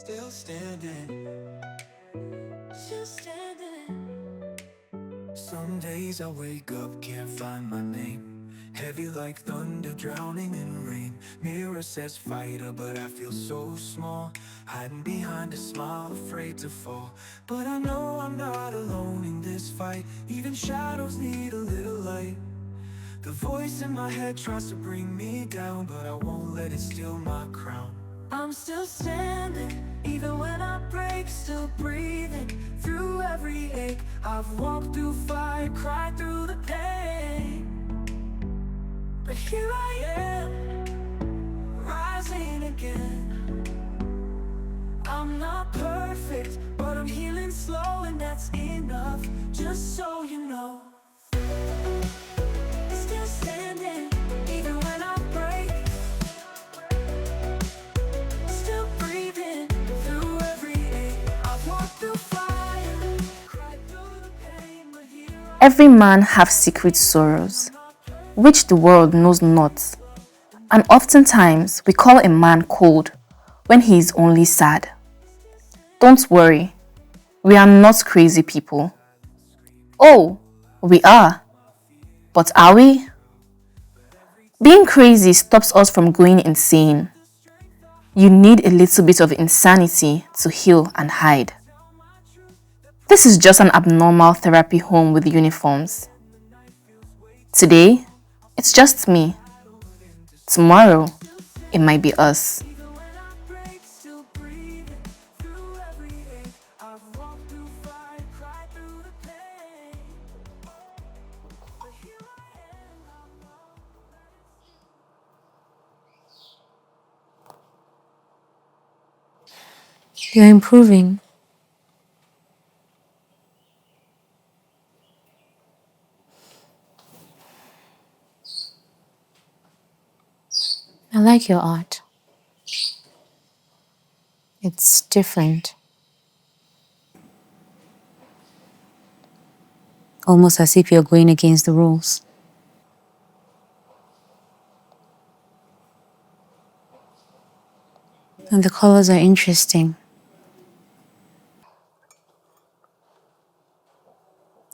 Still standing, still standing. Some days I wake up, can't find my name. Heavy like thunder, drowning in rain. Mirror says fighter, but I feel so small. Hiding behind a smile, afraid to fall. But I know I'm not alone in this fight. Even shadows need a little light. The voice in my head tries to bring me down, but I won't let it steal my crown. I'm still standing, even when I break, still breathing through every ache. I've walked through fire, cried through the pain, but here I am, rising again. I'm not perfect, but I'm healing slow, and that's enough, just so you know. Still standing, even when I break. Still breathing through every ache. I've walked through fire, cried through the pain, but here Every man have secret sorrows, which the world knows not. And oftentimes we call a man cold when he is only sad. Don't worry, we are not crazy people. Oh, we are. But are we? Being crazy stops us from going insane. You need a little bit of insanity to heal and hide. This is just an abnormal therapy home with uniforms. Today, it's just me. Tomorrow, it might be us. still breathing through every ache. I've walked through fire, cried through the pain, but here I am. You're improving. I like your art. It's different. Almost as if you're going against the rules. And the colors are interesting.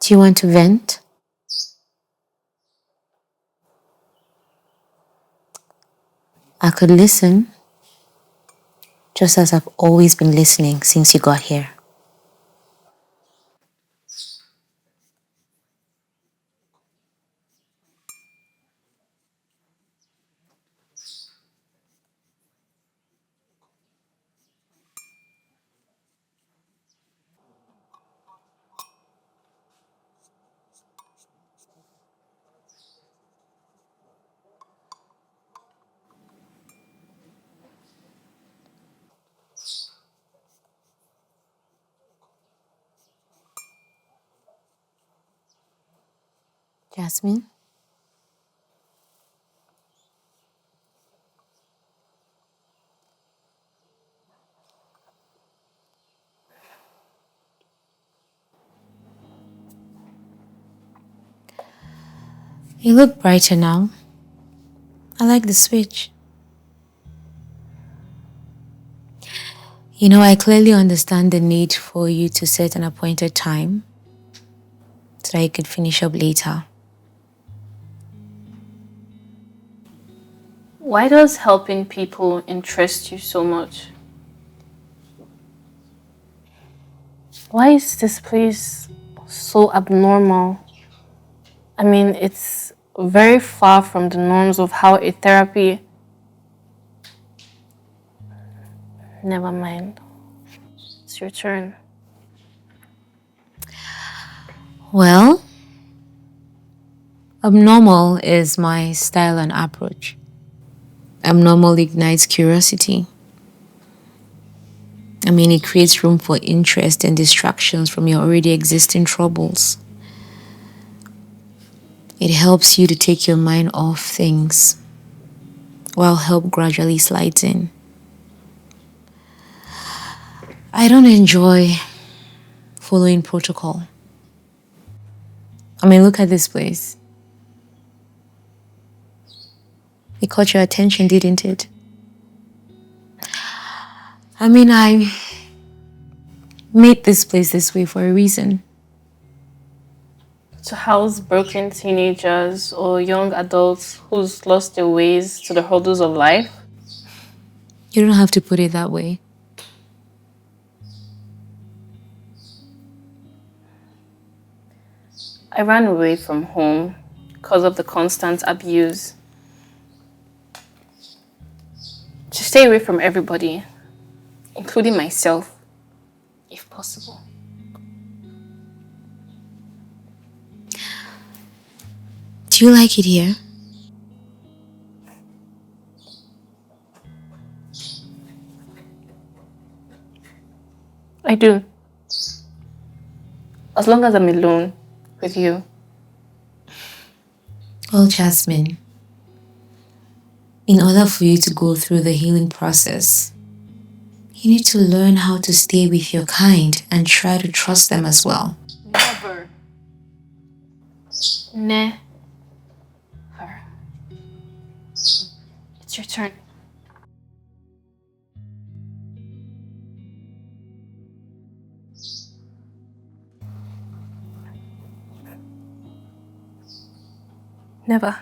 Do you want to vent? I could listen, just as I've always been listening since you got here. Jasmine? You look brighter now. I like the switch. You know, I clearly understand the need for you to set an appointed time so that you could finish up later. Why does helping people interest you so much? Why is this place so abnormal? I mean, it's very far from the norms of how a therapy... Never mind. It's your turn. Well, abnormal is my style and approach. Abnormal ignites curiosity. I mean, it creates room for interest and distractions from your already existing troubles. It helps you to take your mind off things while help gradually slides in. I don't enjoy following protocol. I mean, look at this place. It caught your attention, didn't it? I mean, I made this place this way for a reason. To house broken teenagers or young adults who's lost their ways to the hurdles of life. You don't have to put it that way. I ran away from home because of the constant abuse. To stay away from everybody, including myself, if possible. Do you like it here? I do. As long as I'm alone with you. Well, Jasmine, in order for you to go through the healing process, you need to learn how to stay with your kind and try to trust them as well. Never. Never. It's your turn. Never.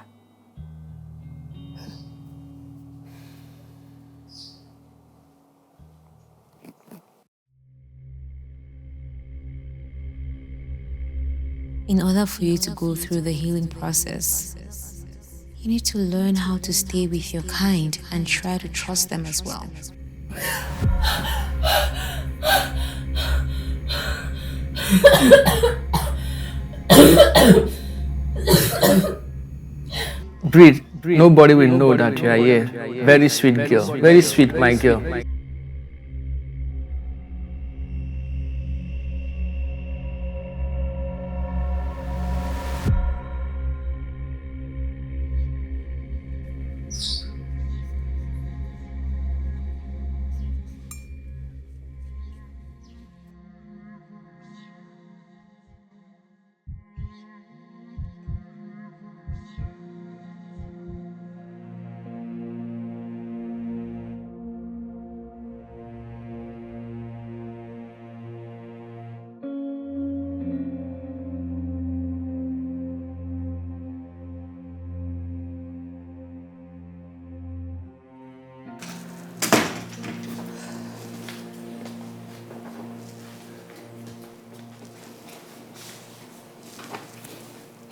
In order for you to go through the healing process, you need to learn how to stay with your kind and try to trust them as well. Breathe. Nobody will know that you are here. Very sweet girl. Very sweet, my girl.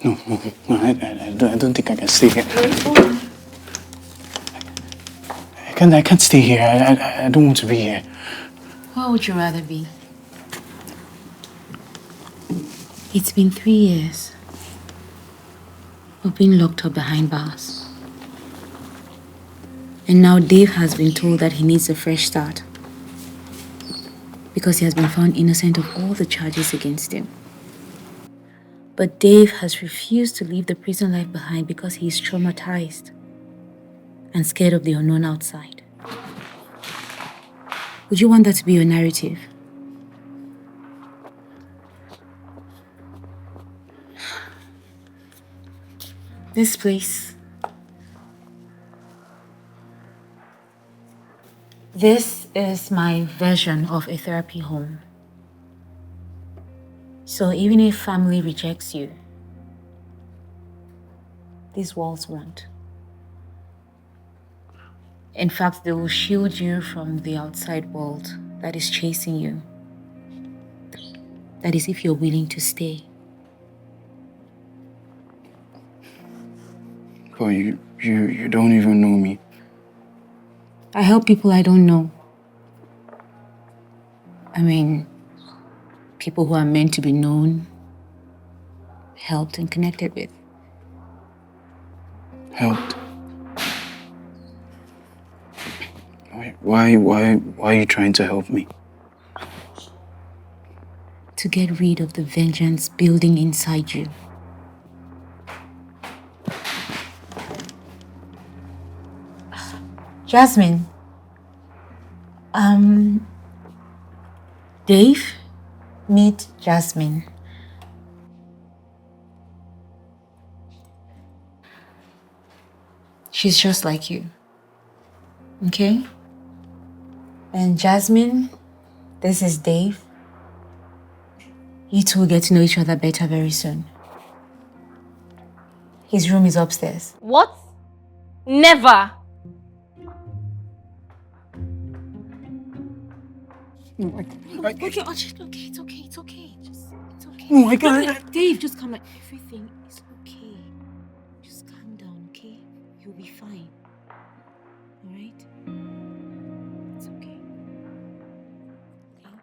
No, I don't think I can stay here. I can't stay here. I don't want to be here. Where would you rather be? It's been 3 years of being locked up behind bars. And now Dave has been told that he needs a fresh start because he has been found innocent of all the charges against him. But Dave has refused to leave the prison life behind because he is traumatized and scared of the unknown outside. Would you want that to be your narrative? This place. This is my version of a therapy home. So even if family rejects you, these walls won't. In fact, they will shield you from the outside world that is chasing you. That is if you're willing to stay. But you don't even know me. I help people I don't know. I mean, people who are meant to be known, helped, and connected with. Helped. Why are you trying to help me? To get rid of the vengeance building inside you. Jasmine. Dave, meet Jasmine. She's just like you. Okay? And Jasmine, this is Dave. You two will get to know each other better very soon. His room is upstairs. What? Never! Okay, it's okay. It's okay. It's okay. Oh my God. Dave, just calm down. Everything is okay. Just calm down, okay? You'll be fine. Alright? It's okay. Okay?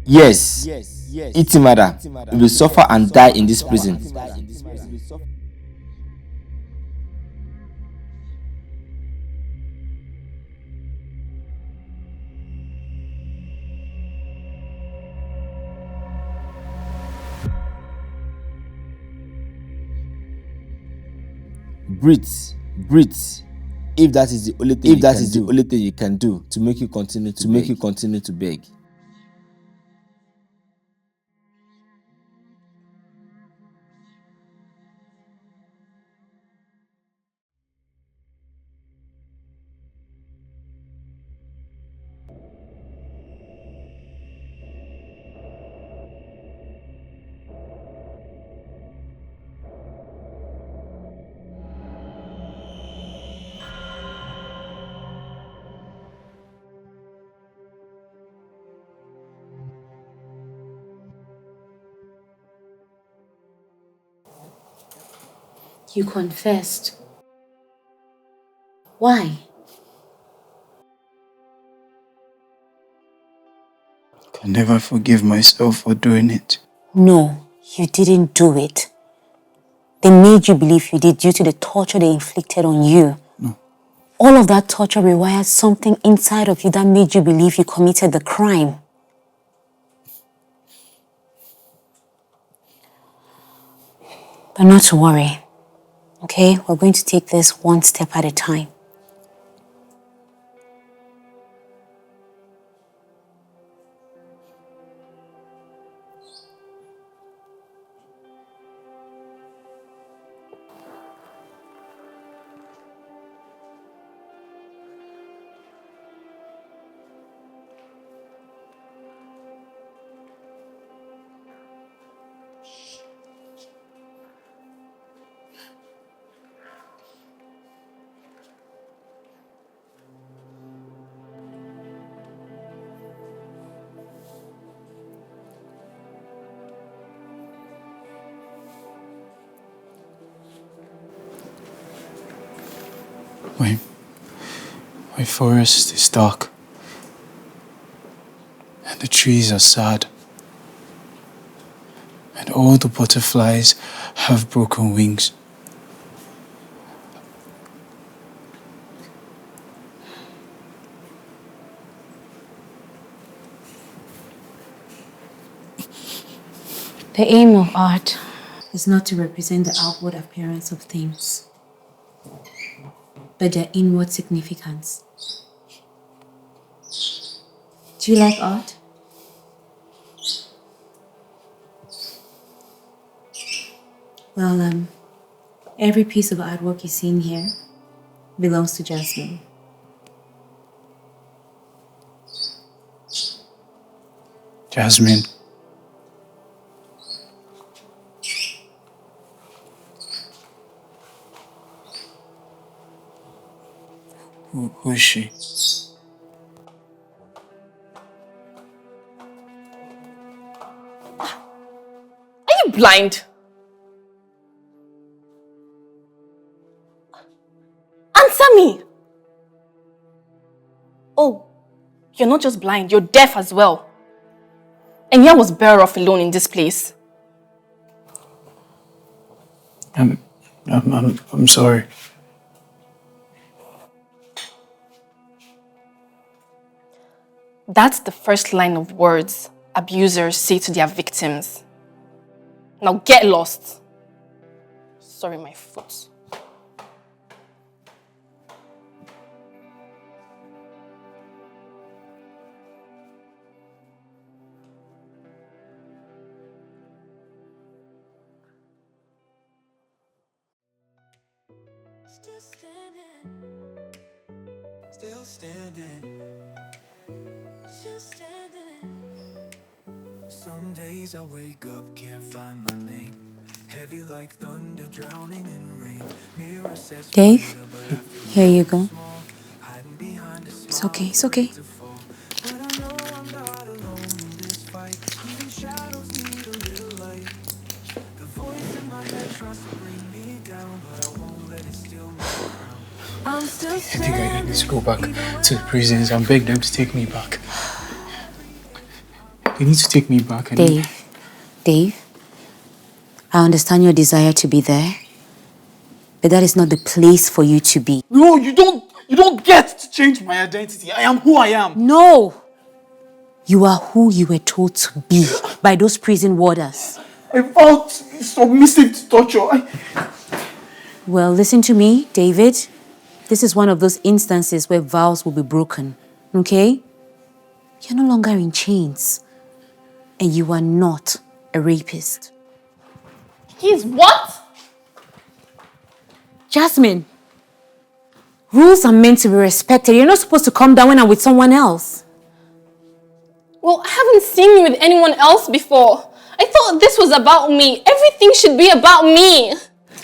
Yes, Itimada will suffer and die in this prison. Breathe, breathe. If that is the only thing you can do to make you continue to beg. You confessed. Why? Can never forgive myself for doing it. No, you didn't do it. They made you believe you did due to the torture they inflicted on you. No. All of that torture required something inside of you that made you believe you committed the crime. But not to worry, okay? We're going to take this one step at a time. My forest is dark, and the trees are sad, and all the butterflies have broken wings. The aim of art is not to represent the outward appearance of things, but their inward significance. Do you like art? Well, every piece of artwork you see in here belongs to Jasmine. Jasmine. Who is she? Are you blind? Answer me! Oh, you're not just blind, you're deaf as well. And Nya was better off alone in this place. I'm sorry. That's the first line of words abusers say to their victims. Now get lost. Sorry, my foot. Still standing, just standing. Some days I wake up, can't find my name. Heavy like thunder, drowning in rain. Mirror says Dave, fire, but I feel here you go. small. Hiding behind a It's smile, okay, it's okay. to fall. But I know I'm not alone in this fight. Even shadows need a little light. The voice in my head tries to bring me down, but I won't let it steal my crown. I'm still I think I need to go back to the prisons and beg them to take me back. They need to take me back. Dave, I understand your desire to be there, but that is not the place for you to be. No, you don't get to change my identity. I am who I am. No! You are who you were told to be by those prison warders. I felt submissive to torture. Well, listen to me, David. This is one of those instances where vows will be broken, okay? You're no longer in chains. And you are not a rapist. He's what? Jasmine, rules are meant to be respected. You're not supposed to come down when I'm with someone else. Well, I haven't seen you with anyone else before. I thought this was about me. Everything should be about me.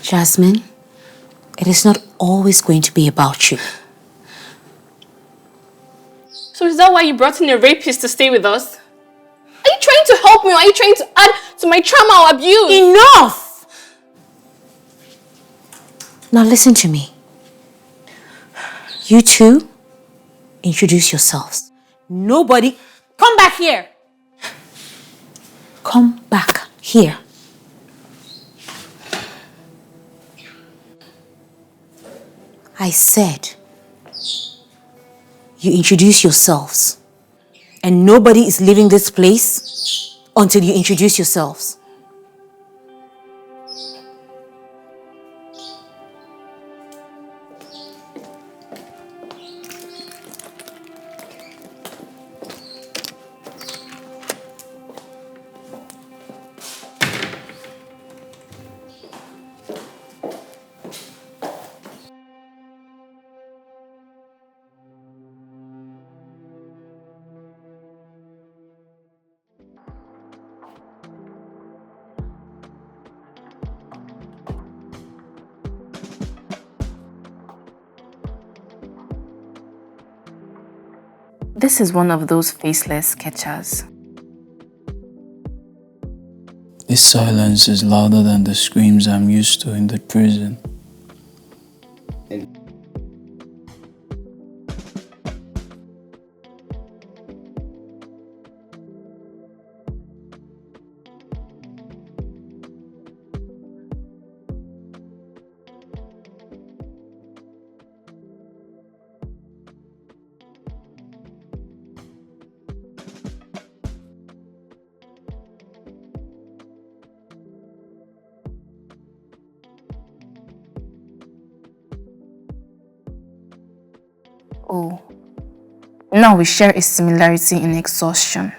Jasmine, it is not always going to be about you. So is that why you brought in a rapist to stay with us? Are you trying to help me or are you trying to add to my trauma or abuse? Enough! Now listen to me. You two, introduce yourselves. Nobody, come back here. Come back here. I said, you introduce yourselves. And nobody is leaving this place until you introduce yourselves. This is one of those faceless sketchers. This silence is louder than the screams I'm used to in the prison. Oh, now we share a similarity in exhaustion.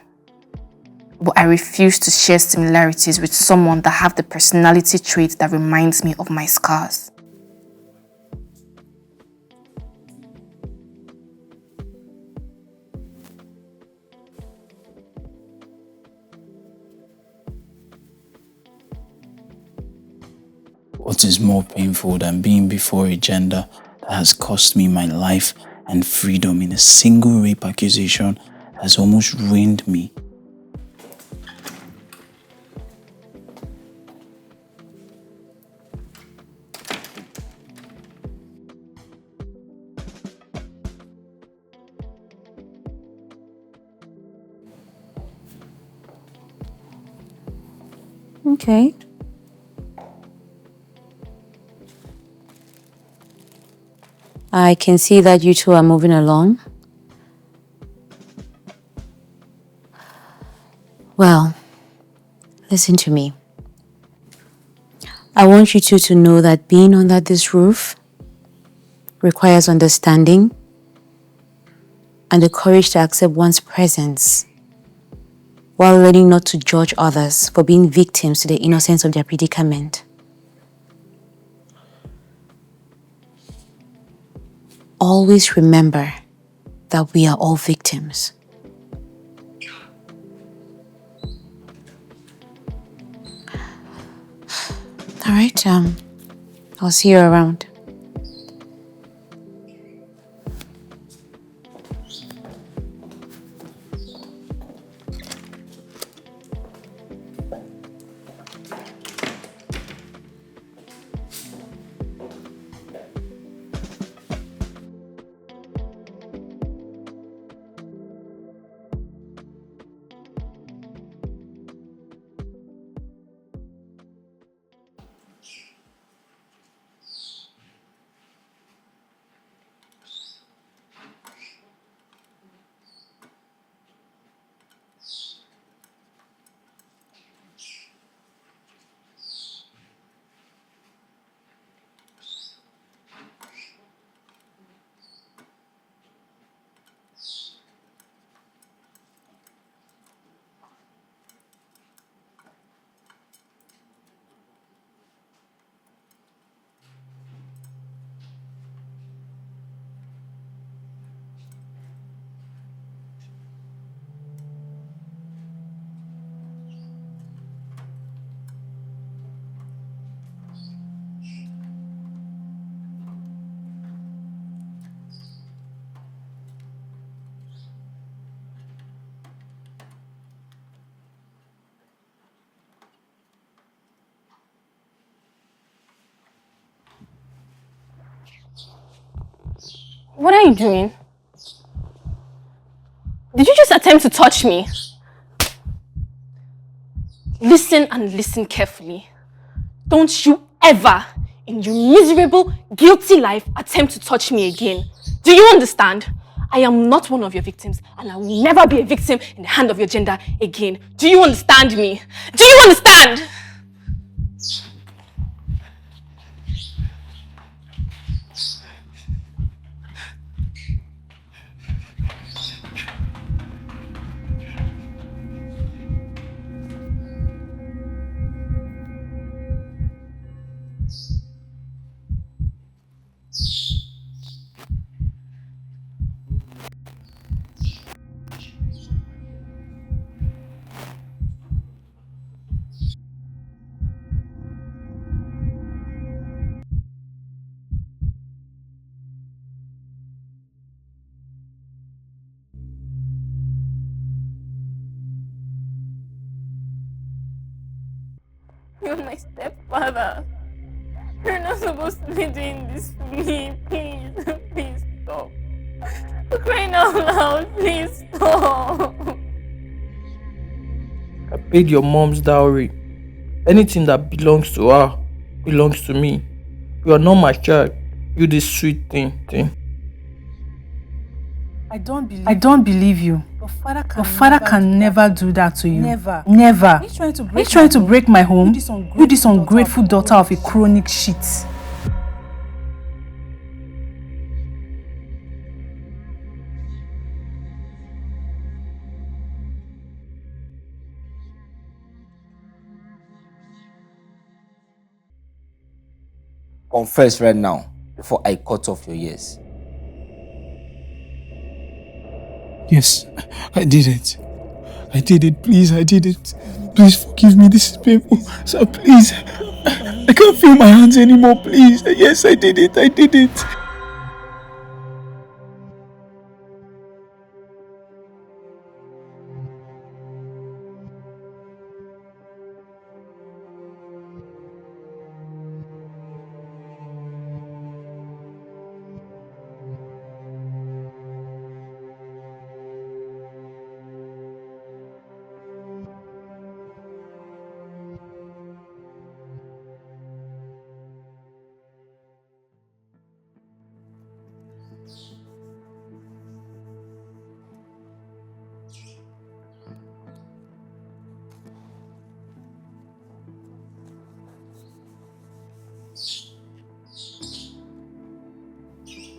But I refuse to share similarities with someone that have the personality trait that reminds me of my scars. What is more painful than being before a gender that has cost me my life and freedom in a single rape accusation has almost ruined me? Okay. I can see that you two are moving along. Well, listen to me. I want you two to know that being under this roof requires understanding and the courage to accept one's presence while learning not to judge others for being victims to the innocence of their predicament. always remember that we are all victims. All right, I'll see you around. What are you doing? Did you just attempt to touch me? Listen and listen carefully. Don't you ever, in your miserable, guilty life, attempt to touch me again. Do you understand? I am not one of your victims, and I will never be a victim in the hand of your gender again. Do you understand me? Do you understand? You're my stepfather. You're not supposed to be doing this to me. Please, please stop. You're crying out loud. Please stop. I paid your mom's dowry. Anything that belongs to her belongs to me. You are not my child. You this sweet thing. I don't believe you. Your father can never do that to you. Never. He's trying to break my home. You this ungrateful daughter of a chronic shit. Confess right now before I cut off your ears. Yes, I did it. I did it. Please, I did it. Please forgive me. This is painful. Sir, please. I can't feel my hands anymore. Please. Yes, I did it. I did it.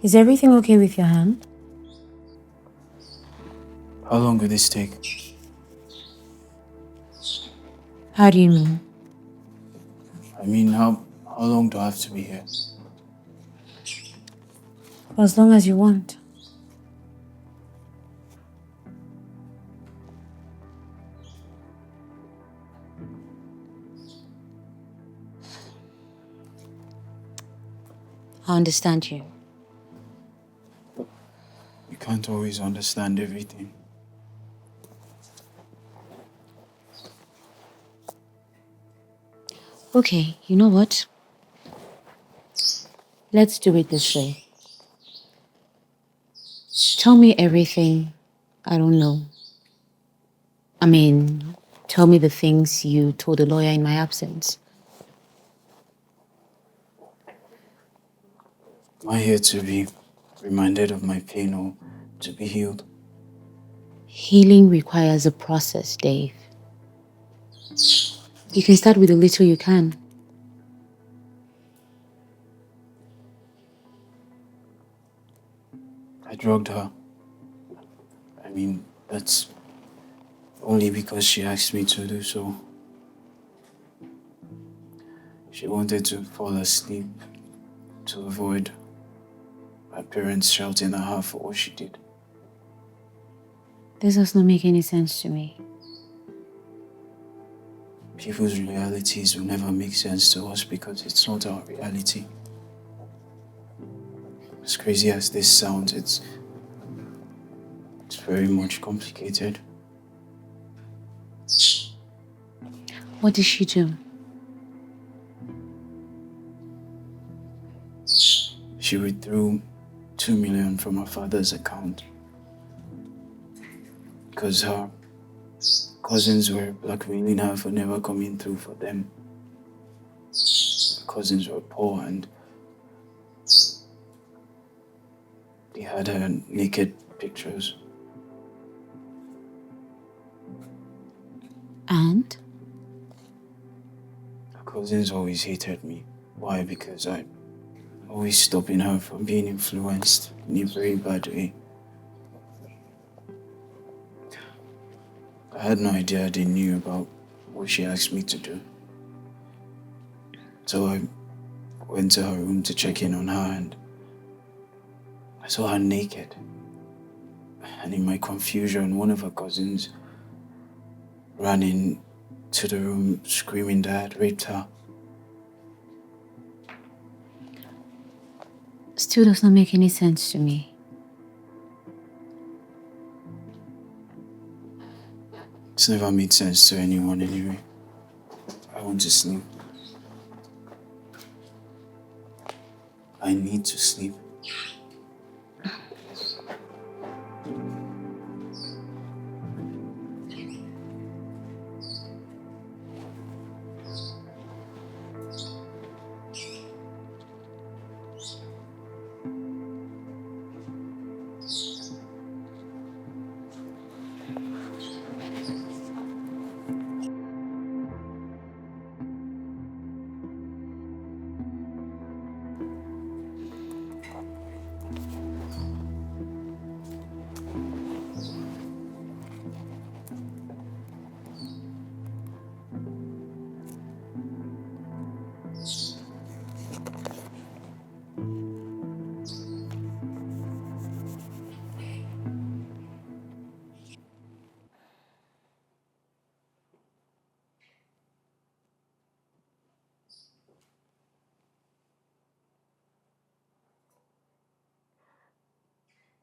Is everything okay with your hand? How long will this take? How do you mean? I mean, how long do I have to be here? For as long as you want. I understand you. You can't always understand everything. Okay, you know what? Let's do it this way. Tell me everything I don't know. I mean, tell me the things you told the lawyer in my absence. Am I here to be reminded of my pain or to be healed? Healing requires a process, Dave. You can start with the little you can. I drugged her. I mean, that's only because she asked me to do so. She wanted to fall asleep to avoid my parents shouting at her for what she did. This does not make any sense to me. People's realities will never make sense to us because it's not our reality. As crazy as this sounds, it's very much complicated. What did she do? She withdrew 2 million from her father's account because her cousins were blackmailing her for never coming through for them. Cousins were poor and they had her naked pictures. And? Her cousins always hated me. Why? Because I always stopping her from being influenced in a very bad way. I had no idea they knew about what she asked me to do. So I went to her room to check in on her and I saw her naked. And in my confusion, one of her cousins ran into the room screaming that I had raped her. Still does not make any sense to me. It's never made sense to anyone anyway. I want to sleep. I need to sleep.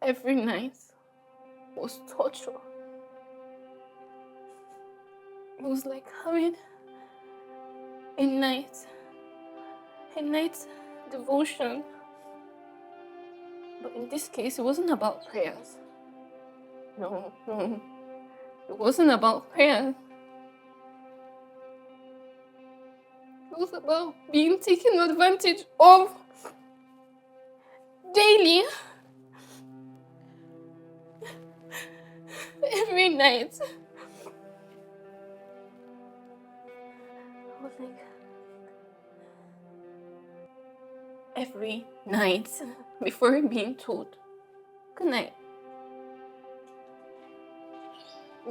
Every night was torture. It was like having a night devotion. But in this case, it wasn't about prayers. No. It wasn't about prayers. It was about being taken advantage of daily. Every night. I was like, every night before being told, good night.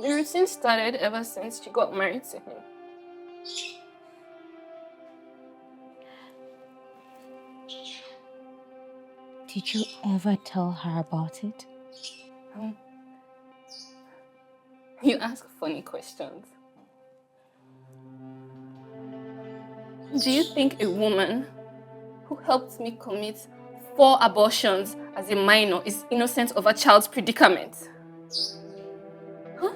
The routine started ever since she got married to him. Do Did you ever tell her about it? You ask funny questions. Do you think a woman who helped me commit 4 abortions as a minor is innocent of a child's predicament? Huh?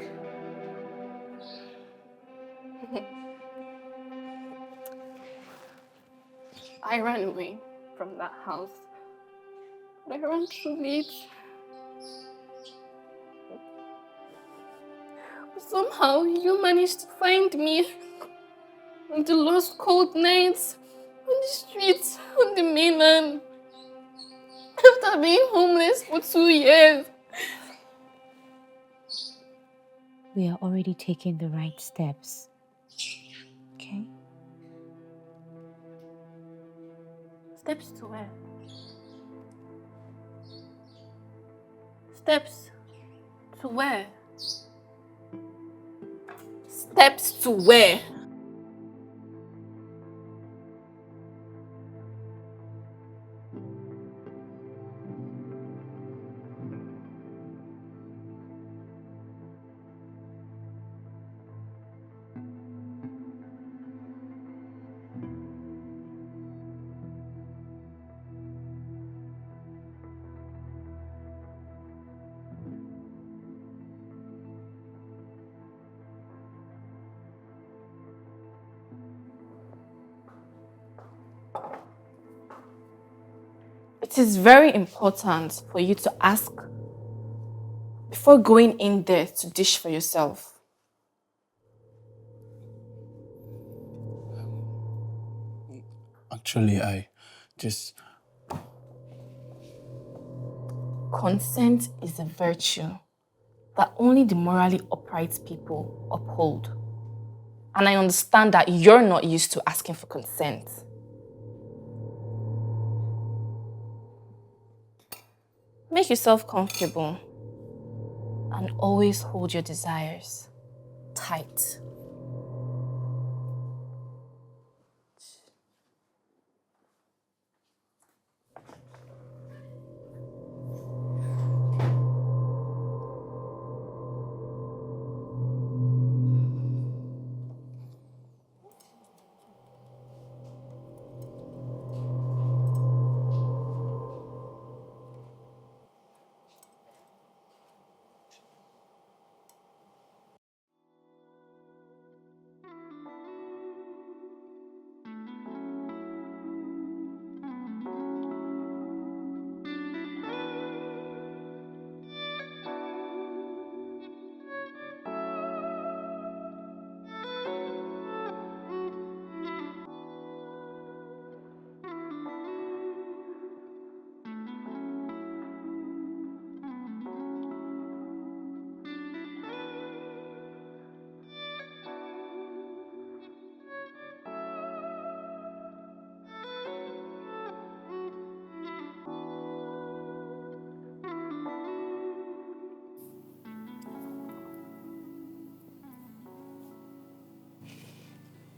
I ran away from that house. But I ran too late. Somehow you managed to find me on the lost cold nights, on the streets, on the mainland. After being homeless for 2 years. We are already taking the right steps. Okay? Steps to where? Steps to where? Steps to where? It is very important for you to ask before going in there to dish for yourself. Actually, I just... Consent is a virtue that only the morally upright people uphold. And I understand that you're not used to asking for consent. Make yourself comfortable and always hold your desires tight.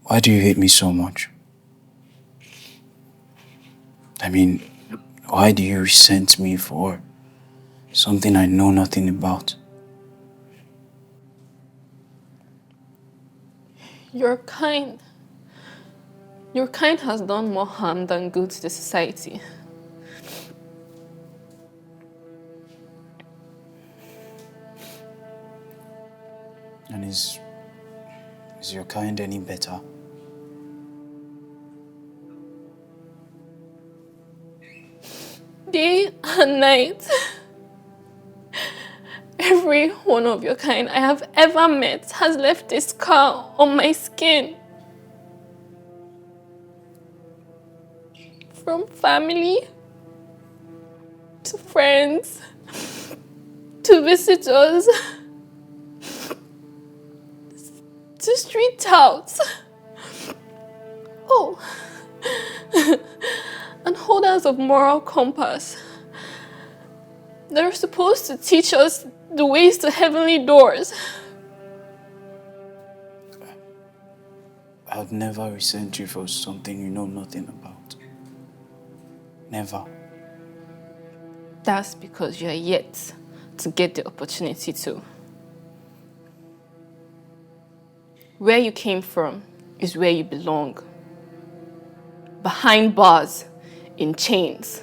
Why do you hate me so much? I mean, why do you resent me for something I know nothing about? Your kind has done more harm than good to the society. And is your kind any better? Day and night. Every one of your kind I have ever met has left a scar on my skin. From family, to friends, to visitors, to street touts. Oh, and holders of moral compass. They're supposed to teach us the ways to heavenly doors. I'd never resent you for something you know nothing about. Never. That's because you're yet to get the opportunity to. Where you came from is where you belong. Behind bars, in chains.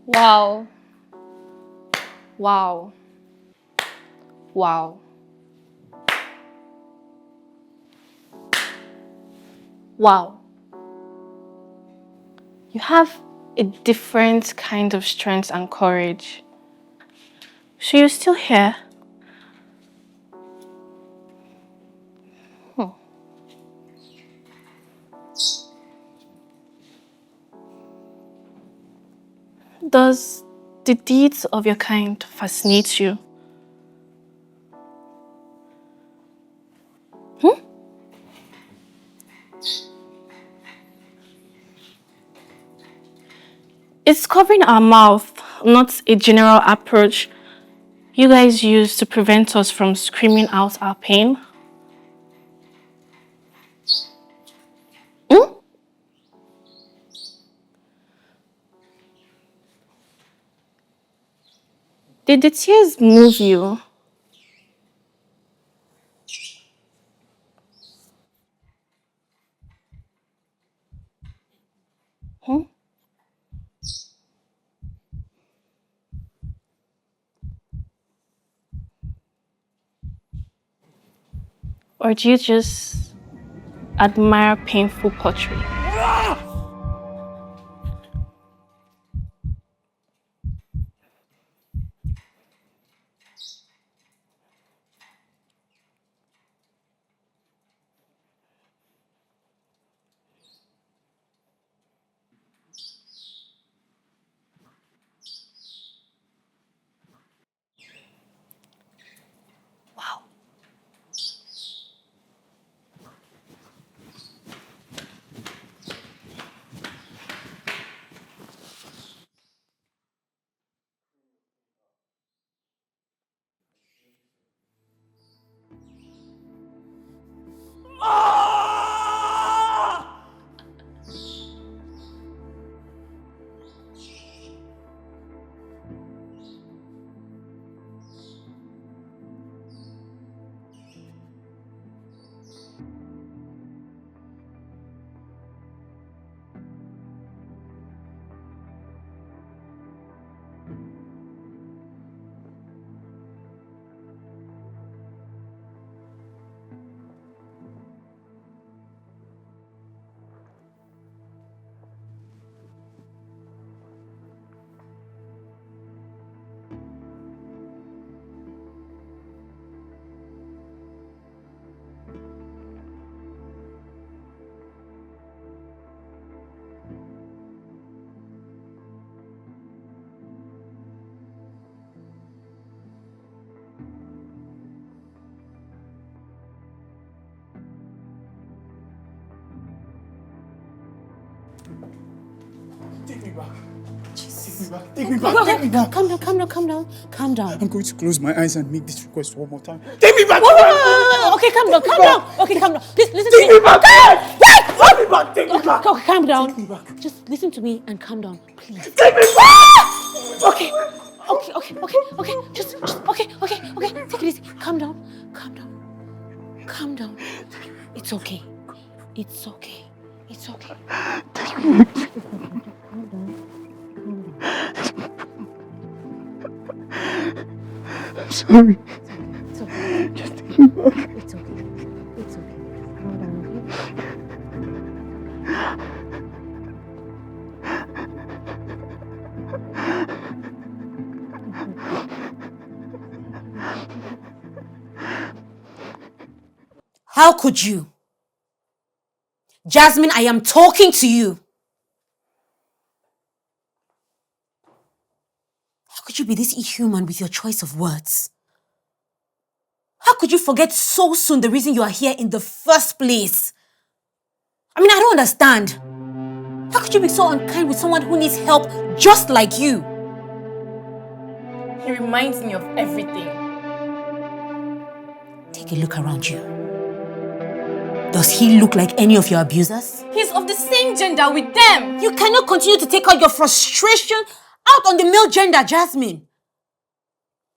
Wow. Wow. Wow. Wow. You have a different kind of strength and courage. So you're still here? Hmm. Does the deeds of your kind fascinate you? Hmm? It's covering our mouth, not a general approach you guys use to prevent us from screaming out our pain. Hmm? Did the tears move you? Hmm? Or do you just admire painful pottery? Wow. Take me back. Jesus. Take me back. Take me back. Calm down. I'm going to close my eyes and make this request one more time. Take me back. Okay, calm down. Okay, calm down. Please listen Take to me me. back. Take me back. Take me back. Okay, calm down. Take me back. Just listen to me and calm down, please. Take me back. Okay. Just okay. Take it easy. Calm down. It's okay. It's okay. I'm sorry. It's okay. Just take me back. It's okay. It's okay. Calm down, okay? How could you? Jasmine, I am talking to you. How could you be this inhuman with your choice of words? How could you forget so soon the reason you are here in the first place? I mean, I don't understand. How could you be so unkind with someone who needs help just like you? He reminds me of everything. Take a look around you. Does he look like any of your abusers? He's of the same gender with them. You cannot continue to take out your frustration out on the male gender, Jasmine.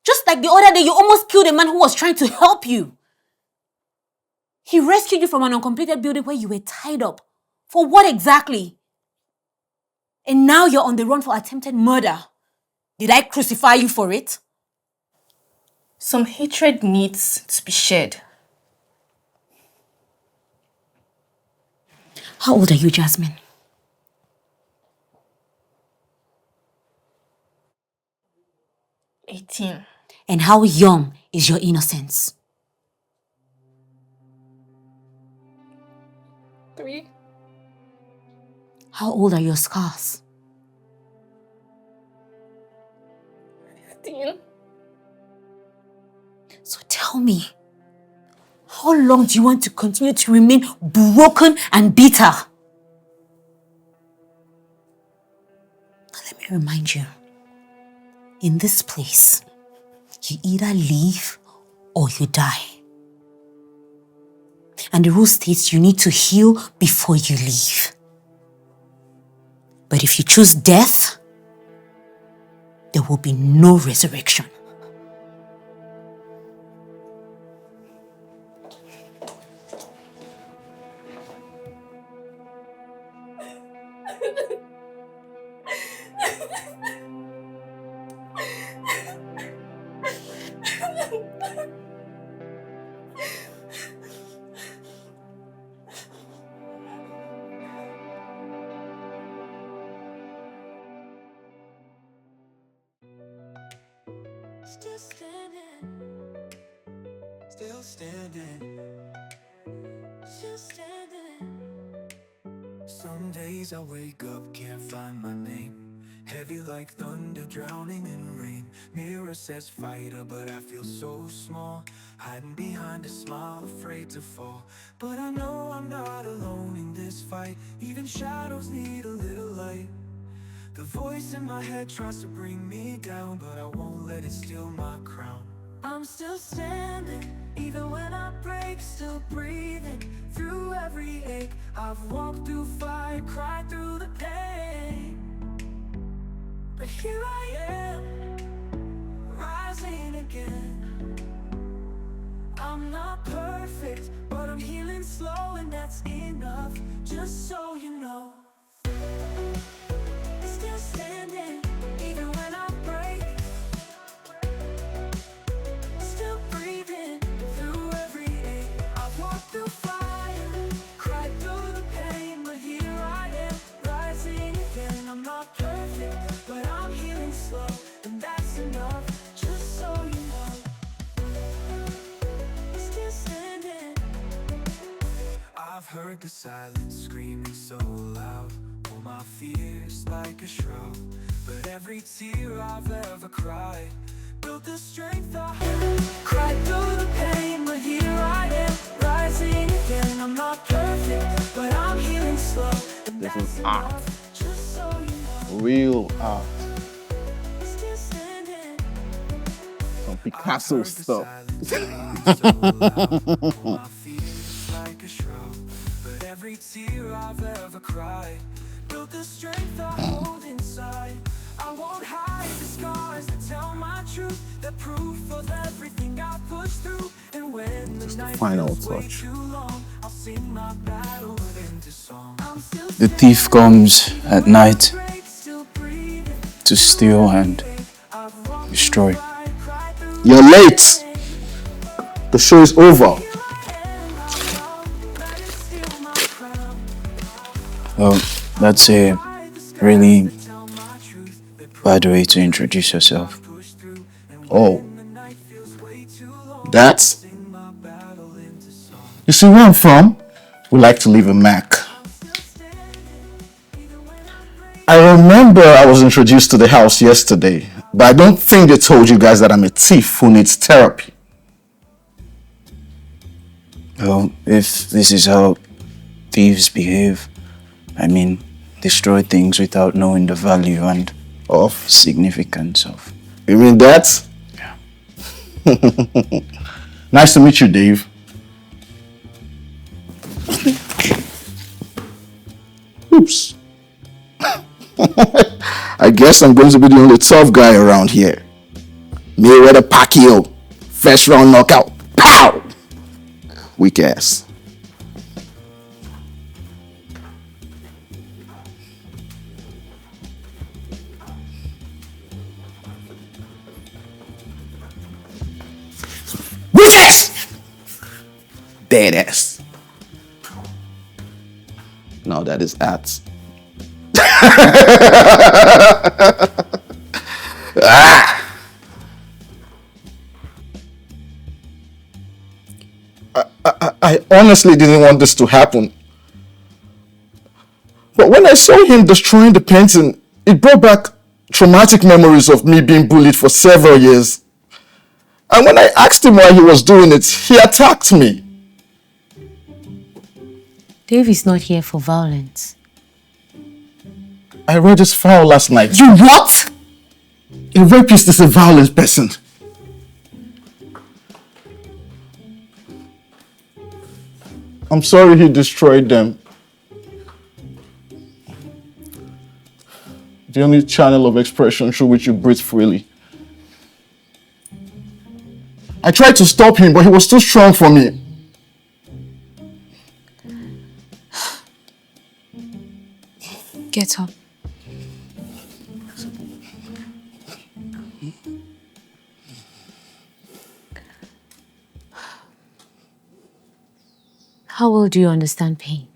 Just like the other day, you almost killed a man who was trying to help you. He rescued you from an uncompleted building where you were tied up. For what exactly? And now you're on the run for attempted murder. Did I crucify you for it? Some hatred needs to be shared. How old are you, Jasmine? 18. And how young is your innocence? 3. How old are your scars? 15. So tell me, how long do you want to continue to remain broken and bitter? Now let me remind you, in this place, you either leave or you die. And the rule states you need to heal before you leave. But if you choose death, there will be no resurrection. Still standing, still standing. Some days I wake up, can't find my name. Heavy like thunder, drowning in rain. Mirror says fighter, but I feel so small. Hiding behind a smile, afraid to fall. But I know I'm not alone in this fight. Even shadows need a little light. The voice in my head tries to bring me down, but I won't let it steal my crown. I'm still standing, even when I break, still breathing through every ache. I've walked through fire, cried through the pain, but here I am, rising again. I'm not perfect, but I'm healing slow, and that's enough, just so you know. Still standing, even when I break. Still breathing through every ache. I've walked through fire, cried through the pain, but here I am, rising again. I'm not perfect, but I'm healing slow, and that's enough, just so you know. Still standing. I've heard the silence screaming so loud. All my fears like a shroud, but every tear I've ever cried built the strength I have. Cried through the pain, but here I am, rising again. I'm not perfect, but I'm healing slow, and This that's is art. enough, just so you know. Real art. Still standing. Some Picasso stuff. But every tear I've ever cried built the strength I hold inside. I won't hide the scars that tell my truth, the proof of everything I pushed through. And when the night Final feels way touch. too long, The thief comes at night to steal and destroy. You're late. The show is over. Well, that's a really bad way to introduce yourself. Oh. That's... You see where I'm from? We like to leave a mark. I remember I was introduced to the house yesterday, but I don't think they told you guys that I'm a thief who needs therapy. Well, if this is how thieves behave, I mean, destroy things without knowing the value and Of? significance of. You mean that? Yeah. Nice to meet you, Dave. Oops. I guess I'm going to be the only tough guy around here. Mayweather Pacquiao. First round knockout. Pow! Weak ass. Weak ass! Dead ass. No, that is ass. I honestly didn't want this to happen. But when I saw him destroying the painting, it brought back traumatic memories of me being bullied for several years. And when I asked him why he was doing it, he attacked me. Dave is not here for violence. I read his file last night. You what? A rapist is a violent person. I'm sorry he destroyed them. The only channel of expression through which you breathe freely. I tried to stop him, but he was too strong for me. Get up. How well do you understand pain?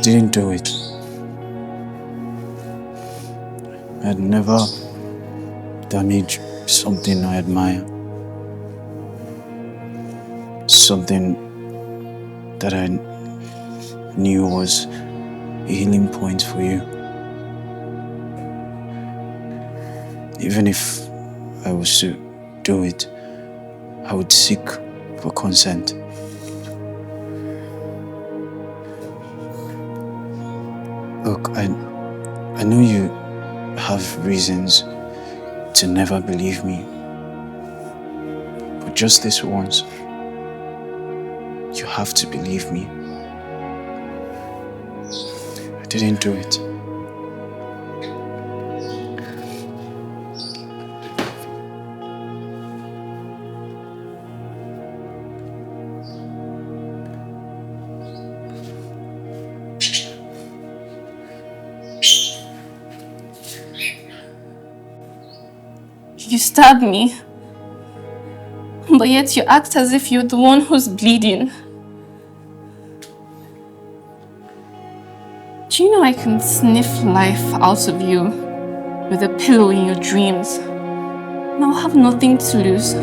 Didn't do it. I'd never damage something I admire. Something that I knew was a healing point for you. Even if I was to do it, I would seek for consent. Look, I know you have reasons to never believe me, but just this once, you have to believe me. I didn't do it. You stabbed me, but yet you act as if you're the one who's bleeding. Do you know I can sniff life out of you with a pillow in your dreams? And I'll have nothing to lose.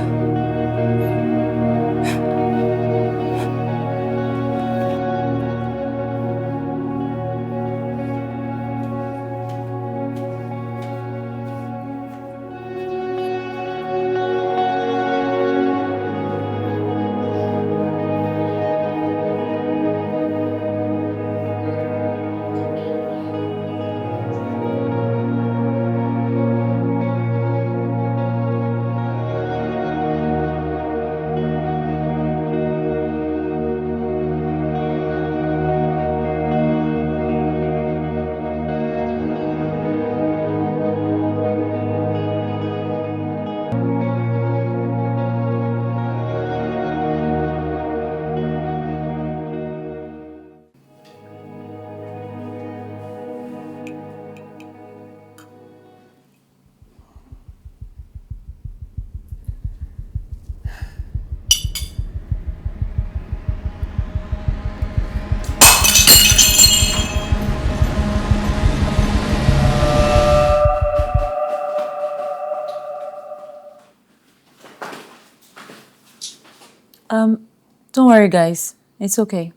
Don't worry, guys. It's okay.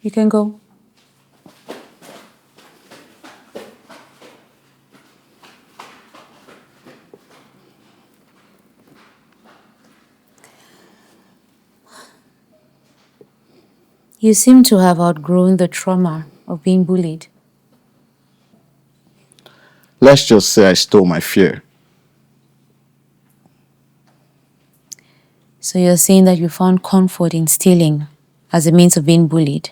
You can go. You seem to have outgrown the trauma of being bullied. Let's just say I stole my fear. So you're saying that you found comfort in stealing as a means of being bullied?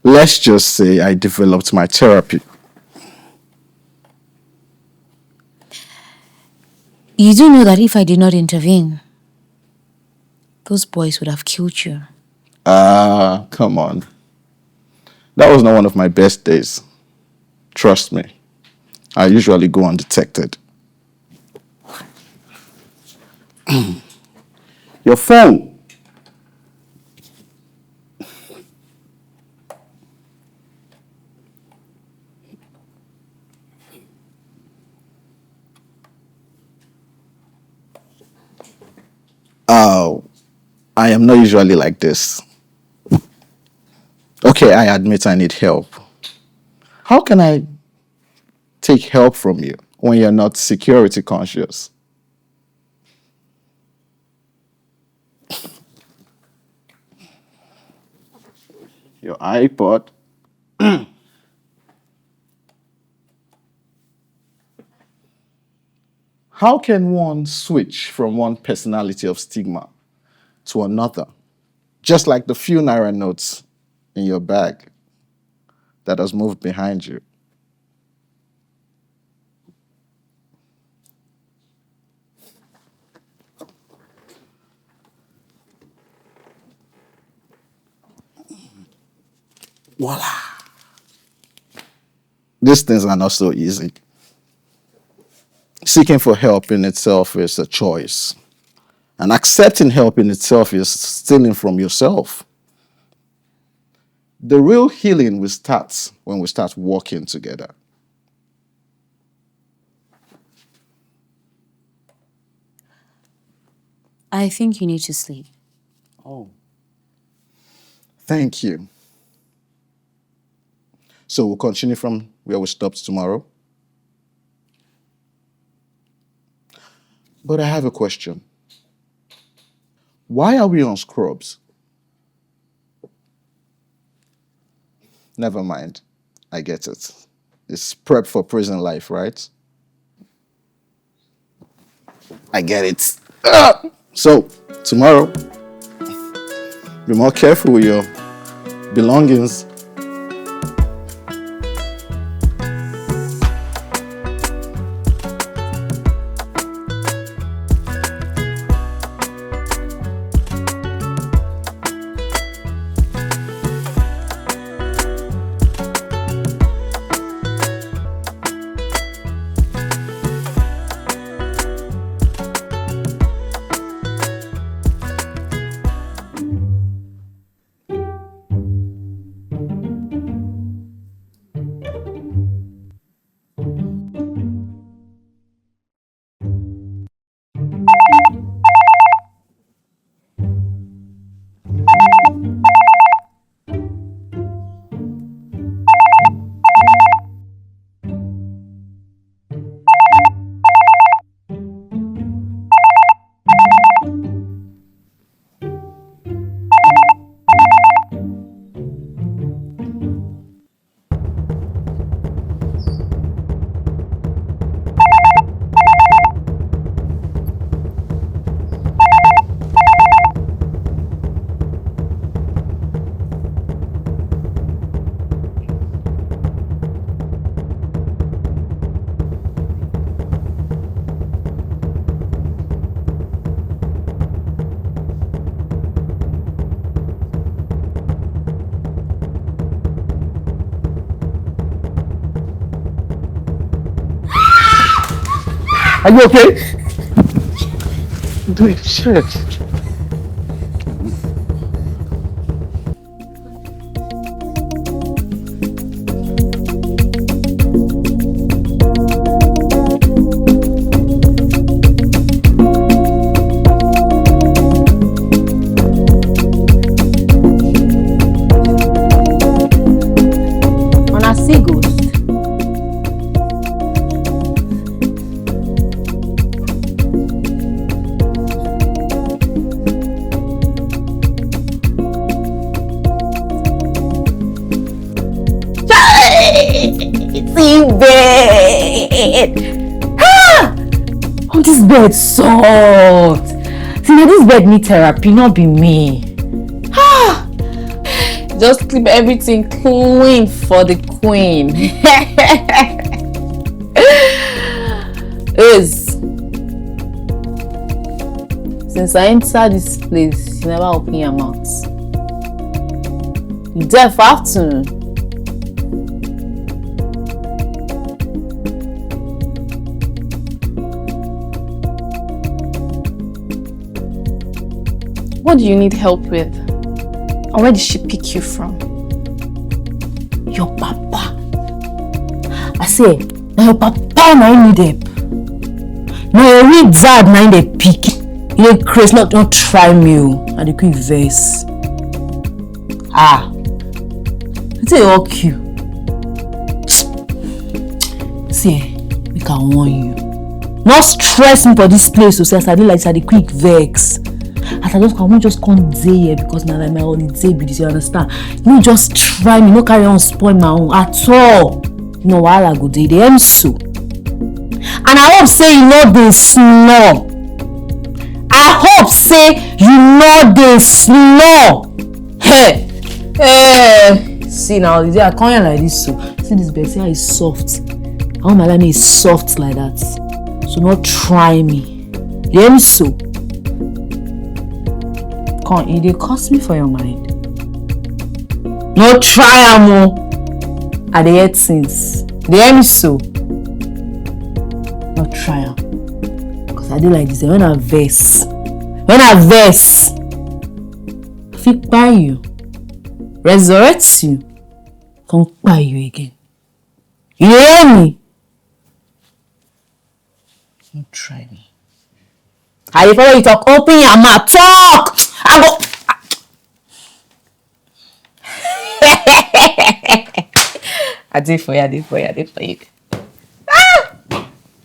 Let's just say I developed my therapy. You do know that if I did not intervene, those boys would have killed you. Come on. That was not one of my best days. Trust me. I usually go undetected. Your phone. Oh, I am not usually like this. Okay, I admit I need help. How can I take help from you when you're not security conscious? Your iPod. How can one switch from one personality of stigma to another? Just like the few naira notes in your bag that has moved behind you. Voila. These things are not so easy. Seeking for help in itself is a choice. And accepting help in itself is stealing from yourself. The real healing will start when we start working together. I think you need to sleep. Oh. Thank you. So we'll continue from where we stopped tomorrow. But I have a question. Why are we on scrubs? Never mind. I get it. It's prep for prison life, right? I get it. So, tomorrow, be more careful with your belongings. Are you okay? Do it, shit. On a sea ghost. Bed. Ah! Oh, this bed soft. See, now this bed need therapy, not be me. Ah! Just keep everything clean for the queen. Is since I entered this place, you never open your mouth. You deaf afternoon. What do you need help with? And where did she pick you from? Your papa. I say, now your papa now need help. Now your real dad now they pick. You ain't crazy, not try me. And the quick verse. Ah. I say okay. See, we can warn you. Not stress me for this place, so since I did like the quick vex. As I won't just come day here because now like my holiday be this, you understand? You just try me, no carry on spoil my own at all. No while I go day, they am so. And I hope say you know they snore. I hope say you know they snore. Hey, see now the day I come here like this, so see this bed, see how it's soft. I want my line is soft like that. So not try me. You am so. Can't they cost me for your mind? No try amo. I dey hear things. They hear me so. No try am. Cause I do like this. When I verse, I fit buy you, resurrect you, come buy you again. You hear me? No try me. I dey follow you talk. Open your mouth, talk. I go. I did for you.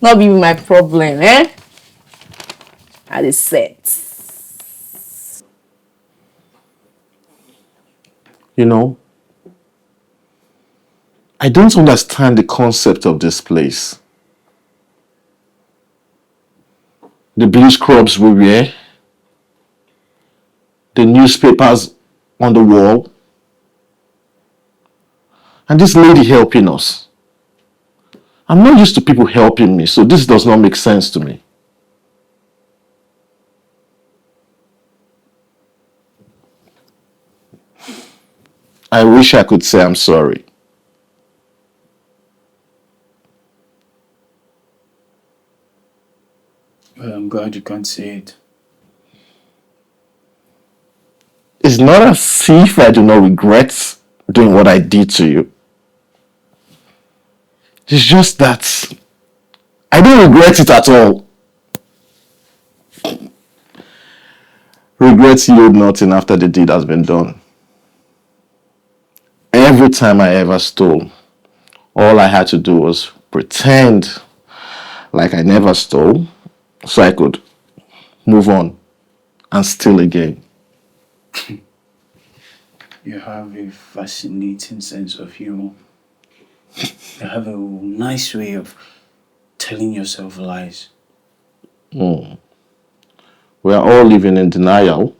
Not be my problem, eh? I dey set. You know, I don't understand the concept of this place. The blue scrubs we wear, the newspapers on the wall, and this lady helping us. I'm not used to people helping me, so this does not make sense to me. I wish I could say I'm sorry. Well, I'm glad you can't say it. It's not as if I do not regret doing what I did to you. It's just that I don't regret it at all. Regrets yield nothing after the deed has been done. Every time I ever stole, all I had to do was pretend like I never stole so I could move on and steal again. You have a fascinating sense of humor. You have a nice way of telling yourself lies. We are all living in denial.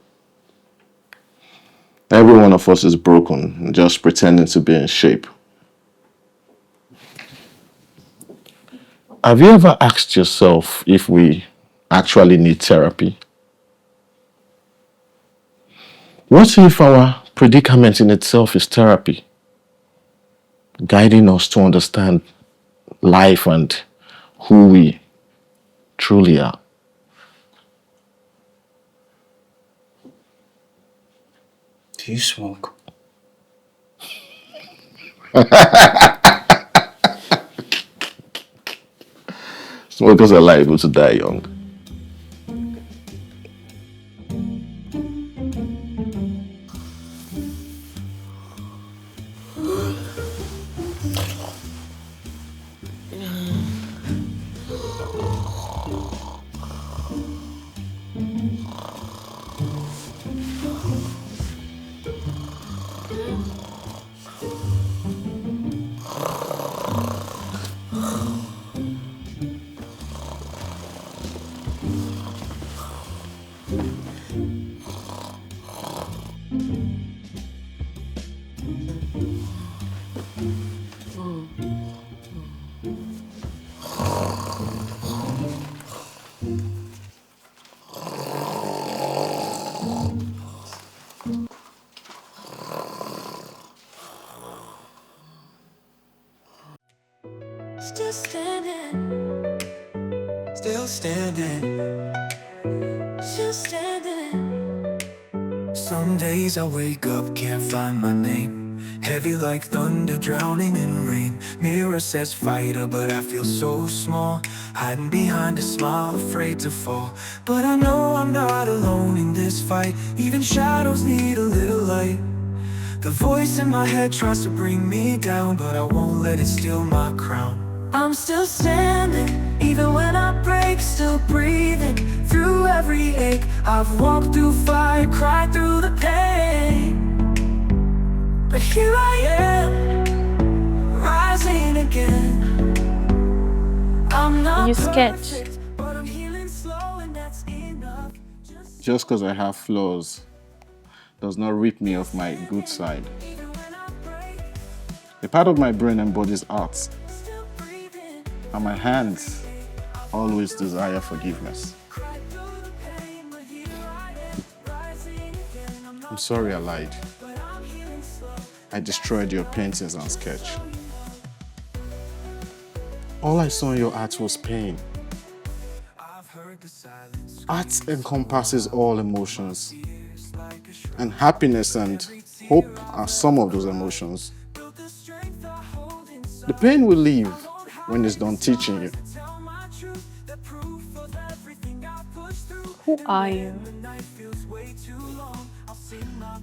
Every one of us is broken, just pretending to be in shape. Have you ever asked yourself if we actually need therapy? What if our predicament in itself is therapy, guiding us to understand life and who we truly are? Do you smoke? Smokers are liable to die young. Still standing, still standing, still standing. Some days I wake up, can't find my name. Heavy like thunder, drowning in rain. Mirror says fighter, but I feel so small. Hiding behind a smile, afraid to fall. But I know I'm not alone in this fight. Even shadows need a little light. The voice in my head tries to bring me down, but I won't let it steal my crown. I'm still standing, even when I break, still breathing through every ache. I've walked through fire, cried through the pain, but here I am, rising again. I'm not You scared? perfect, but I'm healing slow, and that's enough. Just because I have flaws does not rip me off my good side. A part of my brain embodies art, and my hands always desire forgiveness. I'm sorry I lied. I destroyed your paintings and sketch. All I saw in your art was pain. Art encompasses all emotions, and happiness and hope are some of those emotions. The pain will leave when it's done teaching you. Who are you?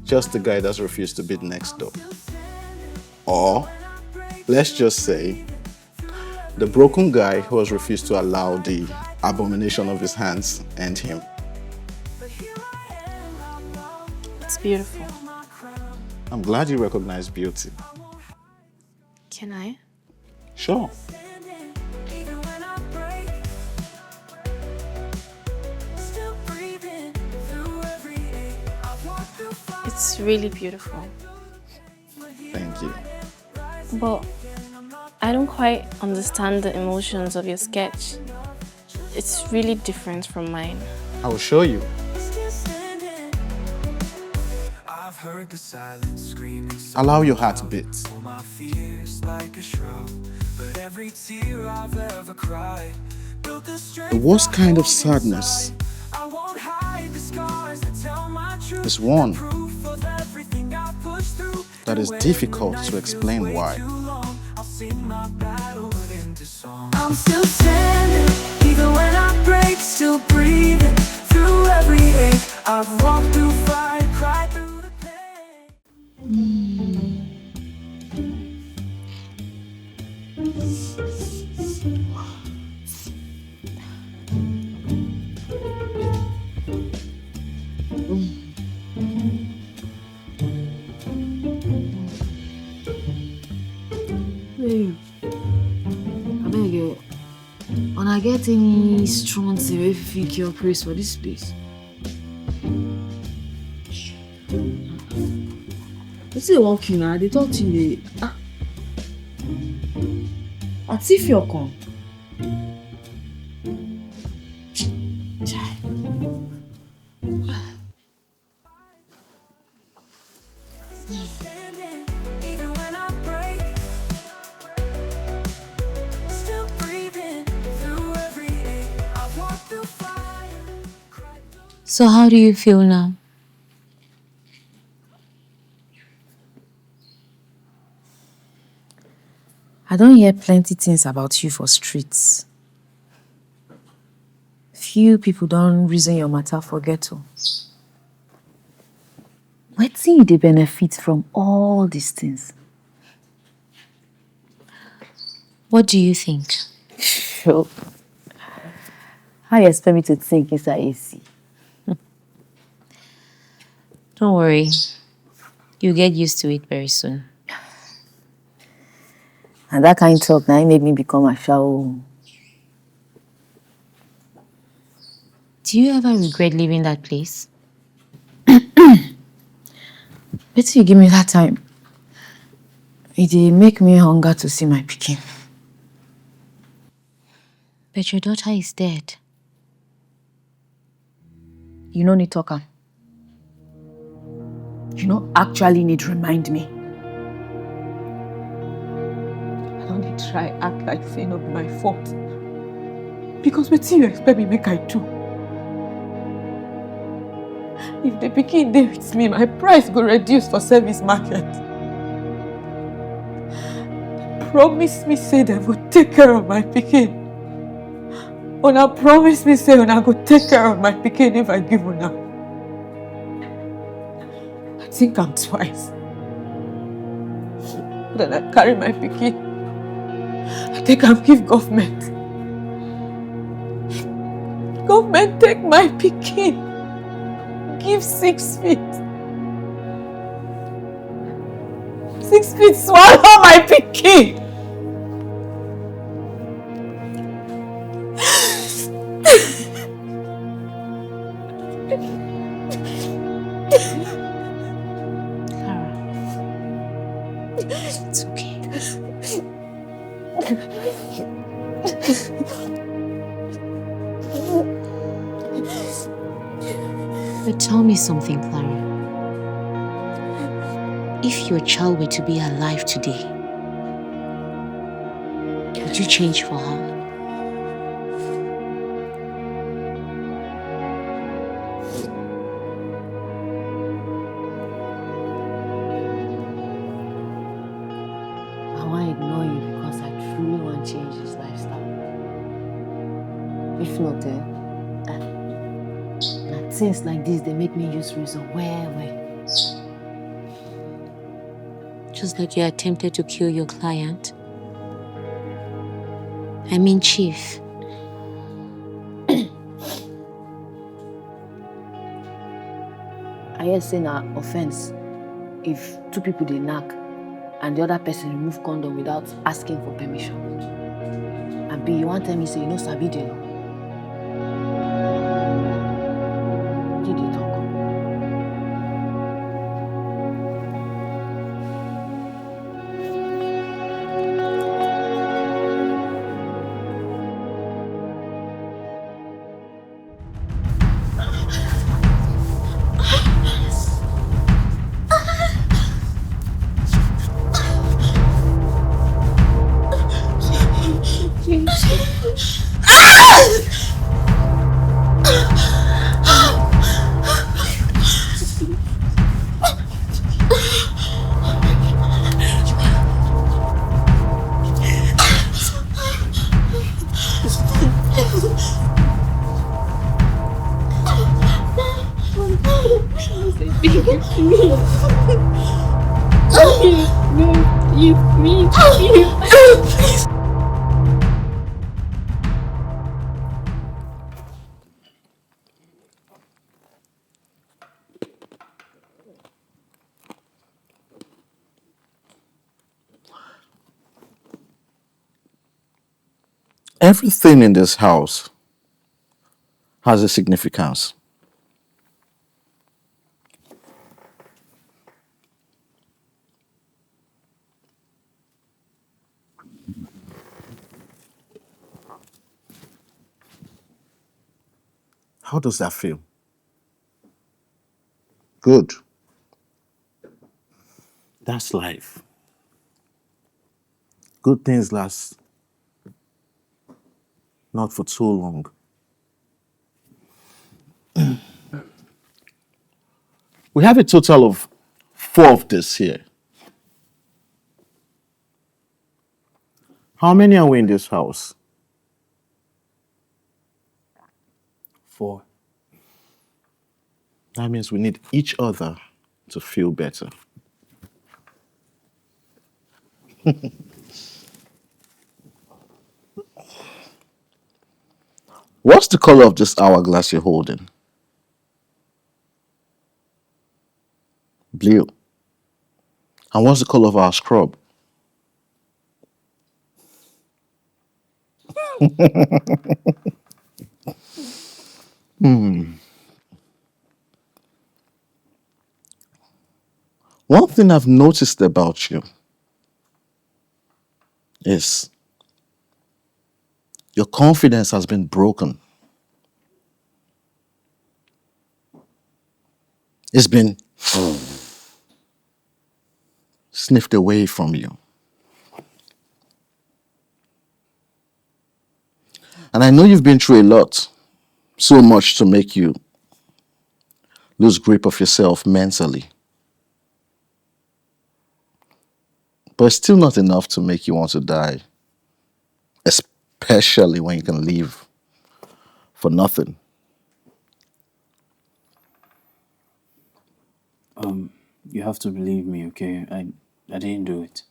Just the guy that's refused to beat next door. Or, let's just say, the broken guy who has refused to allow the abomination of his hands end him. It's beautiful. I'm glad you recognize beauty. Can I? Sure. It's really beautiful. Thank you. But I don't quite understand the emotions of your sketch. It's really different from mine. I will show you. Allow your heart to beat. The worst kind of sadness is one that is difficult to explain why. I'm still standing, even when I break, still breathing through every ache. I've walked through fire, cried through the pain. Babe, abeg, una get any strong thing wey fit cure praise for this place? Wetin dey work you na? I dey talk to you. Àti fi ọkàn. So how do you feel now? I don hear plenty things about you for streets. Few people don reason your matter for ghetto. Wetin you dey benefit from all these things? What do you think? Sure. How you expect me to think inside AC? Don't worry. You'll get used to it very soon. And that kind of talk now made me become a show. Do you ever regret leaving that place? Wetin you give me that time? It dey make me hunger to see my pikin. But your daughter is dead. You no need talk am. You no actually need remind me. I don't need try act like say no be my fault. Because wetin you expect me make I do? If the pikin dey with me, my price go reduce for service market. Promise me say they go take care of my pikin. Una promise me say una go take care of my pikin if I give una. I think I'm twice. Then I carry my pikin. I take am give government. Government take my pikin. Give 6 feet. 6 feet swallow my pikin. It's okay. But tell me something, Clara. If your child were to be alive today, would you change for her? I want to ignore you because I truly want to change his lifestyle. If not, then Things like this, they make me use reason well. Just like you attempted to kill your client. I mean, Chief. I hear saying an offense if two people they knock and the other person remove condom without asking for permission. And B, you want to tell me say you know sabi the law? Did you talk? Everything in this house has a significance. How does that feel? Good. That's life. Good things last not for too long. We have a total of 4 of this here. How many are we in this house? 4. That means we need each other to feel better. What's the color of this hourglass you're holding? Blue. And what's the color of our scrub? One thing I've noticed about you is your confidence has been broken. It's been sniffed away from you. And I know you've been through a lot, so much to make you lose grip of yourself mentally. But it's still not enough to make you want to die, especially when you can leave for nothing. You have to believe me, okay? I didn't do it.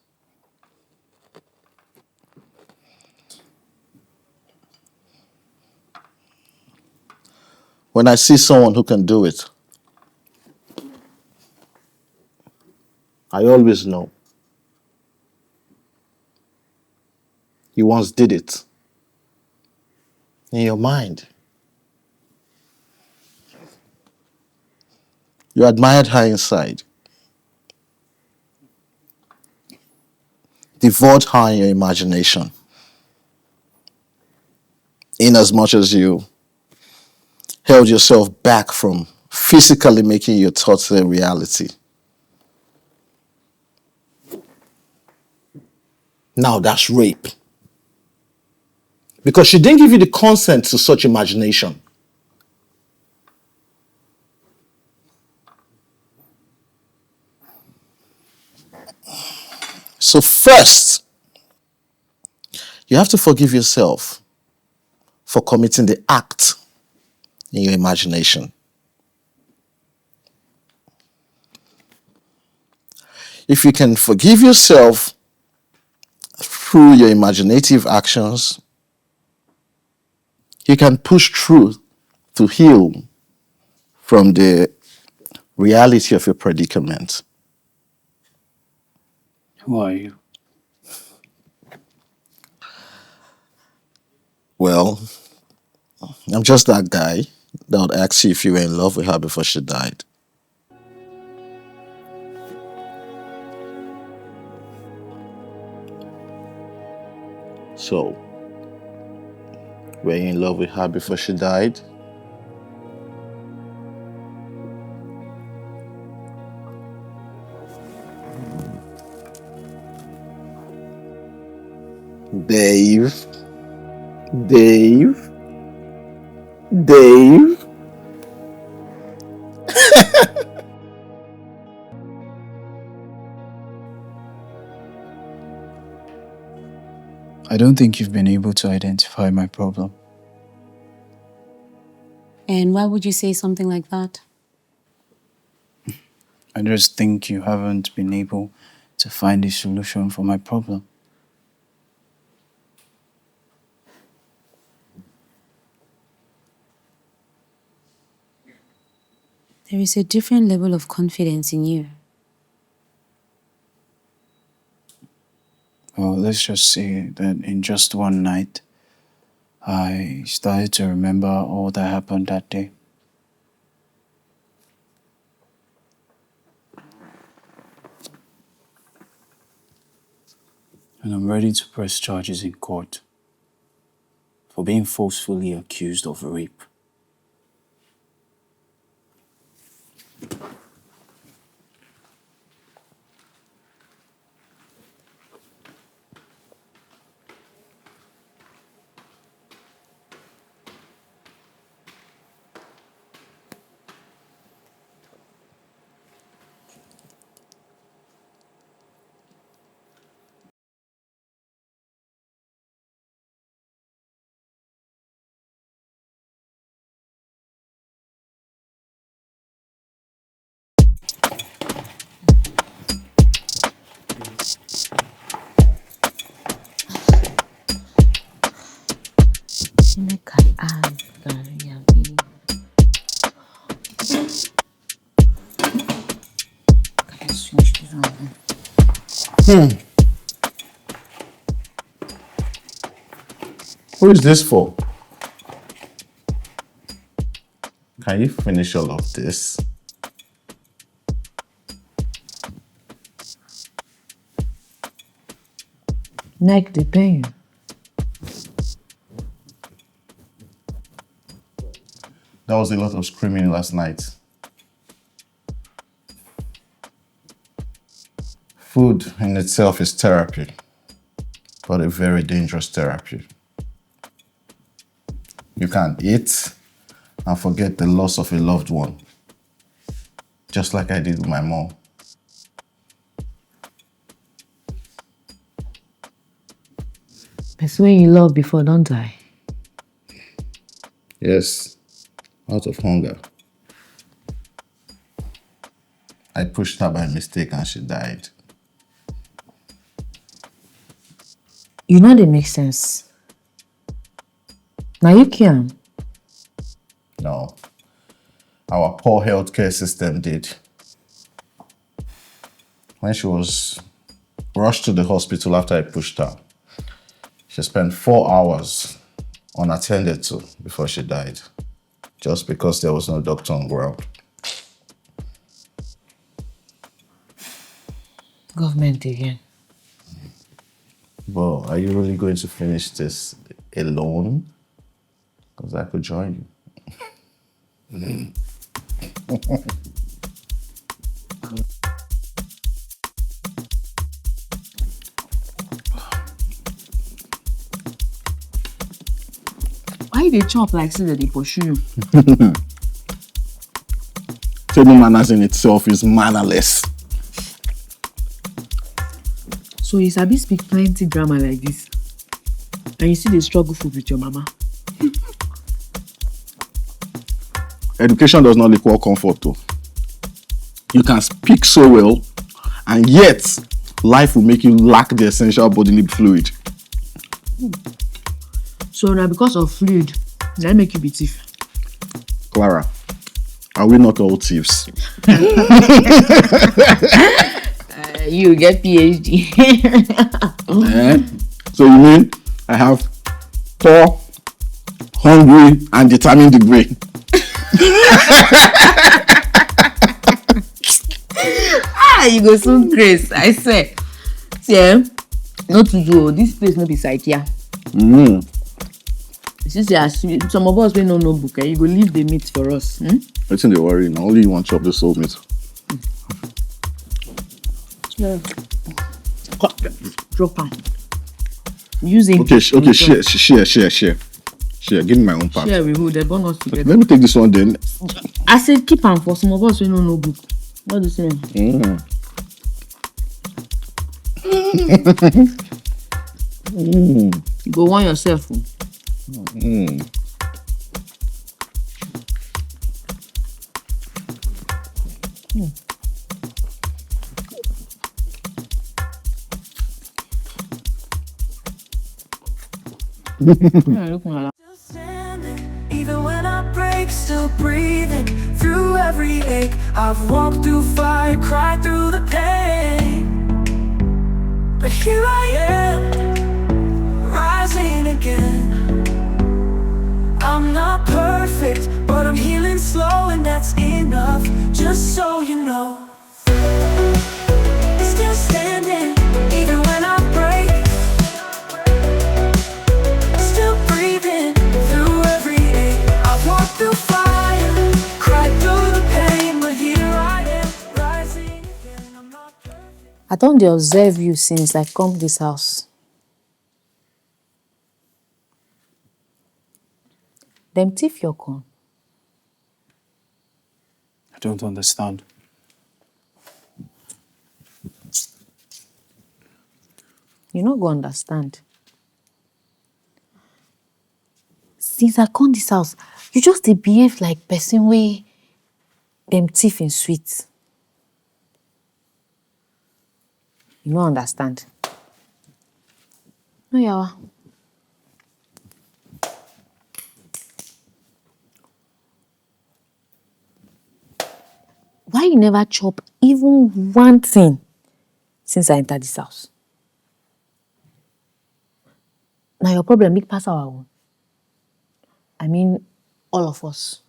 When I see someone who can do it, I always know you once did it in your mind. You admired her inside. Devote her in your imagination. In as much as you held yourself back from physically making your thoughts a reality. Now that's rape. Because she didn't give you the consent to such imagination. So first, you have to forgive yourself for committing the act in your imagination. If you can forgive yourself through your imaginative actions, you can push through to heal from the reality of your predicament. Who are you? Well, I'm just that guy that would ask you if you were in love with her before she died. So, were you in love with her before she died? Dave? I don't think you've been able to identify my problem. And why would you say something like that? I just think you haven't been able to find a solution for my problem. There is a different level of confidence in you. Well, let's just say that in just one night, I started to remember all that happened that day. And I'm ready to press charges in court for being forcefully accused of rape. Who is this for? Can you finish all of this? Neck the pain. There was a lot of screaming last night. Food in itself is therapy, but a very dangerous therapy. You can eat and forget the loss of a loved one, just like I did with my mom. Person when you love before don't die. Yes, out of hunger. I pushed her by mistake and she died. You know they make sense. Now you can. No, our poor healthcare system did. When she was rushed to the hospital after I pushed her, she spent 4 hours unattended to before she died, just because there was no doctor on ground. Government again. Well, are you really going to finish this alone? Because I could join you. Why they chop like say that they pursue you? Table manners in itself is mannerless. So you sabi speak plenty grammar like this. And you see the struggle food with your mama. Education does not equal comfort though. You can speak so well And yet, life will make you lack the essential bodily fluid. So now because of fluid, that make you be thief. Clara, are we not all thieves? You get PhD. So you mean I have poor, hungry, and determined degree? You go so grace, I swear. See, not to do this place no be psychia. Some of us we no book, you go leave the meat for us. What's in the worry? Now only you want to chop the soul meat. Drop am. Using Okay, share. Give me my own part. Share with who? They burn us together. Let me take this one then. I said keep am for some of us we no book. What do you say? You go warn yourself. Still standing, even when I break, still breathing through every ache. I've walked through fire, cried through the pain, but here I am, rising again. I'm not perfect, but I'm healing slow, and that's enough, just so you know. Still standing, even when I break. Still breathing through every ache. I've walked through fire, cried through the pain, but here I am, rising again. I'm not perfect. I don't dey observe you since I come this house. Dem thief your corn. I don't understand. You no go understand. Since I come this house, you just dey behave like person wey dem thief in sweet. You no understand. No yawa. Why you never chop even one thing since I entered this house? Now your problem big pass our own. I mean, all of us.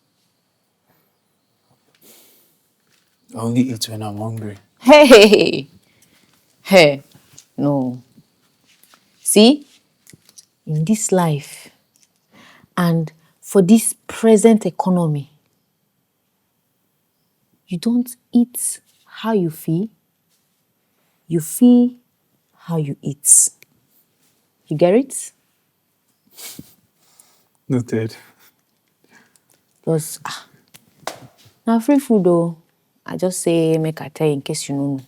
I only eat when I'm hungry. Hey, no. See, in this life and for this present economy, you don't eat how you feel how you eat. You get it? Noted. Because now free food though. I just say make I tell you in case you know.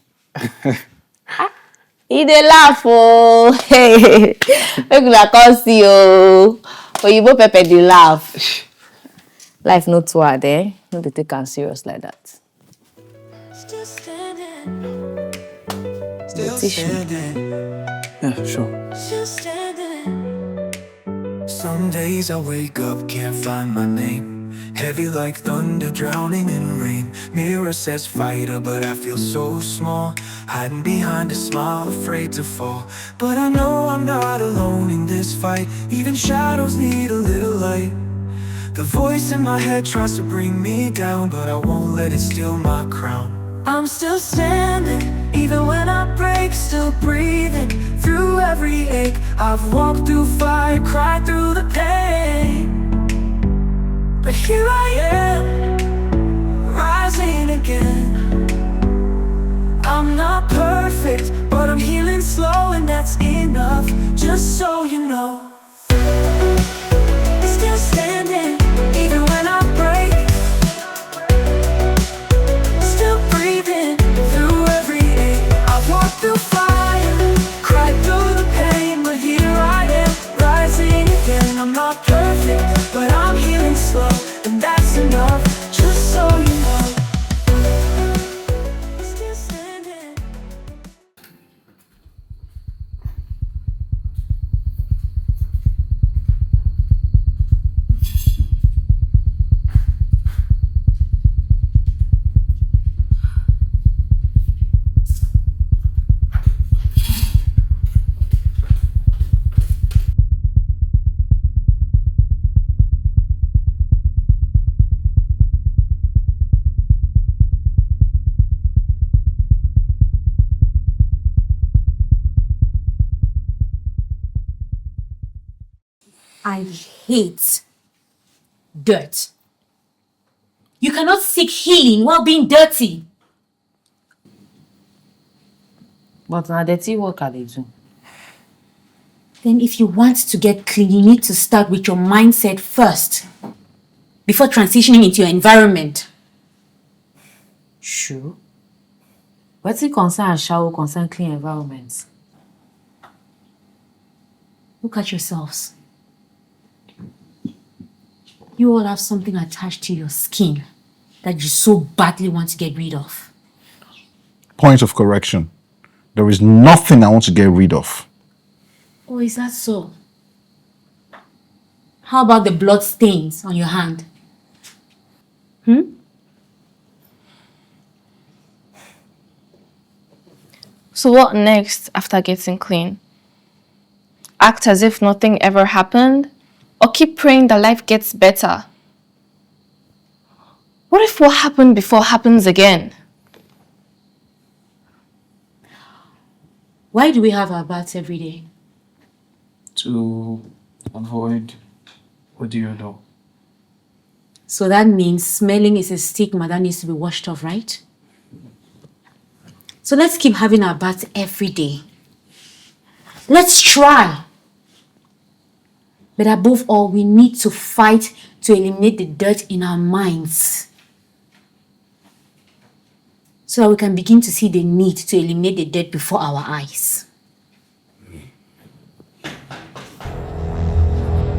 He dey laugh oh. Hey, make una come see oh. Oyibo pepper dey laugh. Life not too hard, eh? No dey take am serious like that. Still standing, Still standing. Yeah, sure. still standing. Some days I wake up, can't find my name. Heavy like thunder, drowning in rain. Mirror says fighter, but I feel so small. Hiding behind a smile, afraid to fall. But I know I'm not alone in this fight. Even shadows need a little light. The voice in my head tries to bring me down, but I won't let it steal my crown. I'm still standing, even when I break. Still breathing through every ache. I've walked through fire, cried through the pain, but here I am, rising again. I'm not perfect, but I'm healing slow, and that's enough, just so you know. Still standing, even when I break. Still breathing through every ache. I've walked through fire, cried through the pain, but here I am, rising again. I'm not perfect, but I'm healing slow, and that's enough, just so you know. Still standing, I hate dirt. You cannot seek healing while being dirty. But na dirty work I dey do. Then if you want to get clean, you need to start with your mindset first before transitioning into your environment. Sure. Wetin concern shower concern clean environments? Look at yourselves. You all have something attached to your skin that you so badly want to get rid of. Point of correction. There is nothing I want to get rid of. Oh, is that so? How about the blood stains on your hand? So what next after getting clean? Act as if nothing ever happened? Or keep praying that life gets better? What if what happened before happens again? Why do we have our baths every day? To avoid odor. So that means smelling is a stigma that needs to be washed off, right? So let's keep having our baths every day. Let's try. But above all, we need to fight to eliminate the dirt in our minds, so that we can begin to see the need to eliminate the dirt before our eyes.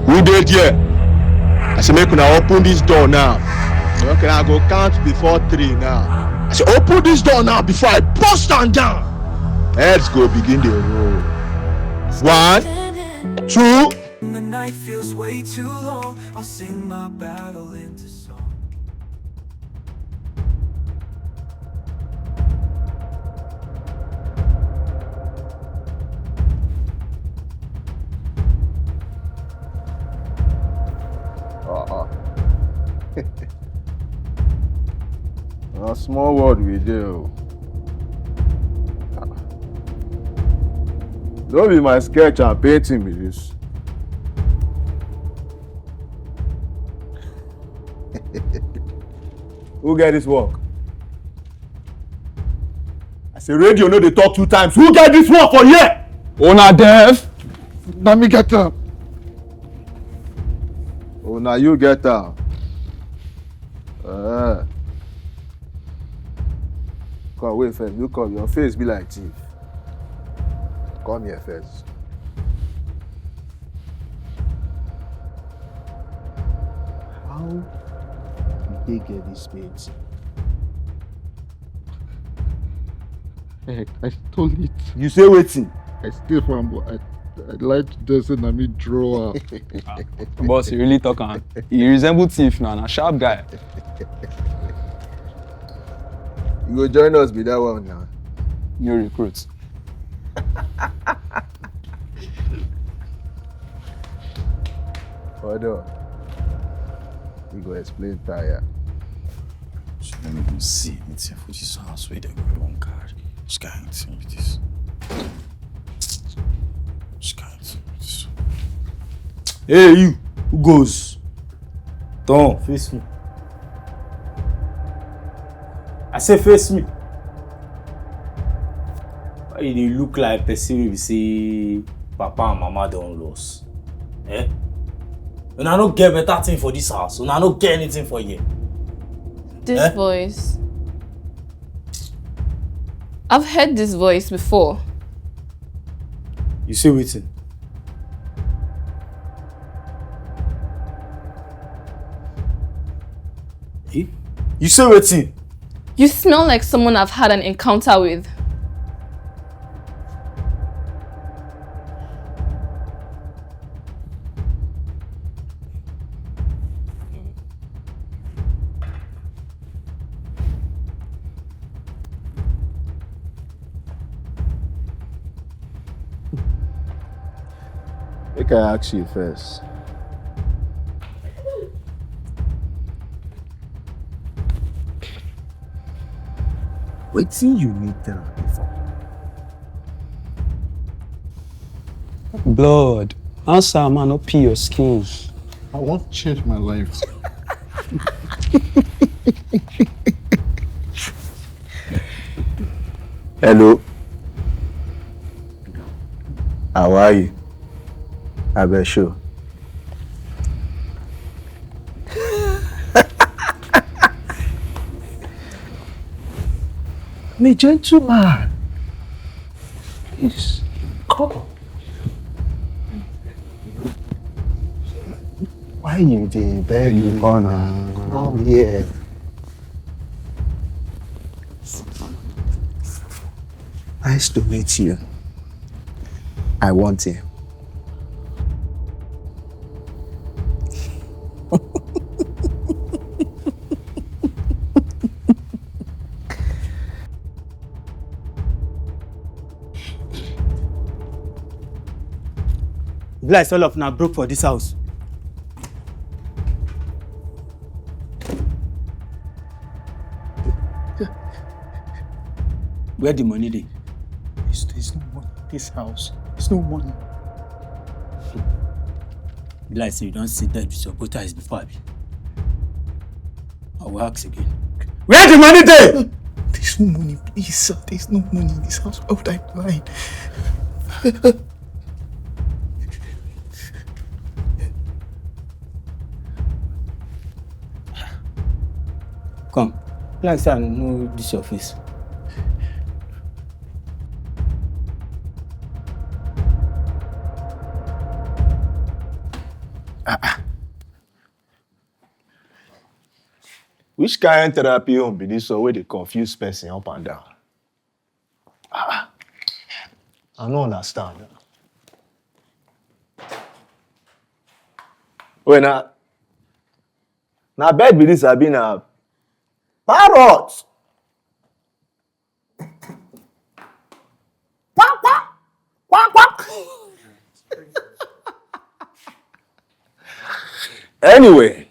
Who did here? I say make una open this door now. Okay, I go count before 3 now. I say open this door now before I bust am down. Heads go begin the roll. 1, 2. The night feels way too long. I'll sing my battle into song. A small word we do. Don't be my sketch and painting me this. Who get this work? I say radio no dey talk 2 times. Who get this work for here? Una deaf? Let me get up. Oh, now you get am. Come wait first. You come. Your face be like thief. Come here first. How did they get this painting? I stole it. You say wetin? I steal from, but I like to say na me draw. Boss, you really talk am. He resemble thief now, na sharp guy. You go join us be that one now. New recruit. Hold on. We go explain tire. She don't even see anything for this house where they go one car. She can't anything with this. She can't anything with this. Hey you, who goes? Don't face me. I say face me. Why you dey look like person wey be say papa and mama don lost? Eh? Una no get better thing for this house. Una no get anything for here. This voice. I've heard this voice before. You say wetin? Eh? You say wetin? You smell like someone I've had an encounter with. Make I ask you first. Wetin you need therapy for? Blood. Answer, man, not pee your skin. I want to change my life. Hello. How are you? I bet sure. Me gentleman. Please, come. Why you dey beg you corner? Come here. Nice to meet you. I want him. Bless all of na broke for this house. Where the money dey? There's no money in this house. There's no money. Like say you don't sit there with your both eyes before abi. I will ask again. Where the money dey? There's no money, please, sir. There's no money in this house. Why would I lie? Come. Like say I know this your face. Which kind of therapy home be this or where they confuse person up and down? I don't understand. Wait, now bed be this have been a parrot. Quack, quack, quack, quack. Anyway,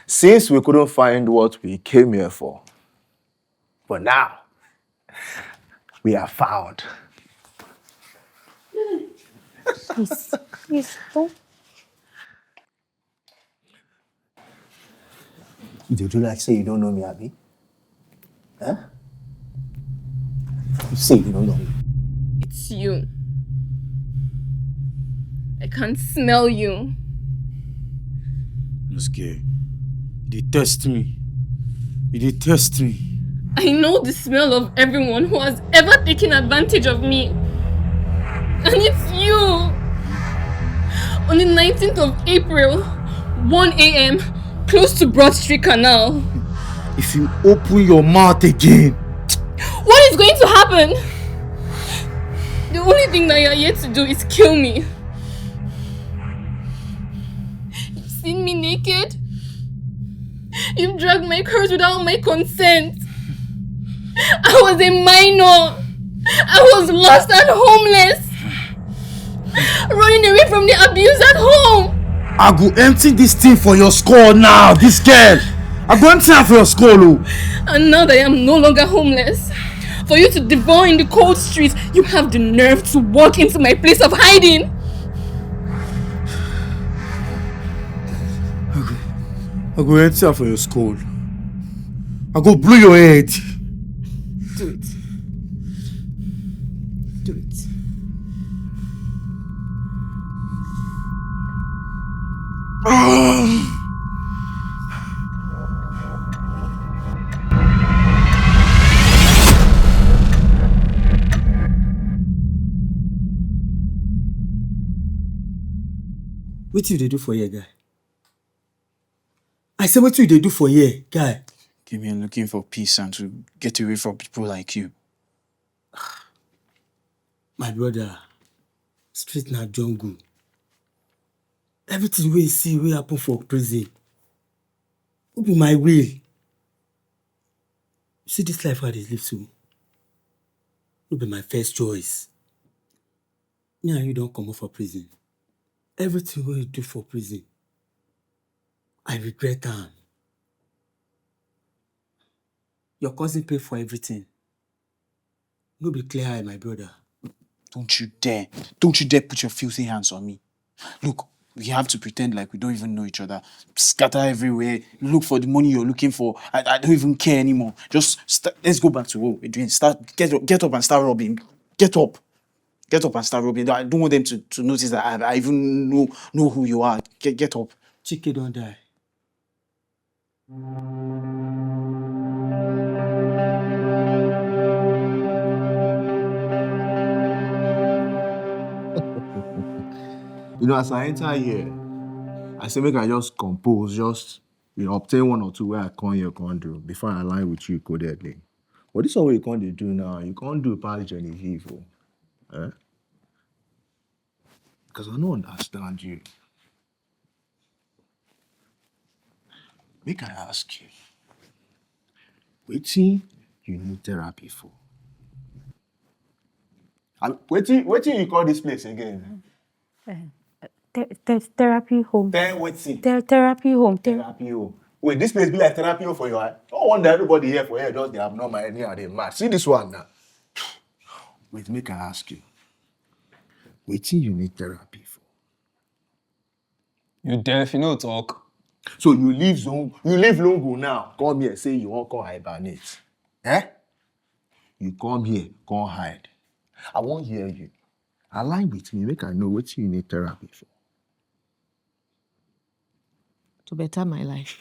since we couldn't find what we came here for now, we are found. Please, don't. You do like say you don't know me, Abby? Huh? You say you don't know me. It's you. I can't smell you. No scare. You dey test me. You dey test me. I know the smell of everyone who has ever taken advantage of me. And it's you. On the 19th of April, 1 a.m., close to Broad Street Canal. If you open your mouth again. What is going to happen? The only thing that you're here to do is kill me. You've seen me naked. You've dragged my curse without my consent. I was a minor. I was lost and homeless. Running away from the abuse at home. I go empty this thing for your skull now, this girl. I go empty her for your skull, oh. And now that I am no longer homeless, for you to devour in the cold streets, you have the nerve to walk into my place of hiding. I go empty her for your skull. I go blow your head. Do it. Do it. What do they do for here, guy? I said, what do they do for here, guy? Give me looking for peace and to get away from people like you. My brother, street na jungle. Everything we see will happen for prison. Who be my will? You see this life where they live so? Who be my first choice? Me and you don't come out for prison. Everything we do for prison, I regret them. Your cousin paid for everything. No be clear eye, my brother. Don't you dare. Don't you dare put your filthy hands on me. Look, we have to pretend like we don't even know each other. Scatter everywhere. Look for the money you're looking for. I don't even care anymore. Just let's go back to what we're doing. Get up and start robbing. Get up. Get up and start robbing. I don't want them to notice that I even know who you are. Get up. Chike don't die. You know, as I enter here, I say make I just compose, just obtain one or two where I come here, can't do before I align with you codedly. But this one what you can't do now, you can't do past Genevieve. Eh? Because I don't understand you. Make I ask you, wetin you need therapy for? Wetin you call this place again? Therapy home. Therapy home. Therapy home. Wait, this place be like therapy home for your eye? No wonder everybody here for here just they have no mind and they mad. See this one now. Wait, make I ask you. Wetin you need therapy for? You deaf, you know talk. So you leave Lungu now, come here, say you won't come hibernate. Eh? You come here, come hide. I won't hear you. Align with me, make I know what you need therapy for. To better my life.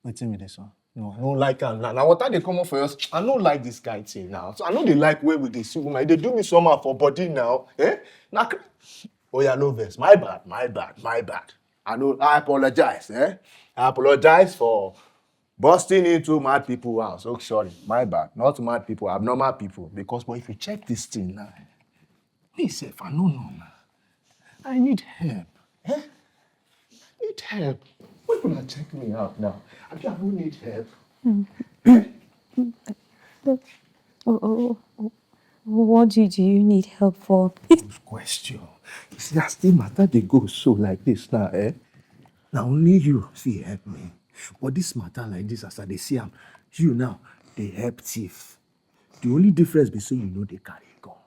Wetin me this one? No, I don't like am now. Now what are they coming for us? I don't like this guy thing now. So I know they like where with this woman. They do me somehow for body now. Eh? Now, oh yeah, no verse. My bad. I apologize. Eh? I apologize for busting into mad people's house. Oh, sorry. My bad. Not mad people, abnormal people. Because boy, if you check this thing now, me self, I don't know now. I need help. Eh? Need help. Why would I check me out now? I don't need help. What do you need help for? Good question. You see, as the matter they go so like this now, eh? Now only you see help me. But this matter like this, as they see am, you now, they help thief. The only difference between you know they carry gun.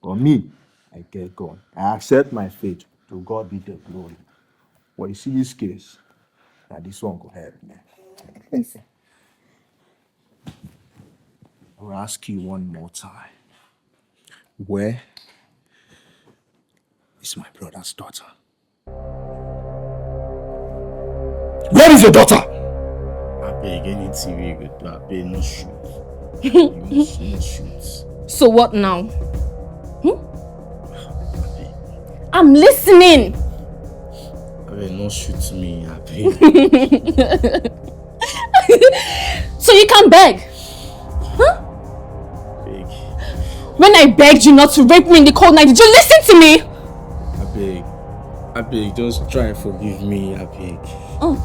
Or me, I get gun. I accept my fate. To God be the glory. But you see this case, now this one will help me. Listen. I'll ask you one more time. Where is my brother's daughter? Where is your daughter? I beg anything we could do. I beg no shoot. No shoot. So what now? I'm listening. I beg no shoot me. I beg. So you can beg? Huh? Beg. When I begged you not to rape me in the cold night, did you listen to me? I beg, just try and forgive me, I beg. Oh.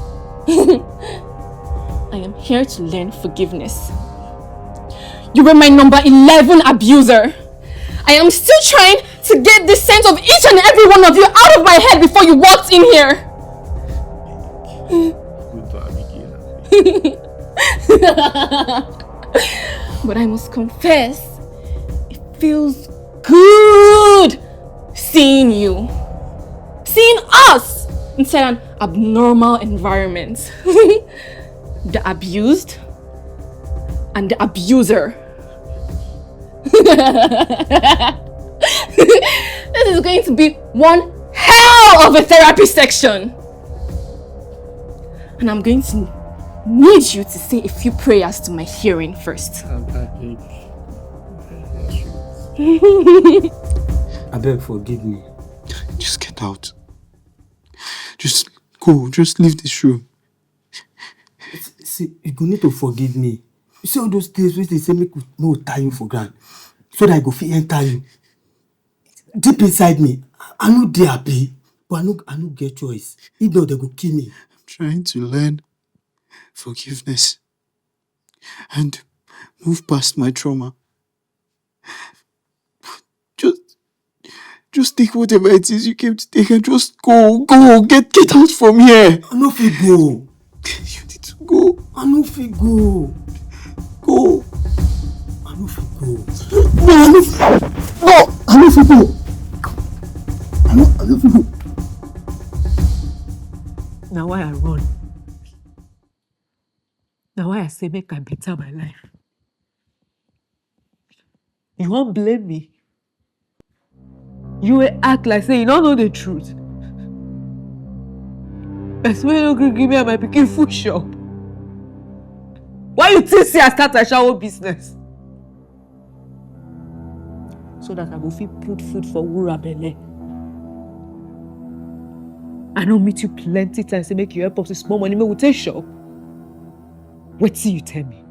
I am here to learn forgiveness. You were my number 11 abuser. I am still trying to get the sense of each and every one of you out of my head before you walked in here. But I must confess, it feels good seeing you. Seeing us inside an abnormal environment. The abused and the abuser. This is going to be one hell of a therapy section. And I'm going to need you to say a few prayers to my hearing first. I beg, forgive me. Just get out. Just go. Just leave this room. See, you go need to forgive me. You see all those days where they say make no tie you for ground, so that I go fit enter you. Deep inside me, I know they happy, but I no get choice. If not, they go kill me. I'm trying to learn forgiveness and move past my trauma. Just take whatever it is you came to take and just go. Get out from here. I no fit go. You need to go. I no fit go. Go. I no fit go. No, I no fit go. I no fit go. Now why I run? Now why I say make I better my life? You won't blame me. You will act like say you don't know the truth. Person wey no gree give me and my pikin food shop. Why you think say I start a shower business? So that I go fit put food for Wura belle. I don't meet you plenty times to make you help us with small money, make we take shop. Wait till you tell me.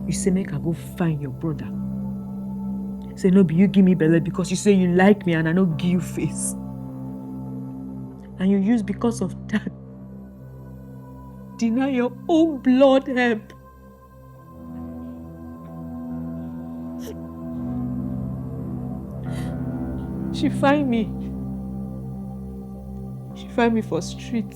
You say make I go find your brother. Say no be you give me belle because you say you like me and I no give you face. And you use because of that deny your own blood help. She find me. She find me for street.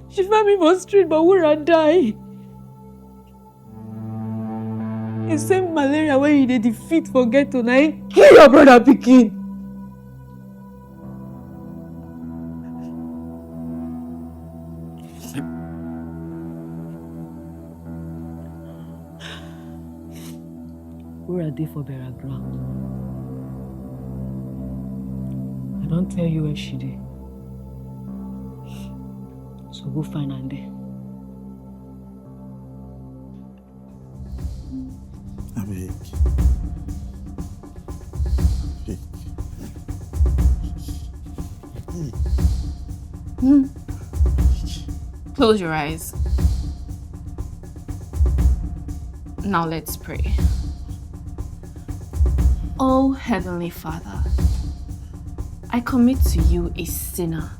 She find me for street, but Wura die. The same malaria where you dey defeat for ghetto, na him kill your brother pikin. Wura dey for burial ground. I don't tell you where she dey. So go find her there. Abeg. Close your eyes. Now let's pray. Oh, Heavenly Father, I commit to you a sinner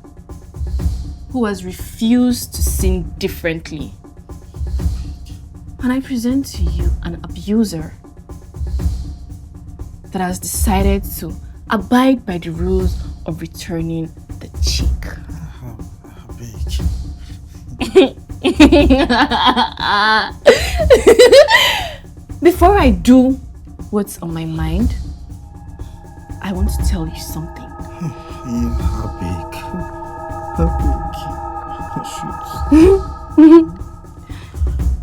who has refused to sin differently. And I present to you an abuser that has decided to abide by the rules of returning the cheek. Before I do what's on my mind, I want to tell you something.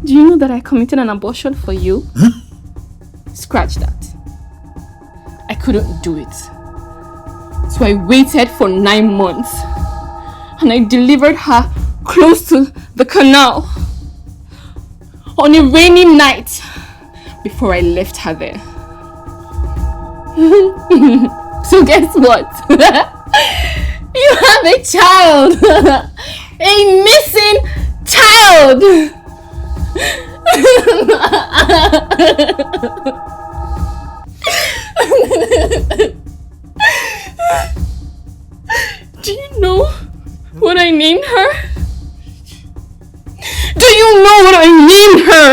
Do you know that I committed an abortion for you? Huh? Scratch that. I couldn't do it. So I waited for 9 months. And I delivered her close to the canal on a rainy night before I left her there. So guess what? You have a child! A missing child! Do you know what I named her? Do you know what I named her?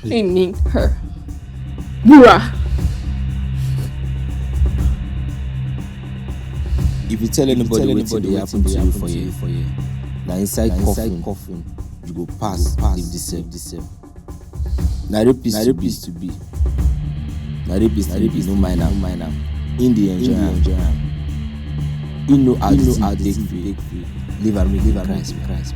I named her Wura. If you tell anybody wetin happen to you for here, na inside coffin you go pass leave this self. Na rapist to be. Na rapist no mind am. In the enjoy am. You know how to take free. Leave am make Christ.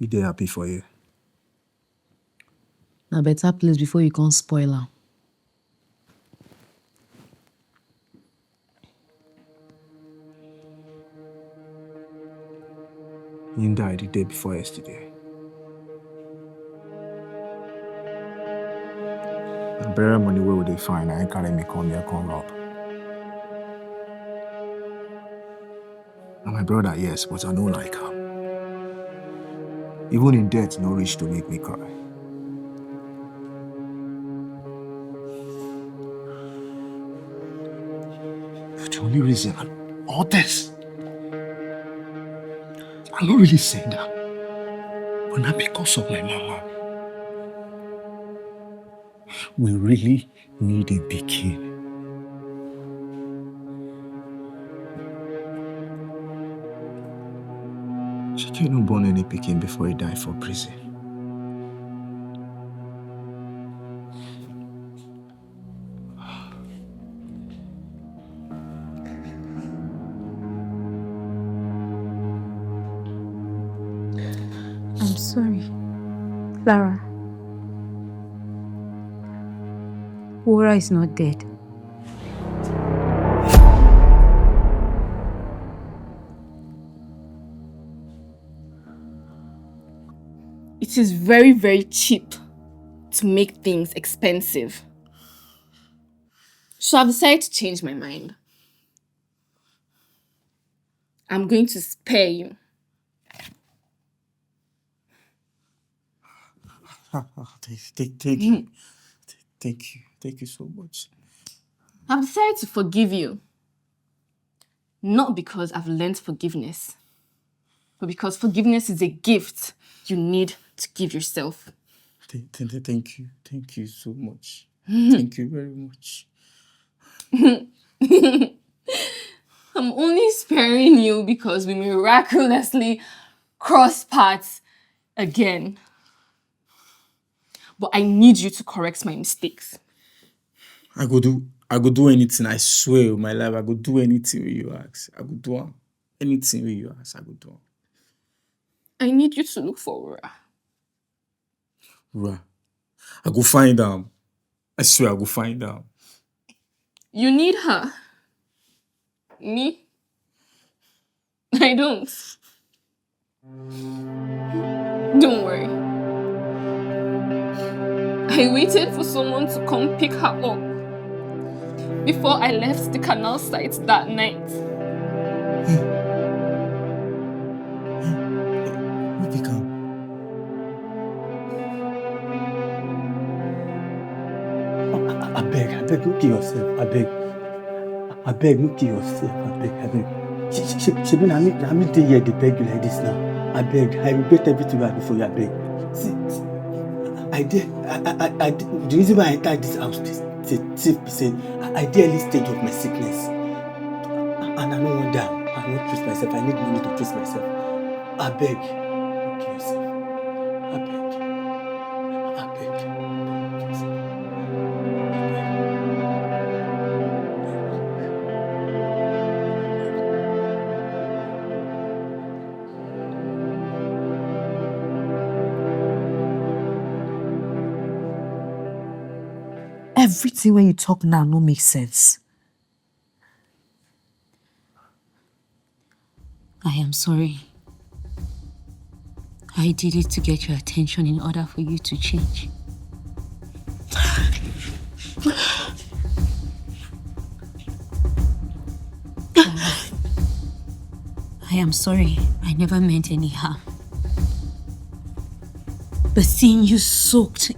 You dey happy for you? Na better place before you come spoil her. You died the day before yesterday. better money where would they find? I ain't calling me come here, come rob. And my brother, yes, but I don't like her. Even in death, no reach to make me cry. The only reason all this, I'm not really saying that, but not because of my mama. We really need a pikin. She can't born any pikin before he died for prison. I'm sorry, Clara. Wora is not dead. It is very, very cheap to make things expensive. So I've decided to change my mind. I'm going to spare you. Thank you. Thank you. Thank you so much. I've decided to forgive you. Not because I've learned forgiveness, but because forgiveness is a gift you need to give yourself. Thank you. Thank you so much. Thank you very much. I'm only sparing you because we miraculously cross paths again. But I need you to correct my mistakes. I go do anything, I swear with my life. I go do anything with you ask. I go do anything with you ask. I go do. I need you to look for Ra. Ra. I go find them. I swear I go find them. You need her. Me? I don't. Don't worry. I waited for someone to come pick her up before I left the canal site that night. Who pick her? I beg, look at yourself. I beg, look at yourself. I beg. Shibie, I mean, they hear they beg you like this now. I beg, I regret everything I do for you. I beg. See, I did. The reason why I entered this house, this safe, I did early stage of my sickness, and I don't want that. I don't trust myself. I need money to trust myself. I beg, look at yourself. I beg. Everything when you talk now no make sense. I am sorry. I did it to get your attention in order for you to change. I am sorry. I never meant any harm. But seeing you soaked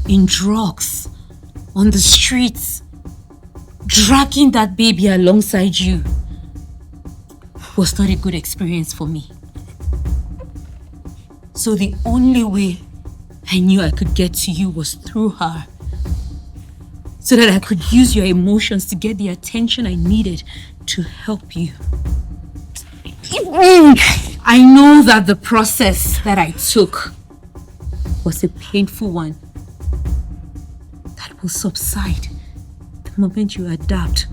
in drugs on the streets, dragging that baby alongside you, was not a good experience for me. So the only way I knew I could get to you was through her, so that I could use your emotions to get the attention I needed to help you. I know that the process that I took was a painful one that will subside the moment you adapt,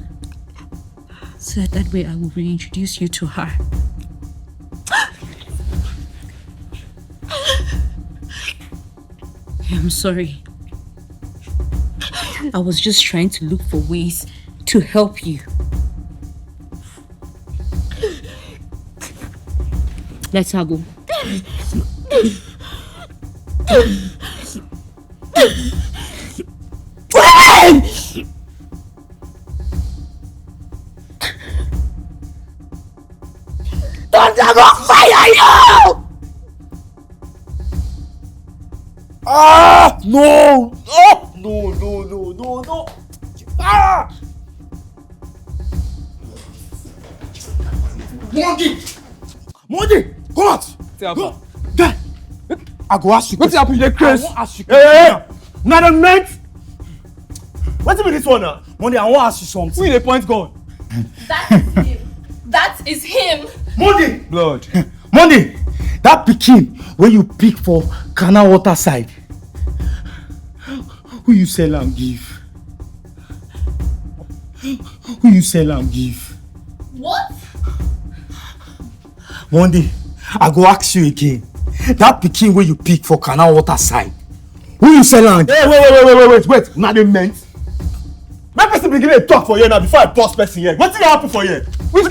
so that way I will reintroduce you to her. I'm sorry. I was just trying to look for ways to help you. Let's go. Ah! No! Oh! No, no, no, no, no! Ah! Monkey! Monkey! Come out! Go! Guy! I go ask you What's question. happening? I wan ask you question. Now the mate! What's be this one now? Monday, I wan ask you something. Who the point gun? That is him. That is him. Monday! Blood. Monday! That pikin wey you pick for canal water side. Who you sell am give? Who you sell am give? What? Monday, I go ask you again. That pikin wey you pick for canal water side. Who you sell am give? Hey, wait. Now they meant. My person begin to talk for you now before I pause person here. What did happen for you? Which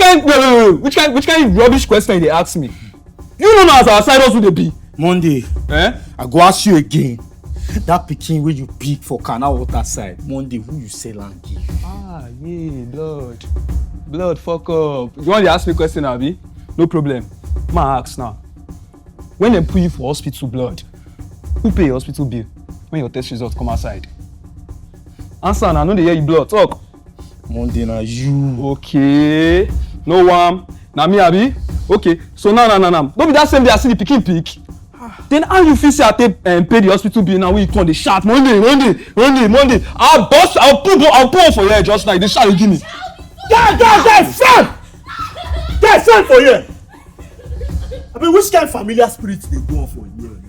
kind rubbish question they ask me? You know now as our side also they be. Monday, I go ask you again. That pikin wey you pick for canal water side. Monday, who you sell am give? Ah, yeah, blood. Blood, fuck up. You want to ask me question, Abi? No problem. Ma ask now. When they put you for hospital blood, who pay your hospital bill when your test results come outside? Answer now, I know they hear you blood. Talk. Monday, na you. Okay. No one. Na me, Abi? Okay. So now. Don't be that same day I see the pikin pick. Then how you feel say I take pay the hospital bill now when you come dey shout Monday. I'll pull on for you just like they shout you give me. Guys, send for you. I mean, which kind of familiar spirit they go on for here?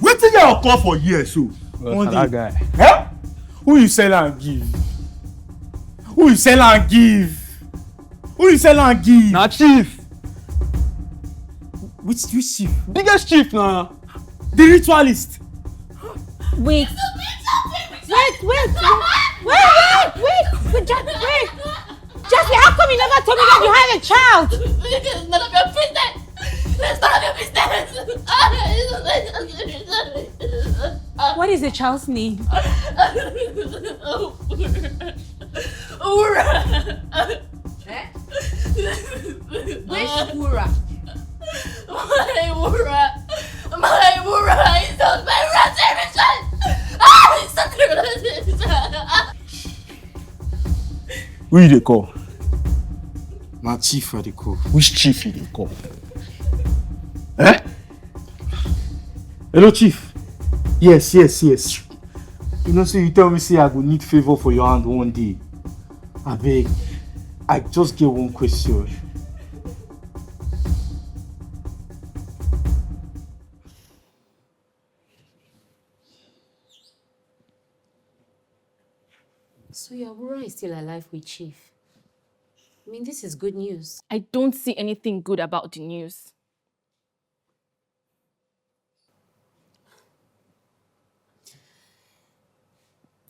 Wetin dey occur for here so? That guy. Eh? Who you sell am give? Who you sell am give? Who you sell am give? Na chief. Which chief? Biggest chief na. The ritualist. Wait. Jasmine, how come you never told me that you had a child? It's none of your business. It's none of your business. What is the child's name? Ura. Which Ura? My Ura is on my reservation. Who you dey call? Na chief I dey call. Which chief you dey call? Eh? Hello, chief. Yes. You know, so you tell me say I go need favor for your hand one day. Abeg, I just get one question. So your Ura is still alive with Chief. I mean, this is good news. I don't see anything good about the news.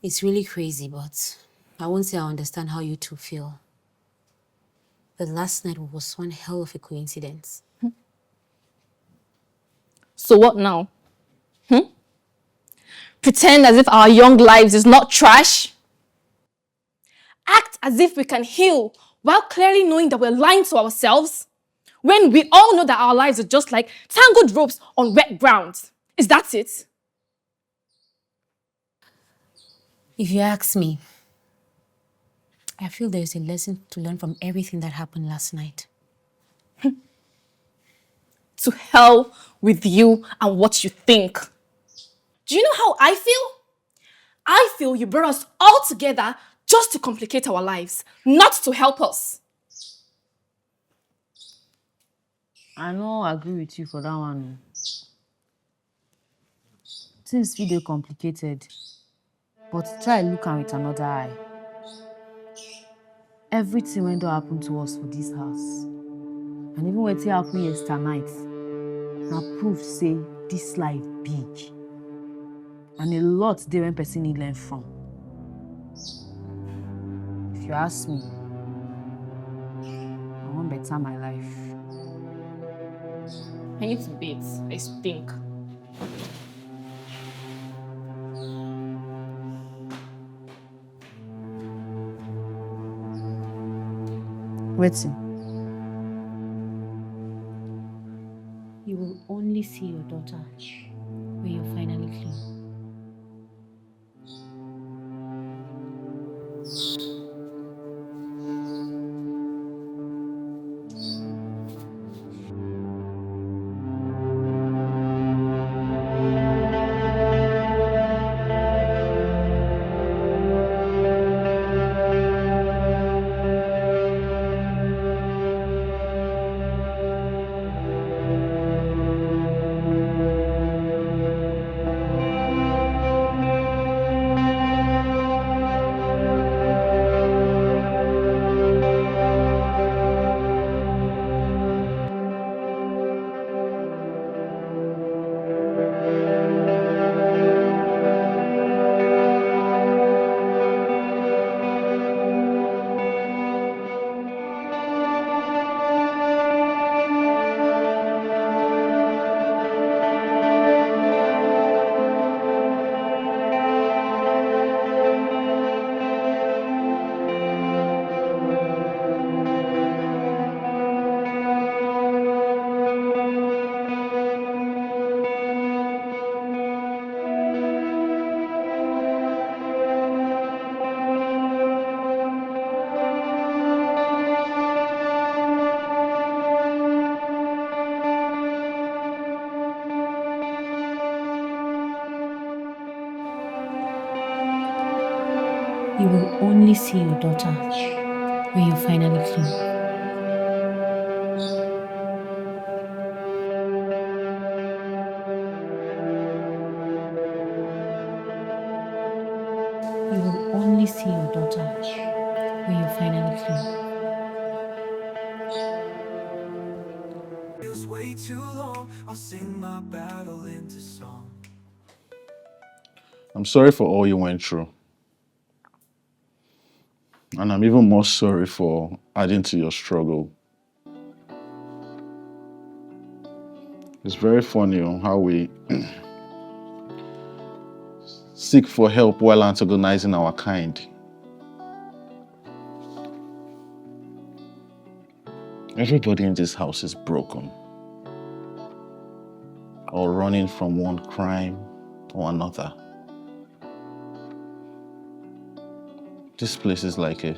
It's really crazy, but I won't say I understand how you two feel. But last night was one hell of a coincidence. So what now? Pretend as if our young lives is not trash? Act as if we can heal while clearly knowing that we're lying to ourselves? When we all know that our lives are just like tangled ropes on wet ground. Is that it? If you ask me, I feel there's a lesson to learn from everything that happened last night. To hell with you and what you think. Do you know how I feel? I feel you brought us all together just to complicate our lives, not to help us. I no agree with you for that one. Things feel dey complicated, but try look am with another eye. Everything wey don happen to us for this house, and even wetin happen yesterday night, na proof say this life big, and a lot dey when person need learn from. If you ask me, I wan better my life. I need to bathe. I stink. Wetin? You will only see your daughter when you're finally clean. You will only see your daughter when you're finally clean. You will only see your daughter when you're finally clean. Feels way too long. I'll sing my battle into song. I'm sorry for all you went through. And I'm even more sorry for adding to your struggle. It's very funny how we seek for help while antagonizing our kind. Everybody in this house is broken, or running from one crime to another. This place is like a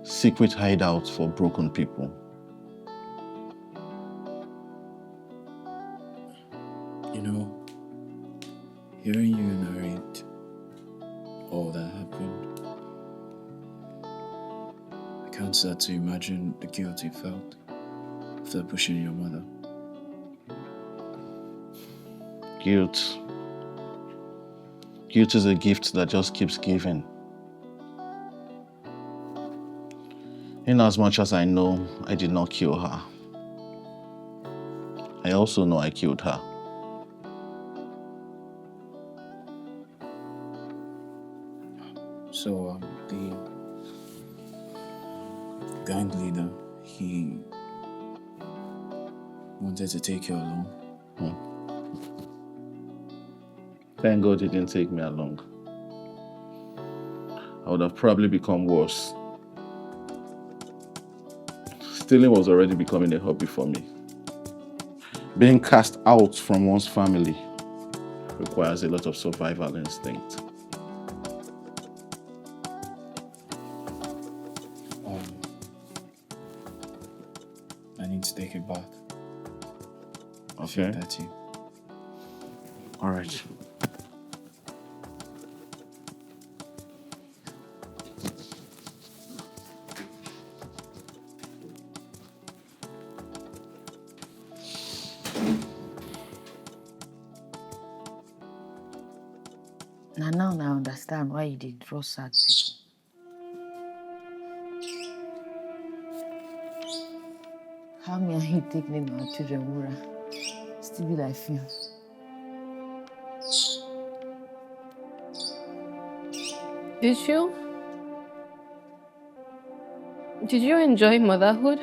secret hideout for broken people. You know, hearing you narrate all that happened, I can't start to imagine the guilt you felt after pushing your mother. Guilt. Guilt is a gift that just keeps giving. In as much as I know I did not kill her, I also know I killed her. So, the gang leader, he wanted to take you along. Thank God he didn't take me along. I would have probably become worse. Stealing was already becoming a hobby for me. Being cast out from one's family requires a lot of survival instinct. I need to take a bath. I Okay. feel dirty. All right. Now I understand why you did draw sad people. How me and you take name our children, Mura? Still be like film. Did you enjoy motherhood?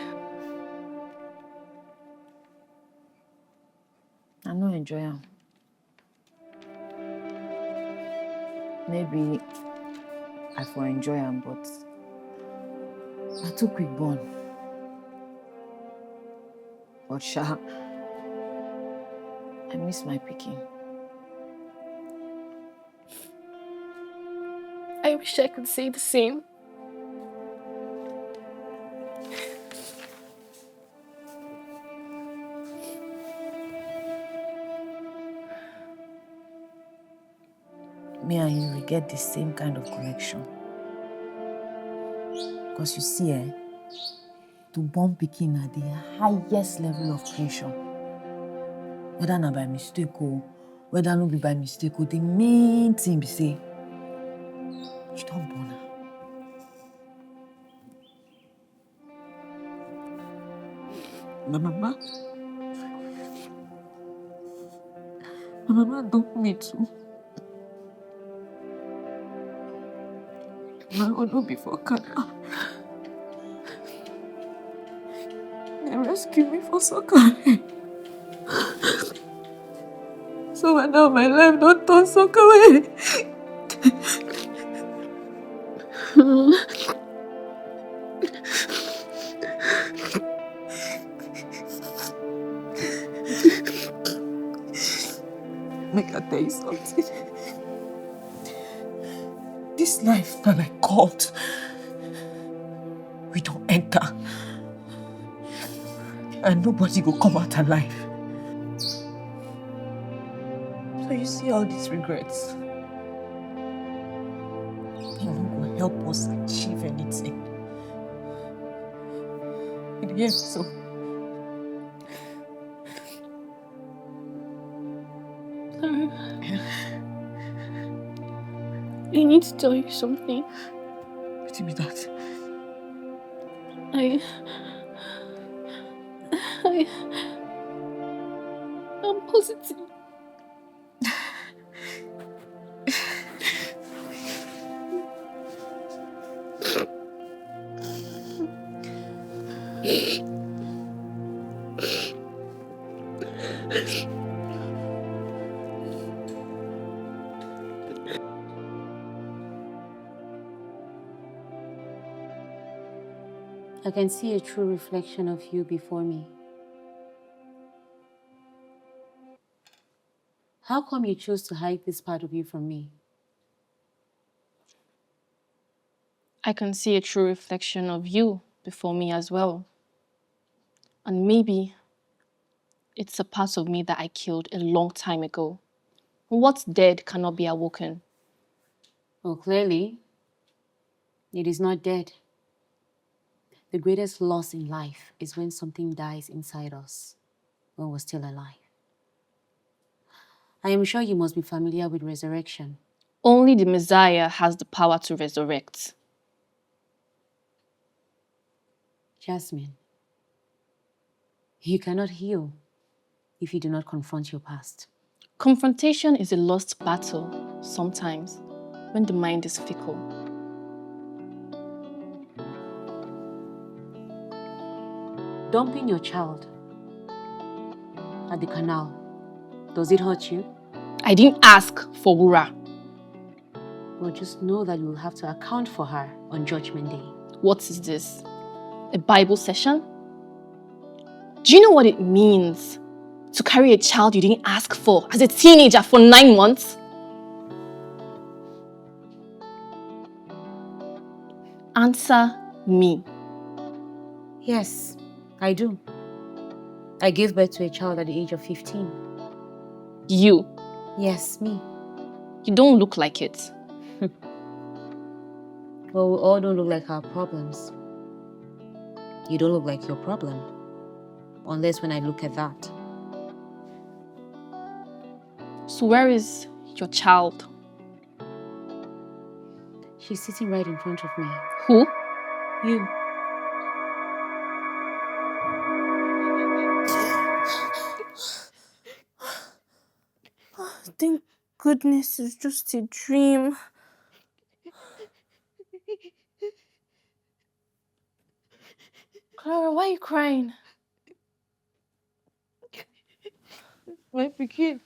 I no enjoy am. Maybe I for enjoy am, but I too quick born. But sha, I miss my pikin. I wish I could say the same. Me and you will get the same kind of connection. Because you see, to born pikin at the highest level of creation. Whether not by mistake or whether not be by mistake, the main thing be say, you don't born her. My mama don't me too. My own no be for Canada. They rescued me for soccer. So now my life don't turn soccer away. Make I tell you something. This life is like cult. We don't enter. And nobody will come out alive. So you see all these regrets. You won't go help us achieve anything. Yes, so. I need to tell you something. What be that? I'm positive. I can see a true reflection of you before me. How come you chose to hide this part of you from me? I can see a true reflection of you before me as well. And maybe it's a part of me that I killed a long time ago. What's dead cannot be awoken. Well, clearly, it is not dead. The greatest loss in life is when something dies inside us when we're still alive. I am sure you must be familiar with resurrection. Only the Messiah has the power to resurrect. Jasmine, you cannot heal if you do not confront your past. Confrontation is a lost battle sometimes when the mind is fickle. Dumping your child at the canal, does it hurt you? I didn't ask for Wura. Well, just know that you will have to account for her on Judgment Day. What is this? A Bible session? Do you know what it means to carry a child you didn't ask for as a teenager for 9 months? Answer me. Yes, I do. I gave birth to a child at the age of 15. You? Yes, me. You don't look like it. Well, we all don't look like our problems. You don't look like your problem. Unless when I look at that. So where is your child? She's sitting right in front of me. Who? You. Thank goodness it's just a dream. Clara, why are you crying? My pikin,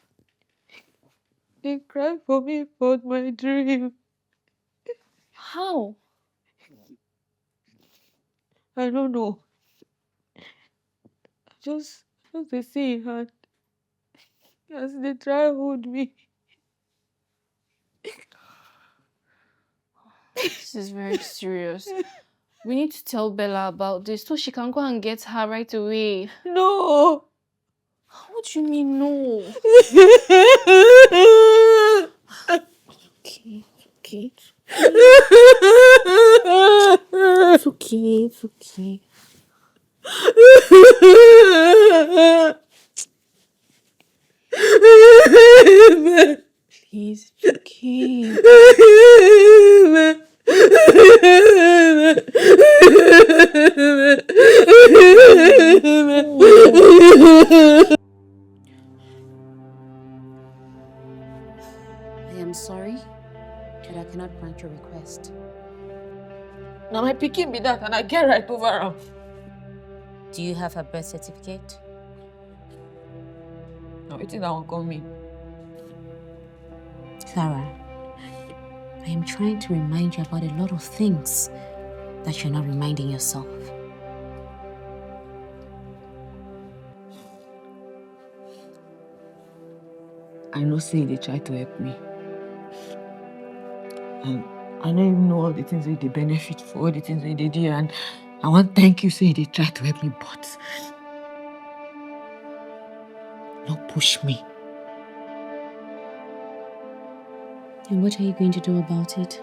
they cry for me for my dream. How? I don't know. Just they see in hand as they try hold me. This is very serious. We need to tell Bella about this so she can go and get her right away. No! What do you mean, no? Okay, okay. It's okay, it's okay. Please, it's okay. I am sorry, but I cannot grant your request. Now my pikin be that and I get right over him. Do you have her birth certificate? Now it's that one coming. Clara, I am trying to remind you about a lot of things that you're not reminding yourself. I know say they try to help me. And I don't even know all the things that they benefit for, all the things that they do, and I want to thank you say they try to help me, but don't push me. And what are you going to do about it?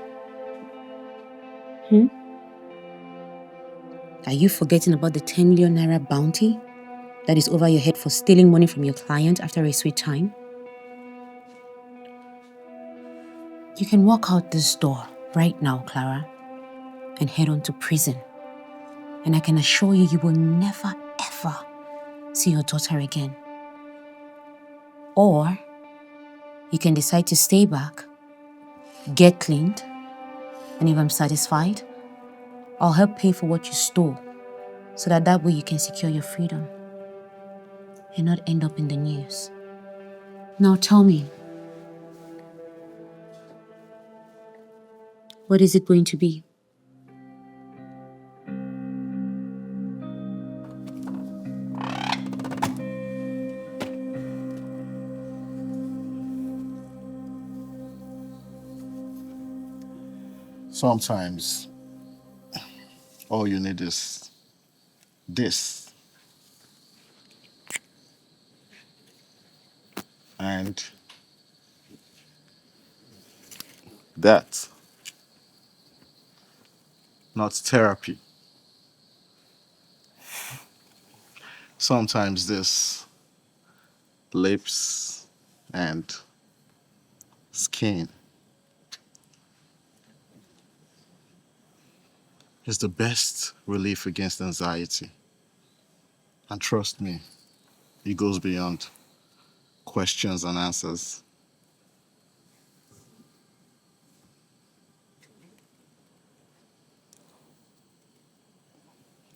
Are you forgetting about the 10 million naira bounty that is over your head for stealing money from your client after a sweet time? You can walk out this door right now, Clara, and head on to prison. And I can assure you, you will never, ever see your daughter again. Or you can decide to stay back, get cleaned, and if I'm satisfied, I'll help pay for what you stole so that way you can secure your freedom and not end up in the news. Now tell me, what is it going to be? Sometimes all you need is this. And that. Not therapy. Sometimes this lips and skin is the best relief against anxiety. And trust me, it goes beyond questions and answers.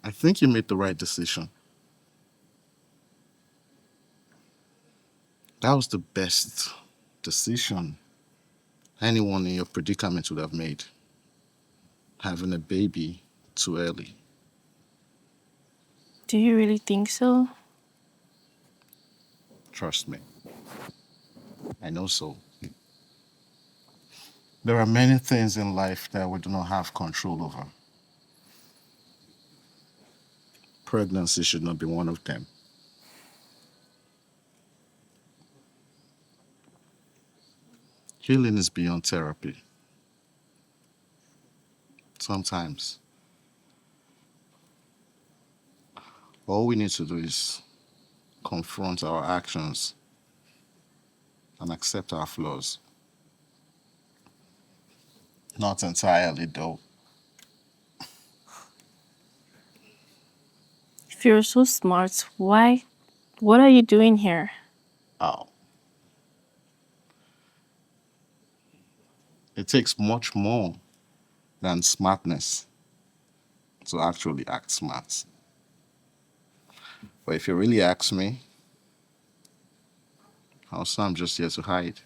I think you made the right decision. That was the best decision anyone in your predicament would have made. Having a baby too early. Do you really think so? Trust me. I know so. There are many things in life that we do not have control over. Pregnancy should not be one of them. Healing is beyond therapy. Sometimes, all we need to do is confront our actions and accept our flaws. Not entirely, though. If you're so smart, why? What are you doing here? Oh. It takes much more than smartness to actually act smart. But if you really ask me, I'll say I'm just here to hide.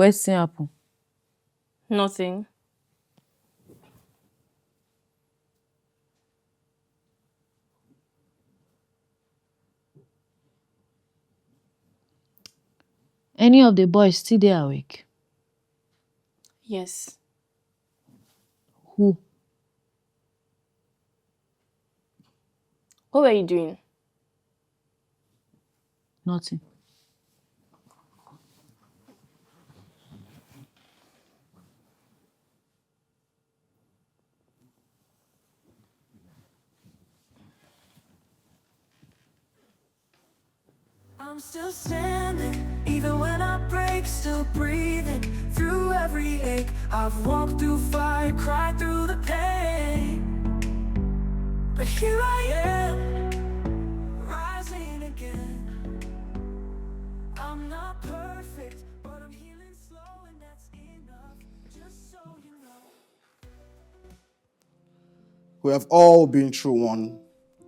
Wetin happen? Nothing. Any of the boys still dey awake? Yes. Who? What were you doing? Nothing. I'm still standing, even when I break, still breathing through every ache. I've walked through fire, cried through the pain, but here I am, rising again. I'm not perfect, but I'm healing slow, and that's enough, just so you know. We have all been through one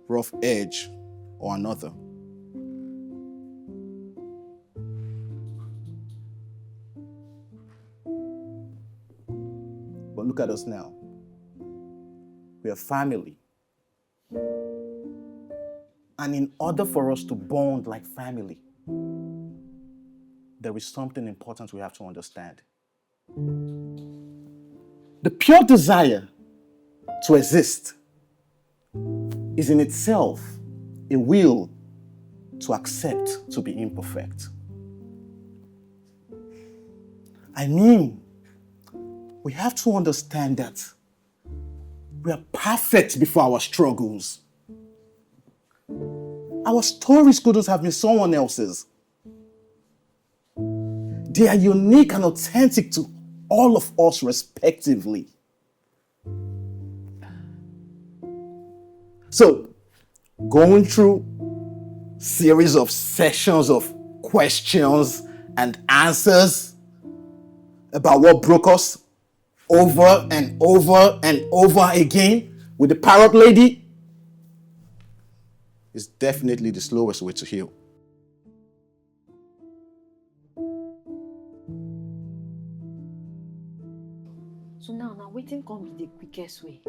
rough edge or another. But look at us now. We are family. And in order for us to bond like family, there is something important we have to understand. The pure desire to exist is in itself a will to accept to be imperfect. I mean, we have to understand that we are perfect before our struggles. Our stories couldn't have been someone else's. They are unique and authentic to all of us respectively. So, going through series of sessions of questions and answers about what broke us over and over and over again with the parrot lady is definitely the slowest way to heal. So now waiting come be the quickest way.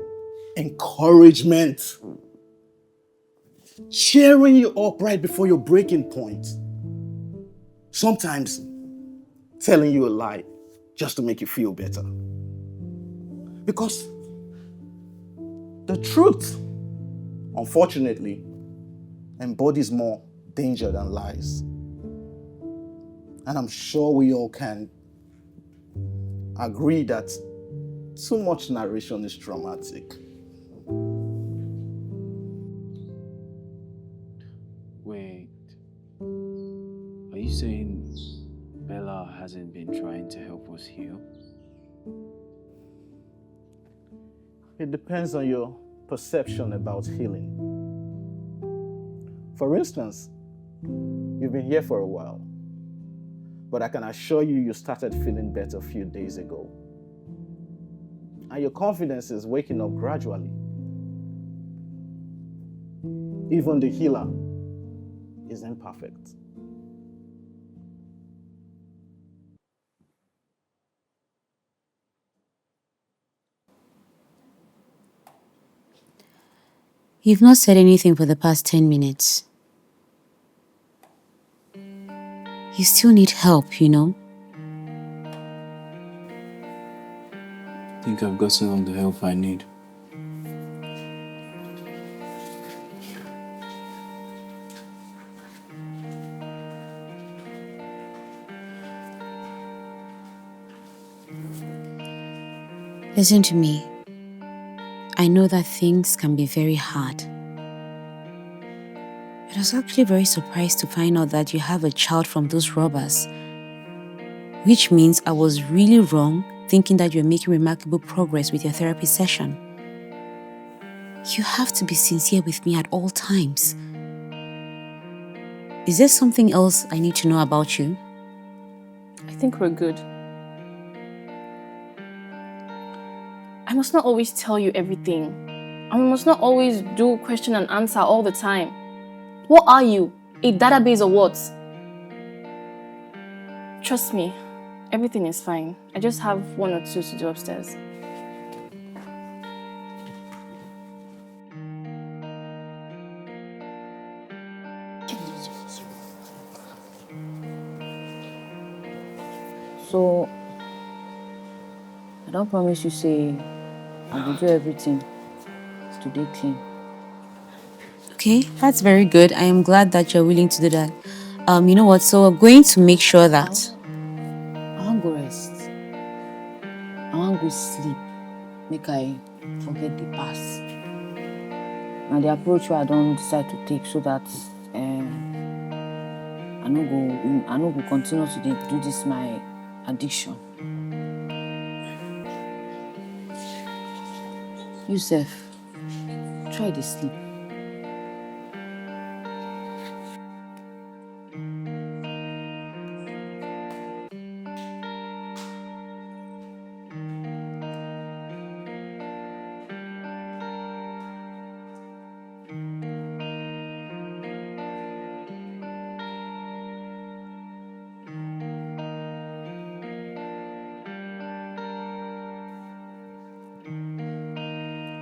Encouragement. Cheering you up right before your breaking point. Sometimes telling you a lie just to make you feel better. Because the truth, unfortunately, embodies more danger than lies. And I'm sure we all can agree that too much narration is traumatic. Wait, are you saying Bella hasn't been trying to help us heal? It depends on your perception about healing. For instance, you've been here for a while, but I can assure you you started feeling better a few days ago. And your confidence is waking up gradually. Even the healer is imperfect. You've not said anything for the past 10 minutes. You still need help, you know? I think I've gotten all the help I need. Listen to me. I know that things can be very hard. But I was actually very surprised to find out that you have a child from those robbers. Which means I was really wrong thinking that you're making remarkable progress with your therapy session. You have to be sincere with me at all times. Is there something else I need to know about you? I think we're good. I must not always tell you everything. And we must not always do question and answer all the time. What are you? A database or what? Trust me, everything is fine. I just have one or two to do upstairs. So, I don't promise you say I will do everything today clean. Okay, that's very good. I am glad that you're willing to do that. You know what? So we're going to make sure that... I want go rest. I want go sleep. Make I forget the past. And the approach I don't decide to take so that I I no go continue to do this my addiction. You sef, try to sleep.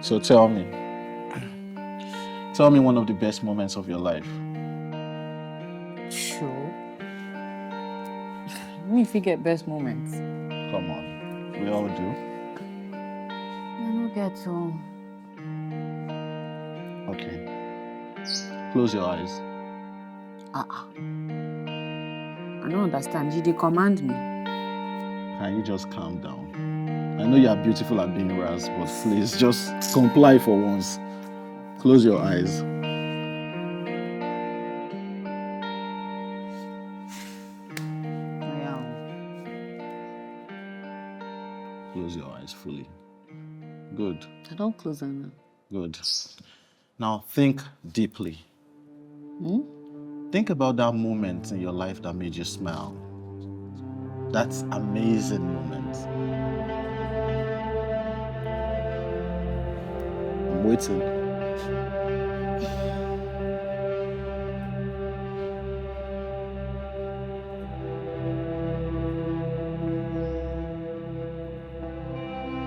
So tell me one of the best moments of your life. Sure. Me forget best moments. Come on, we all do. I no get to. Okay. Close your eyes. I don't understand. Did they command me? Can you just calm down? I know you are beautiful at being Raz, but please just comply for once. Close your eyes. Close your eyes fully. Good. I don't close them now. Good. Now think deeply. Think about that moment in your life that made you smile. That amazing moment. I'm waiting.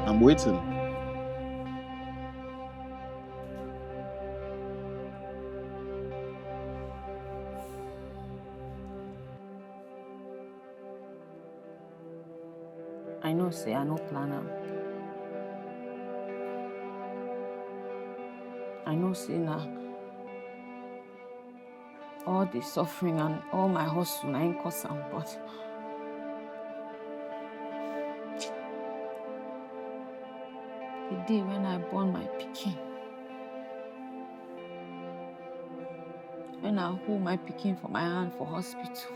I'm waiting. I know, say I no plan am. I know, say na all the suffering and all my hustle, I ain't cause am, but the day when I born my pikin, when I hold my pikin for my hand for hospital,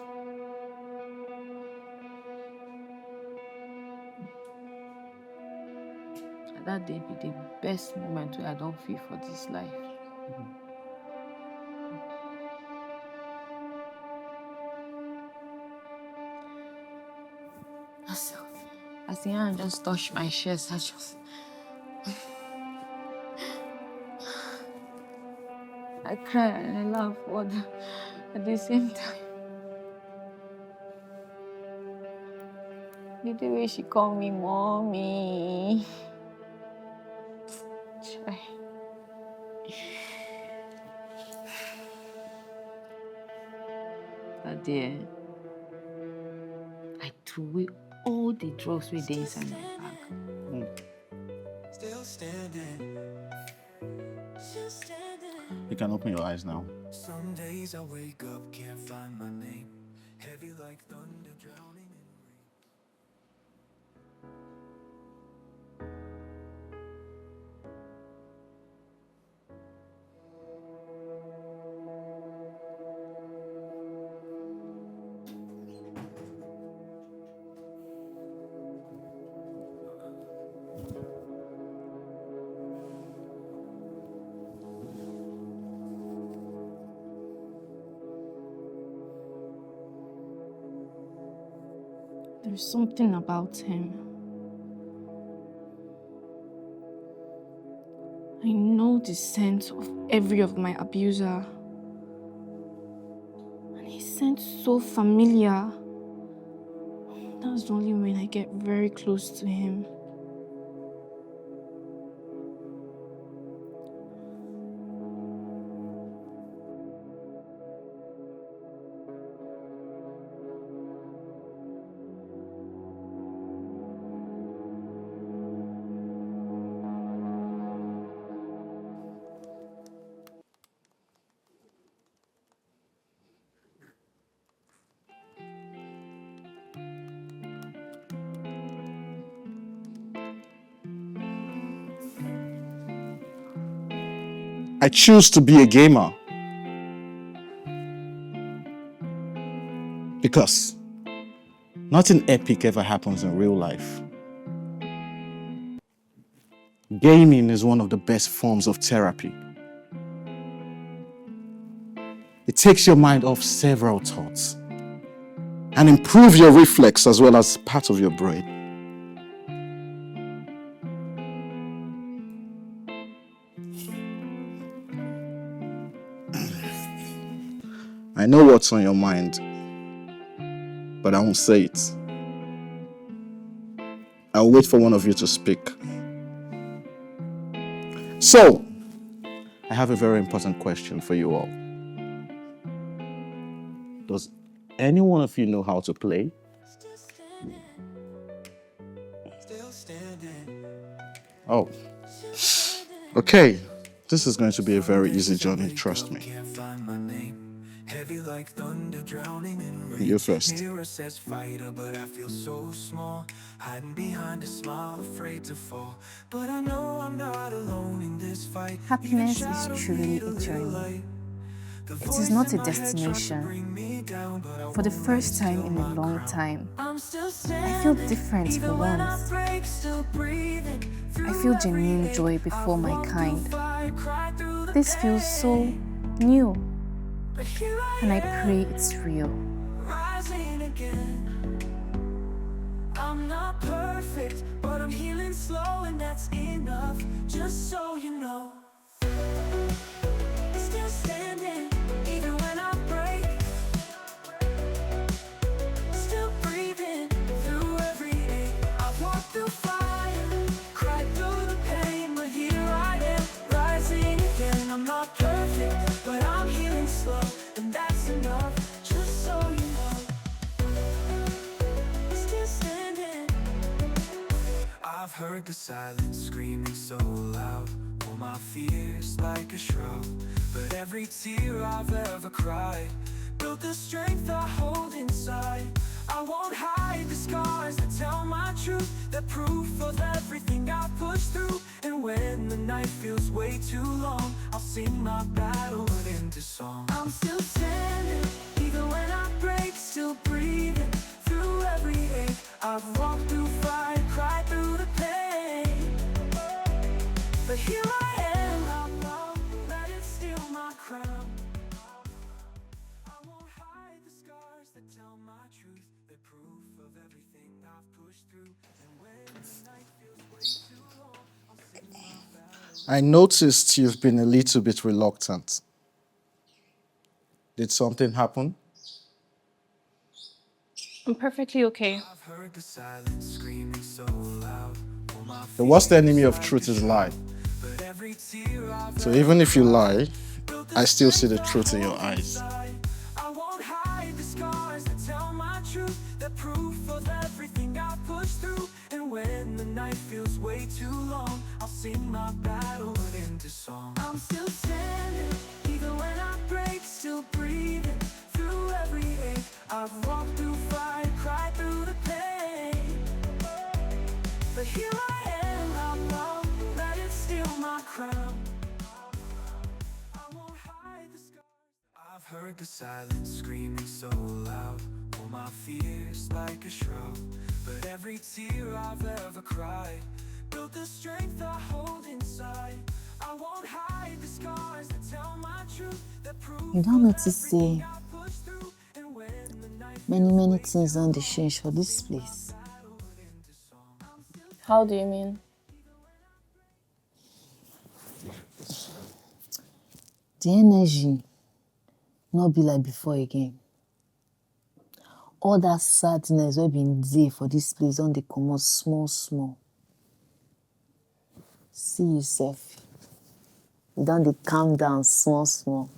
that day be the best moment where I don't feel for this life. As the hand just touched my chest, I cry and I laugh at the same time. The way she called me mommy. Try. That day, I threw away all the drugs wey dey inside my bag. Still standing. You can open your eyes now. Some days I wake up, can't find my name. Heavy like thunder, drowning in rain. There's something about him. I know the scent of every of my abuser. And he scent so familiar. That's only when I get very close to him. I choose to be a gamer. Because nothing epic ever happens in real life. Gaming is one of the best forms of therapy. It takes your mind off several thoughts and improves your reflex as well as part of your brain. I know what's on your mind, but I won't say it. I'll wait for one of you to speak. So, I have a very important question for you all. Does any one of you know how to play? Oh. Okay. This is going to be a very easy journey, trust me. You first. Happiness is truly a journey. It is not a destination. For the first time in a long time, I feel different for once. I feel genuine joy before my kind. This feels so new, and I pray it's real. I'm not perfect, but I'm healing slow, and that's enough, just so you know. Still standing, even when I break. Still breathing through every ache. I've walked through fire, cried through the pain, but here I am, rising again. I'm not perfect, but I'm healing slow, and that's enough, just so you know. Still standing. I've heard the silence screaming so loud, all my fears like a shroud. But every tear I've ever cried built the strength I hold inside. I won't hide the scars that tell my truth, the proof of everything I've pushed through. And when the night feels way too long, I'll sing my battle into song. I'm still standing, even when I break, still breathing through every ache. I've walked through fire, cried through the pain, but here I am, I'm not let it steal my crown. I won't hide the scars that tell my truth, the proof of everything I've pushed through. And when the night feels way too long, I'll sing my battle. I noticed you've been a little bit reluctant. Did something happen? I'm perfectly okay. I've heard the silence screaming so loud. The worst enemy of truth is lie. So even if you lie, I still see the truth in your eyes. I won't hide the scars that tell my truth, the proof of everything I pushed through. And when the night feels way too long, I'll sing my battle into song. I'm still standing, even when I break, still breathing through every ache. I've walked through fire, cried through the pain, but here I am, I'm not let it steal my crown. I won't hide the scars. I've heard the silence screaming so loud, all my fears like a shroud. But every tear I've ever cried built the strength I hold inside. I won't hide the scars that tell my truth, the proof. You don't notice, say, many things on the change for this place. How do you mean? The energy not be like before again. All that sadness we been there for this place on the come out small. See yourself. You don't dey calm down small.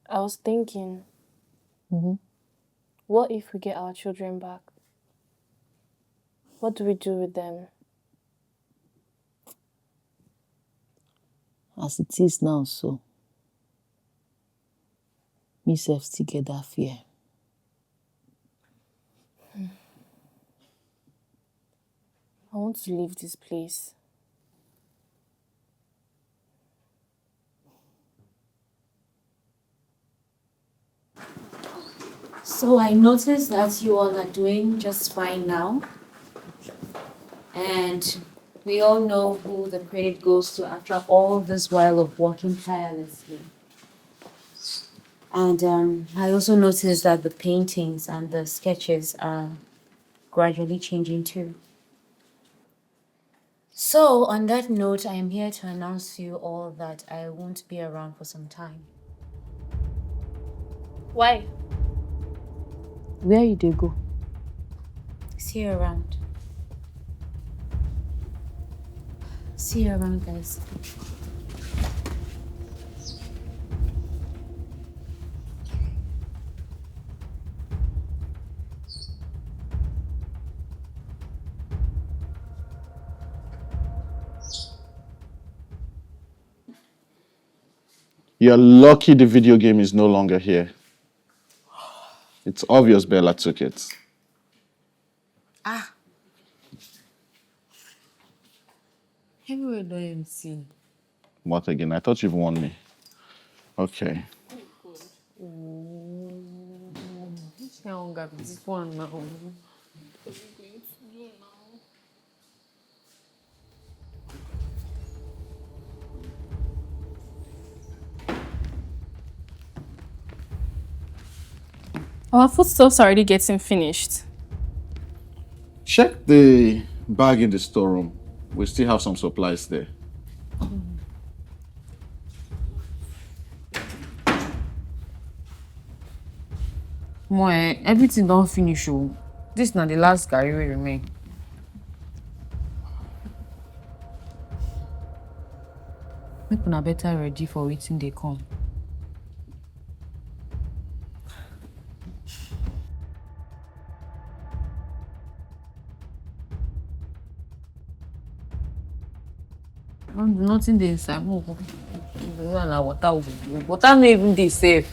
I was thinking, what if we get our children back? What do we do with them? As it is now, so me self still get that fear. I want to leave this place. So I noticed that you all are doing just fine now. And we all know who the credit goes to after all this while of working tirelessly. And I also noticed that the paintings and the sketches are gradually changing too. So, on that note, I am here to announce to you all that I won't be around for some time. Why? Where you dey go? See you around. See you around, guys. You're lucky the video game is no longer here. It's obvious Bella took it. Everywhere don't MC. What again? I thought you've won me. Okay. Which kind of this one now? Our foodstuff's already getting finished. Check the bag in the storeroom. We still have some supplies there. Moe, everything don't finish. Oh. This is not the last guy will remain. Make una better ready for waiting they come. Nothing dey inside. Move. Water no even dey safe.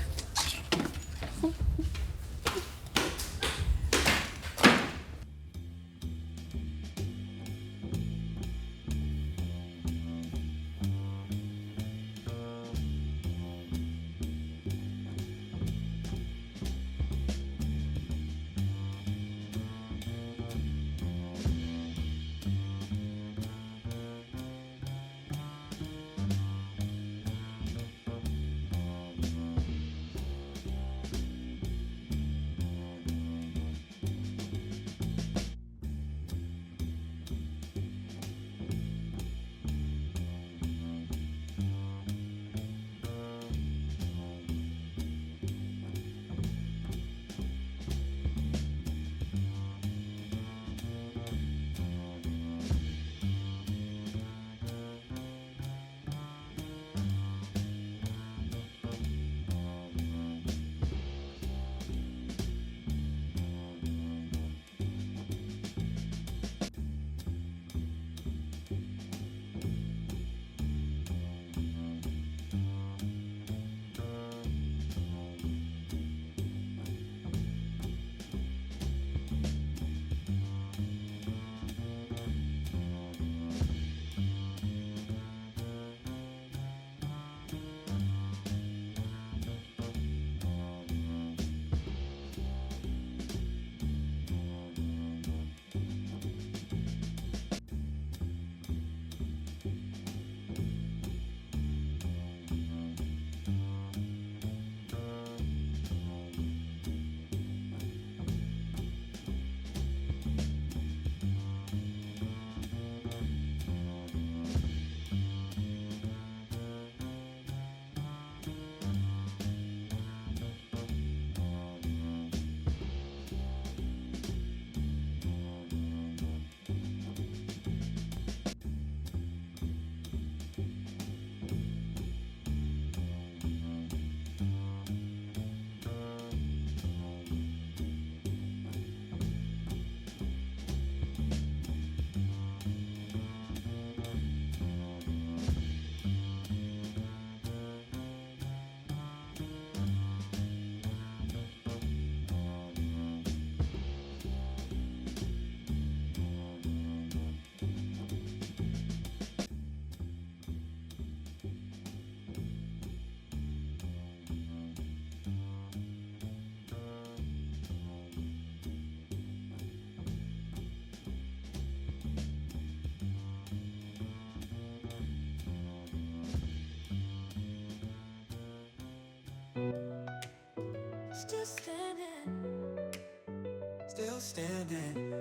Still standing.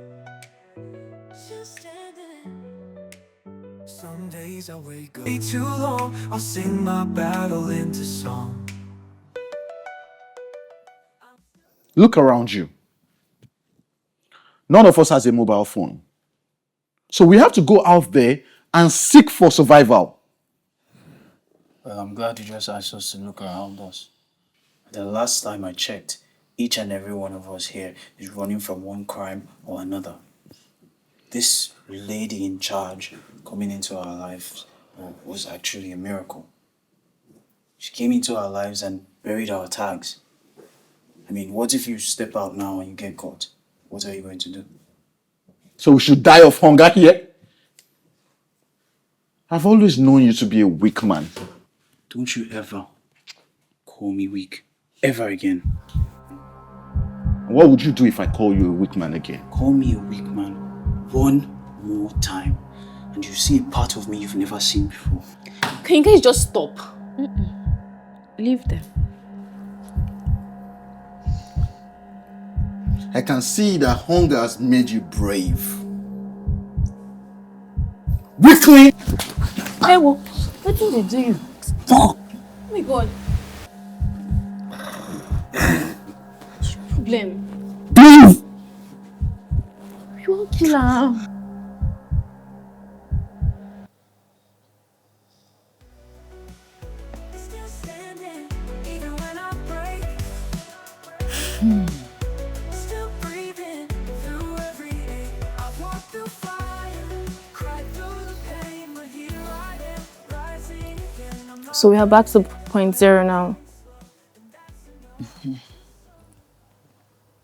Just standing. Some days I wake up way too long. I'll sing my battle into song. Look around you. None of us has a mobile phone. So we have to go out there and seek for survival. Well, I'm glad you just asked us to look around us. The last time I checked, each and every one of us here is running from one crime or another. This lady in charge coming into our lives was actually a miracle. She came into our lives and buried our tags. I mean, what if you step out now and you get caught? What are you going to do? So we should die of hunger here? I've always known you to be a weak man. Don't you ever call me weak. Ever again. What would you do if I call you a weak man again? Call me a weak man one more time, and you see a part of me you've never seen before. Can you guys just stop? Leave them. I can see that hunger has made you brave. Weakling! Hey, what did they do you? Fuck! Oh my god. What's your problem? Leave! You won't kill her. Still standing, even when I break. Still breathing through every ache. I've walked through fire, cried through the pain, but here I am, rising again. I'm not So we are back to point zero now.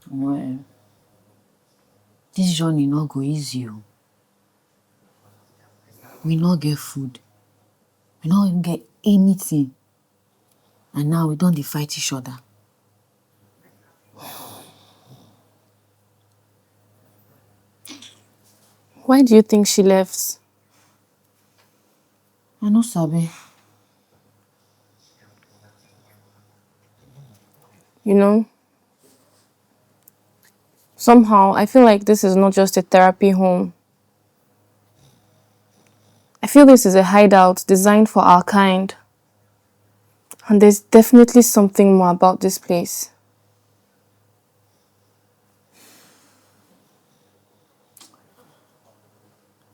Well, this journey not go easy. We not get food. We not even get anything. And now we don't dey fight each other. Why do you think she left? I no sabi. You know, somehow I feel like this is not just a therapy home. I feel this is a hideout designed for our kind. And there's definitely something more about this place.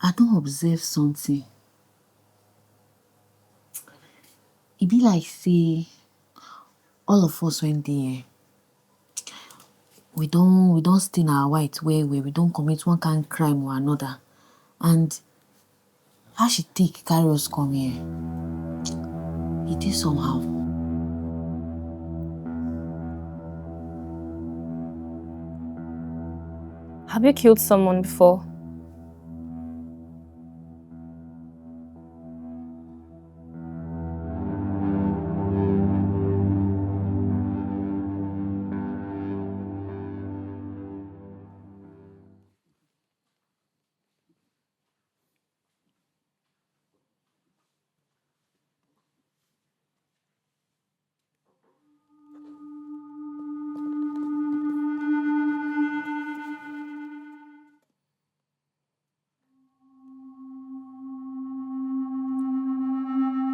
I don observe something. E be like say all of us went there. We don't stay in our white way we don't commit one kind crime or another. And how she take carry us come here? It is somehow. Have you killed someone before?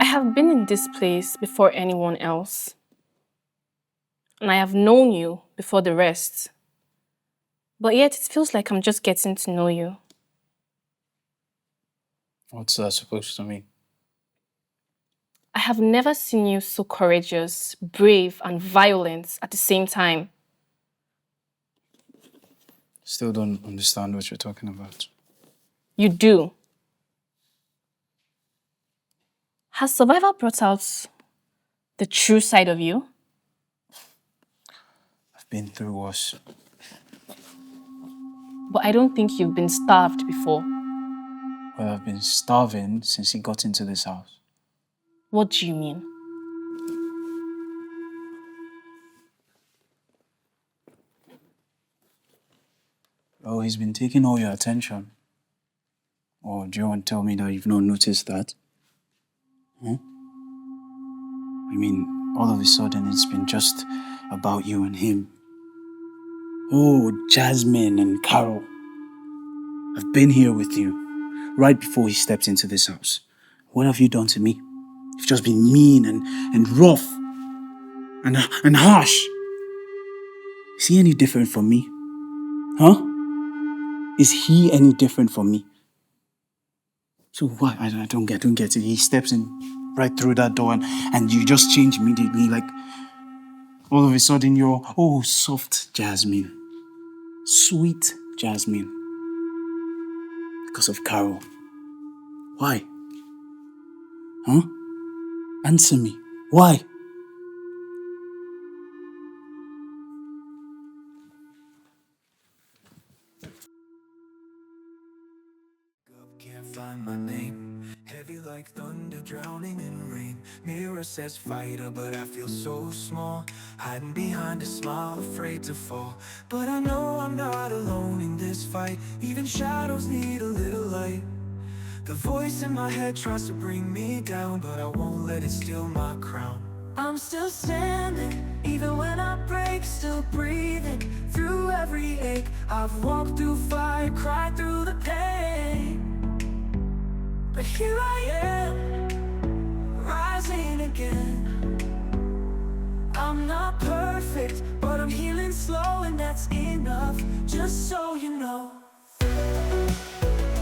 I have been in this place before anyone else. And I have known you before the rest. But yet it feels like I'm just getting to know you. What's that supposed to mean? I have never seen you so courageous, brave, and violent at the same time. Still don't understand what you're talking about. You do. Has survival brought out the true side of you? I've been through worse. But I don't think you've been starved before. Well, I've been starving since he got into this house. What do you mean? Oh, he's been taking all your attention. Or do you want to tell me that you've not noticed that? Huh? I mean, all of a sudden it's been just about you and him. Oh, Jasmine and Carol. I've been here with you right before he stepped into this house. What have you done to me? You've just been mean and rough and harsh. Is he any different from me? Huh? Is he any different from me? So why? I don't get it. He steps in right through that door and you just change immediately. Like, all of a sudden you're, oh, soft Jasmine. Sweet Jasmine. Because of Carol. Why? Huh? Answer me. Why? Can't find my name. Heavy like thunder, drowning in rain. Mirror says fighter, but I feel so small. Hiding behind a smile, afraid to fall. But I know I'm not alone in this fight. Even shadows need a little light. The voice in my head tries to bring me down, but I won't let it steal my crown. I'm still standing, even when I break, still breathing through every ache. I've walked through fire, cried through the pain. But here I am, rising again. I'm not perfect, but I'm healing slow, and that's enough, just so you know.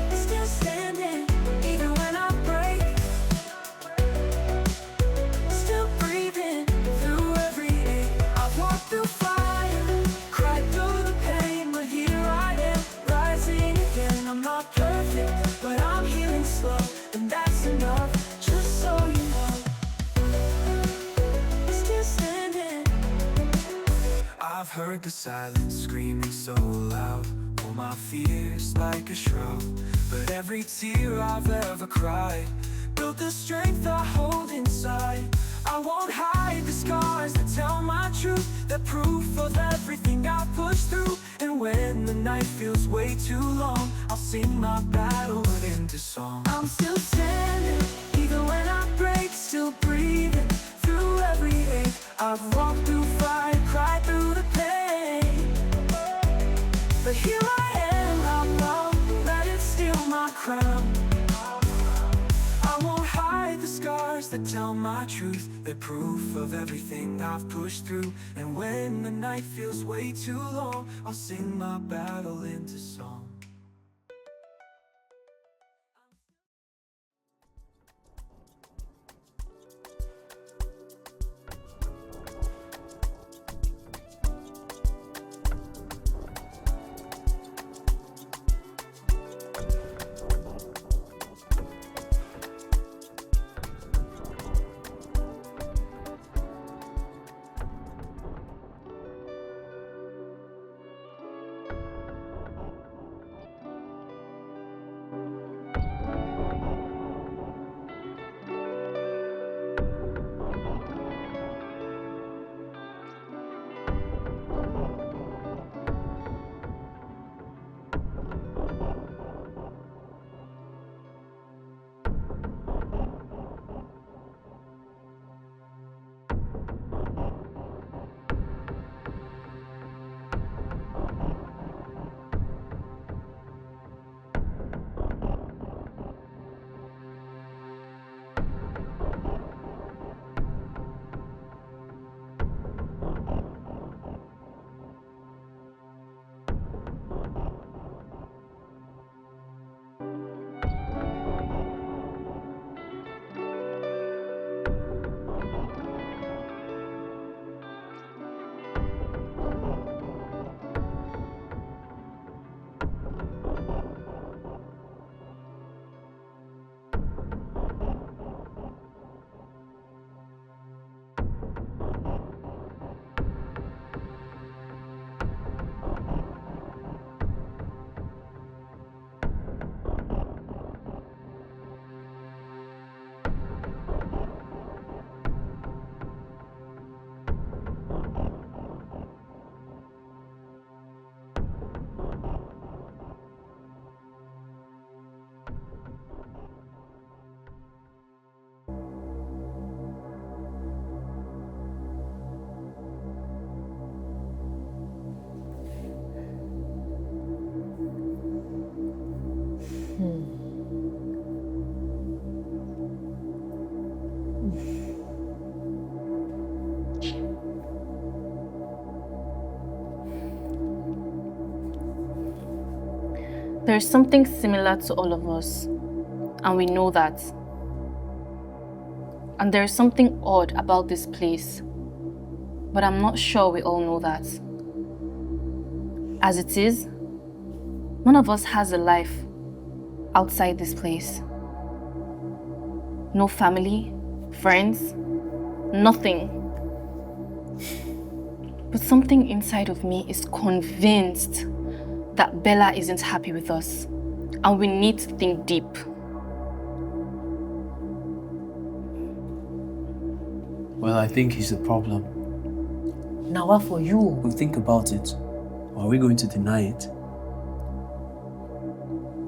Still standing, even when I break. Still breathing through every ache. I've walked through fire, cried through the pain, but here I am, rising again. I'm not perfect, but I'm healing slow, and that's enough, just so you know. Still standing. I've heard the silence screaming so loud. All my fears like a shroud. But every tear I've ever cried built the strength I hold inside. I won't hide the scars that tell my truth. They're proof of everything I've pushed through. And when the night feels way too long, I'll sing my battle into song. I'm still standing, even when I break. Still breathing through every ache. I've walked through fire, cried through the pain. But here I am, I won't let it steal my crown. I won't hide the scars that tell my truth. They're proof of everything I've pushed through. And when the night feels way too long, I'll sing my battle into song. There's something similar to all of us, and we know that. And there's something odd about this place, but I'm not sure we all know that. As it is, none of us has a life outside this place. No family, friends, nothing. But something inside of me is convinced that Bella isn't happy with us, and we need to think deep. Well, I think he's the problem. Now what for you? Well, think about it. Or are we going to deny it?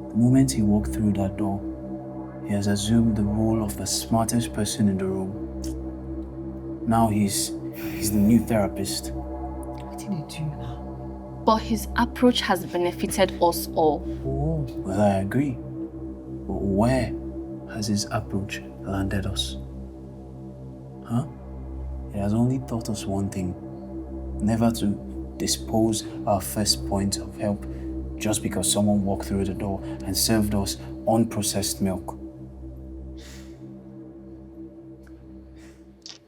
The moment he walked through that door, he has assumed the role of the smartest person in the room. Now he's the new therapist. What did he do now? But his approach has benefited us all. Oh. Well, I agree. But where has his approach landed us? Huh? It has only taught us one thing. Never to dispose our first point of help just because someone walked through the door and served us unprocessed milk.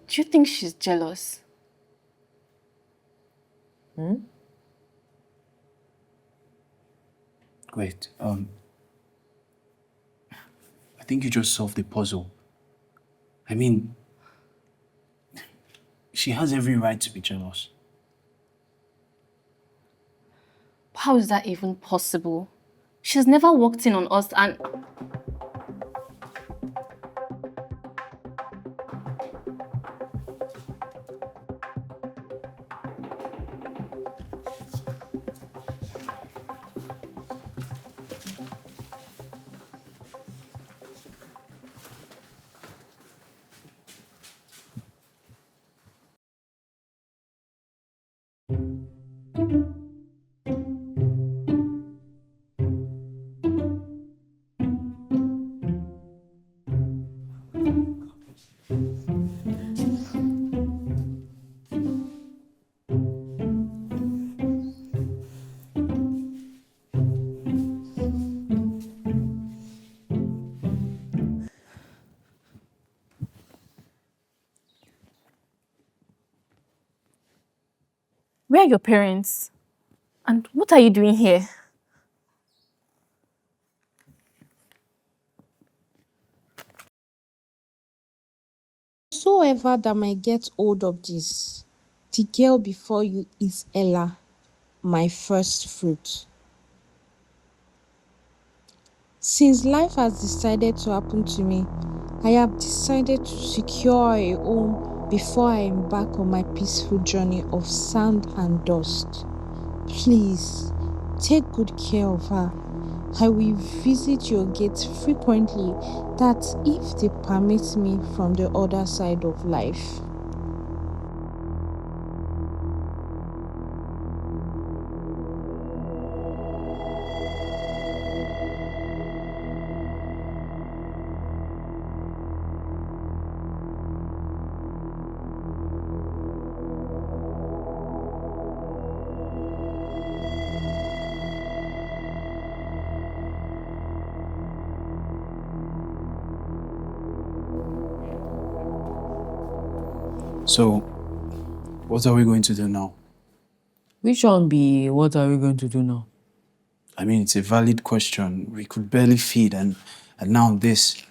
Do you think she's jealous? Wait, I think you just solved the puzzle. I mean, she has every right to be jealous. How is that even possible? She's never walked in on us and... Where are your parents? And what are you doing here? Whosoever that might get hold of this, the girl before you is Ella, my first fruit. Since life has decided to happen to me, I have decided to secure a home before I embark on my peaceful journey of sand and dust. Please, take good care of her. I will visit your gates frequently, that if they permit me from the other side of life. So, what are we going to do now? Which one be what are we going to do now? I mean, it's a valid question. We could barely feed and now this.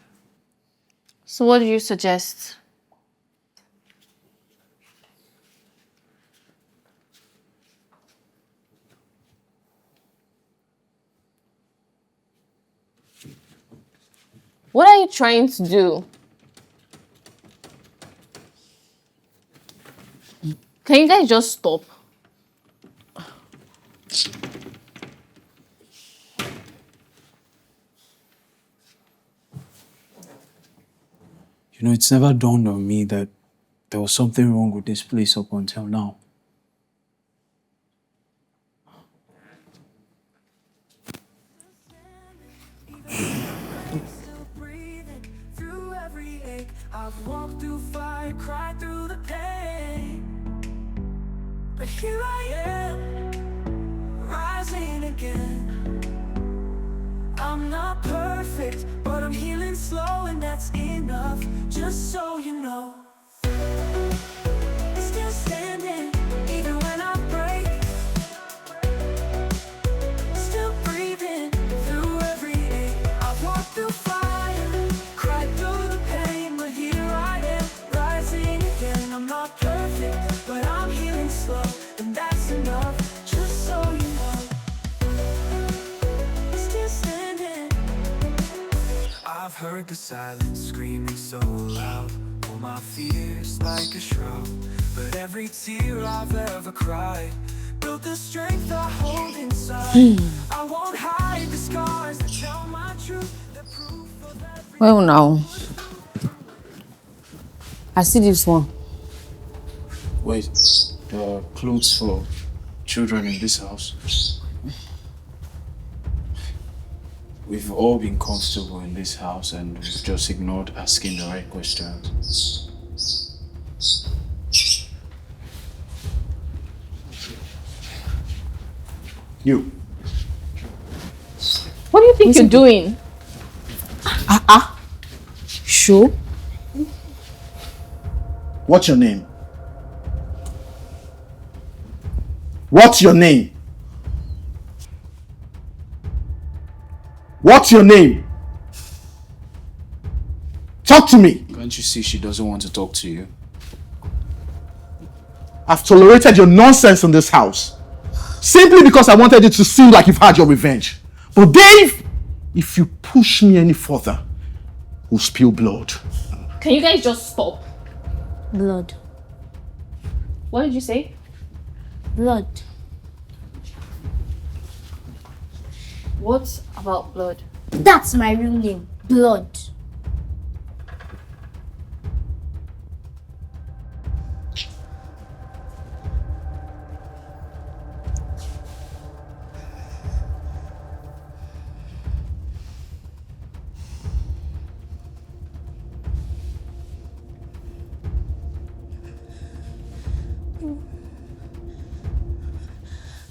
So what do you suggest? What are you trying to do? Can you guys just stop? You know, it's never dawned on me that there was something wrong with this place up until now. I've walked through fire, cried through the pain, but here I am, rising again. slow and that's enough. Just so you know, still standing even when I break. Still breathing through every ache. I've walked through fire, cried through the pain, but here I am, rising again. I'm not perfect, but I'm healing slow, and that's enough. Just so you know, still standing. I've heard the silence screaming so loud, all my fears like a shroud. But every tear I've ever cried built the strength I hold inside. I won't hide the scars that tell my truth. The proof of every Well, now, I see this one. Wait, there are clothes for children in this house. We've all been comfortable in this house and we've just ignored asking the right questions. You. What do you think you're doing? Sure. What's your name? What's your name? What's your name? Talk to me. Can't you see she doesn't want to talk to you? I've tolerated your nonsense in this house simply because I wanted it to seem like you've had your revenge. But Dave, if you push me any further, we'll spill blood. Can you guys just stop? Blood. What did you say? Blood. What about blood? That's my real name, Blood.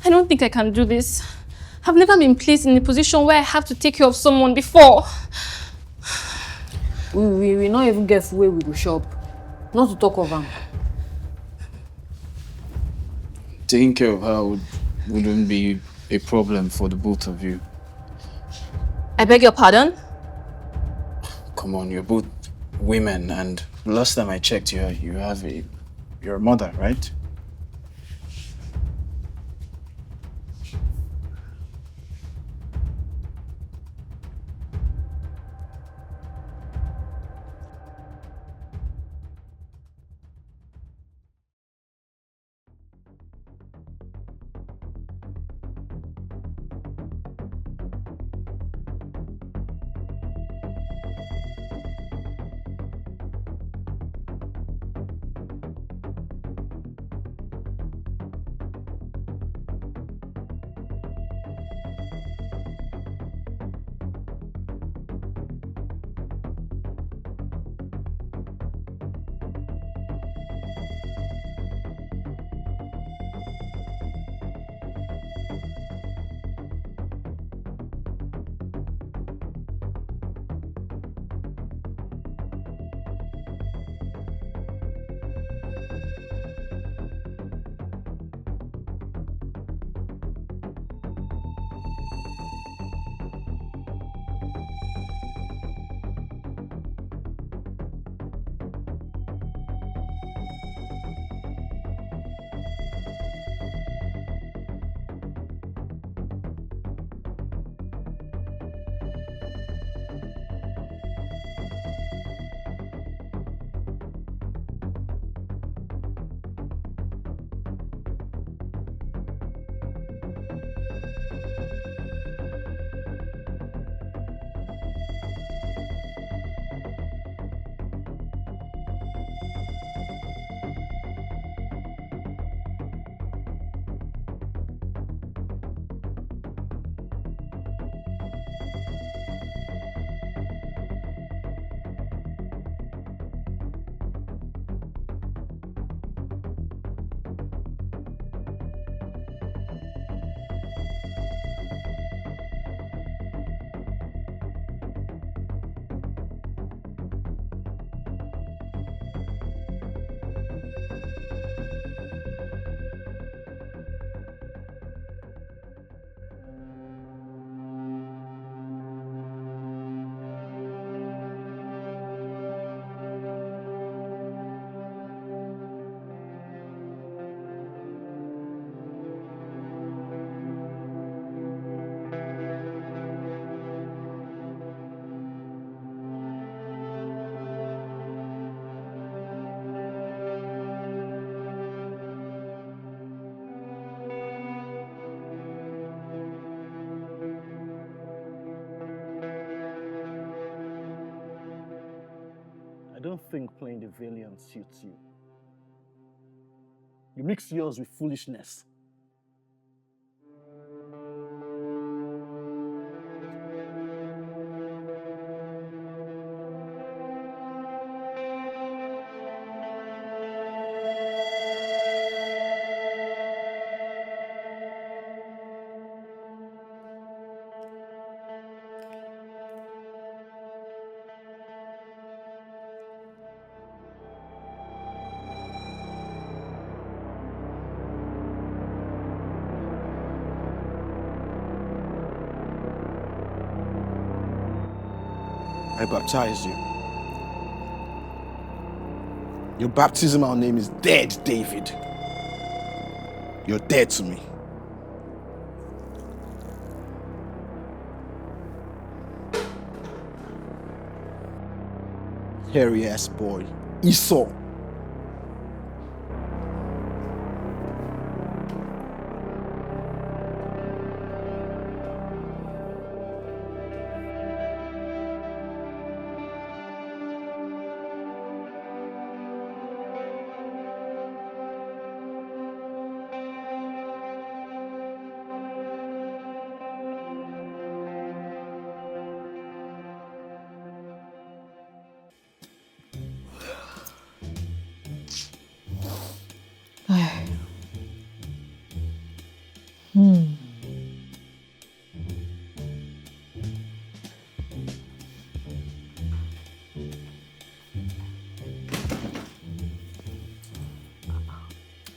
I don't think I can do this. I've never been placed in a position where I have to take care of someone before. We not even get where we go shop. Not to talk of them. Taking care of her wouldn't be a problem for the both of you. I beg your pardon? Come on, you're both women, and last time I checked, you're a mother, right? don't think playing the villain suits you. You mix yours with foolishness. I baptize you. Your baptismal name is dead, David. You're dead to me. Hairy ass boy, Esau.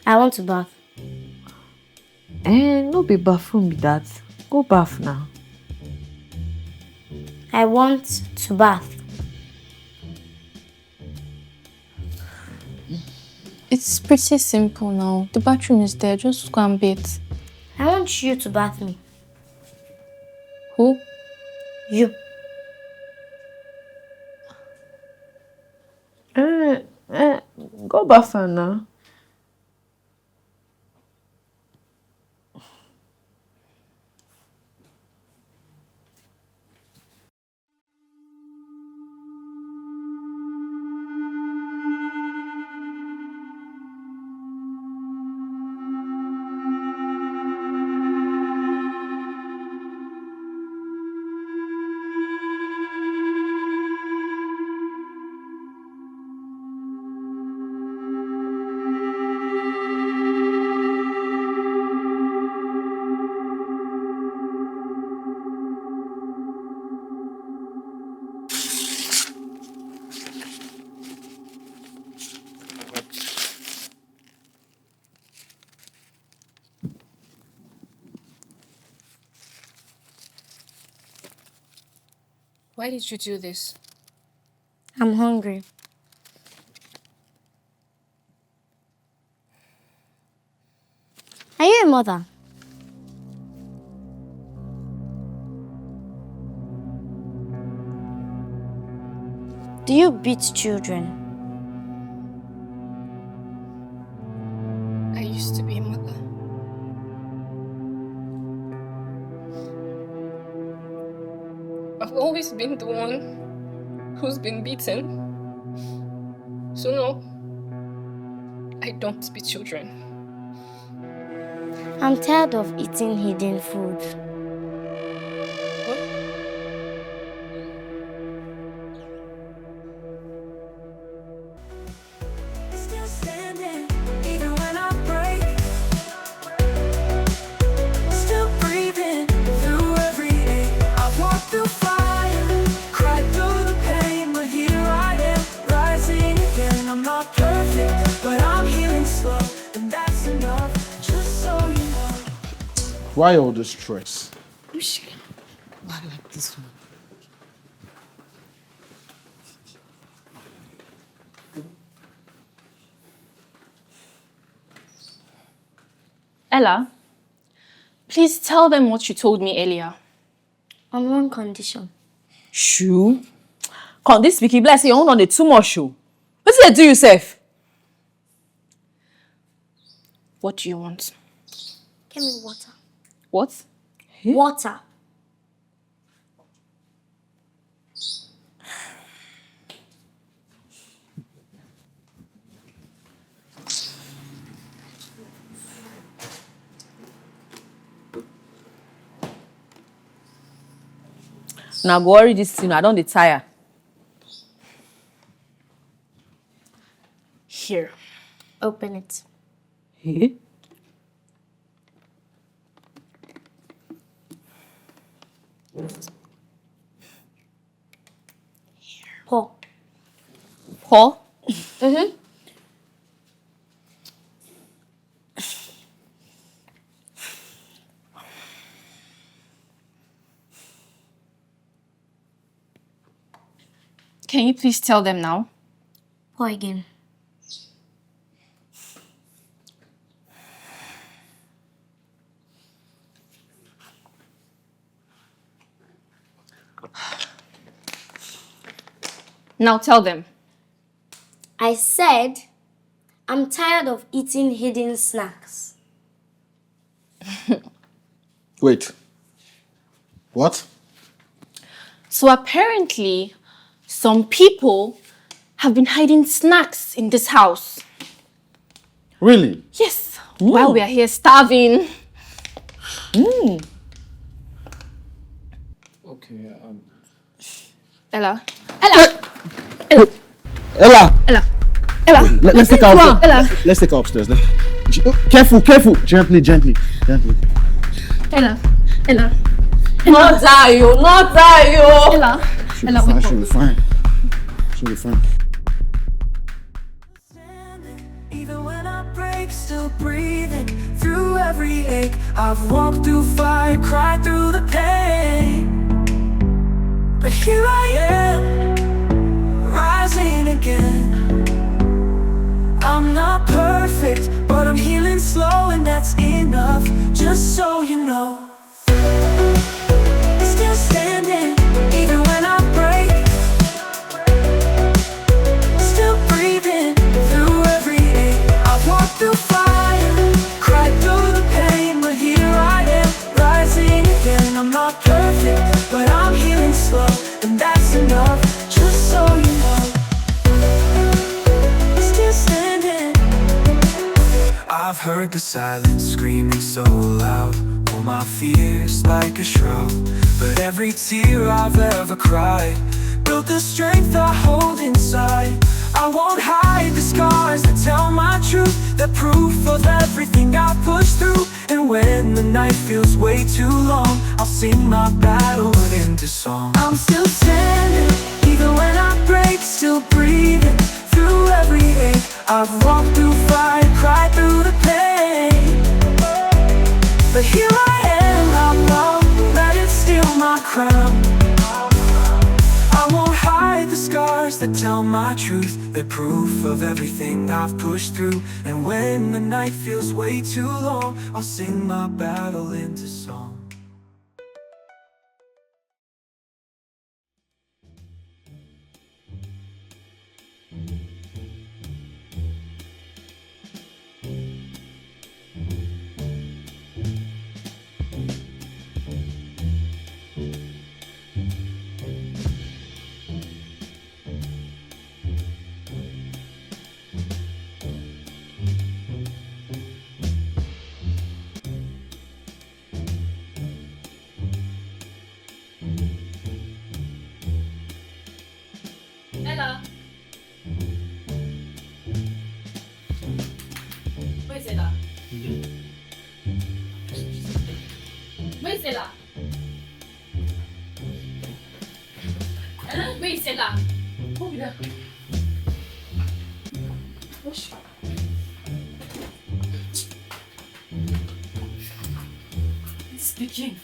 I want to bath. No be bathroom be that. Go bath now. I want to bath. It's pretty simple now. The bathroom is there. Just go and bathe. I want you to bath me. Who? You. Go bath now. Why did you do this? I'm hungry. Are you a mother? Do you beat children? I used to be a mother. I've always been the one who's been beaten. So no, I don't beat children. I'm tired of eating hidden food. Still standing, even when I break. Still breathing through every ache. I've walked through fire, cried through the pain, but here I am, rising again. I'm not perfect, but I'm healing slow, and that's enough. Just so you know. Why all this stress? Why like this one? Ella, please tell them what you told me earlier. On one condition. Shoo. Come, this speaking be like say you own on it too much show. What did they do yourself? What do you want? Give me water. What? Water. Now go worry this thing. I don't dey tire. Here. Open it. Eh? Pour. Pour? Mm-hmm. Can you please tell them now? Pour again. Now tell them. I said, I'm tired of eating hidden snacks. Wait. What? So apparently, some people have been hiding snacks in this house. Really? Yes, while we are here starving. Okay, Ella. Let's take her upstairs. Ella. Let's take her upstairs. Careful. Gently. Ella. Not die, yo. Ella. She'll be fine. Even when I break, still breathing through every ache. I've walked through fire, cried through the pain. But here I am, rising again. I'm not perfect, but I'm healing slow, and that's enough, just so you know. Still standing, even when I break. Still breathing through every ache. I've walked through fire, cried through the pain, but here I am, rising again. I'm not perfect, but I'm healing slow, and that's enough, just so you know. Still standing. I've heard the silence screaming so loud, all my fears like a shroud. But every tear I've ever cried built the strength I hold inside. I won't hide the scars that tell my truth, the proof of everything I've pushed through. And when the night feels way too long, I'll sing my battle into song. I'm still standing, even when I break, still breathing through every ache. I've walked through fire, cried through the pain. But here I am, I know that it's still my crown. I won't hide the scars that tell my truth, the proof of everything I've pushed through. And when the night feels way too long, I'll sing my battle into song. Ella. Where's Ella? Where's Ella? Ella, where's Ella? Over there. Push. It's speaking.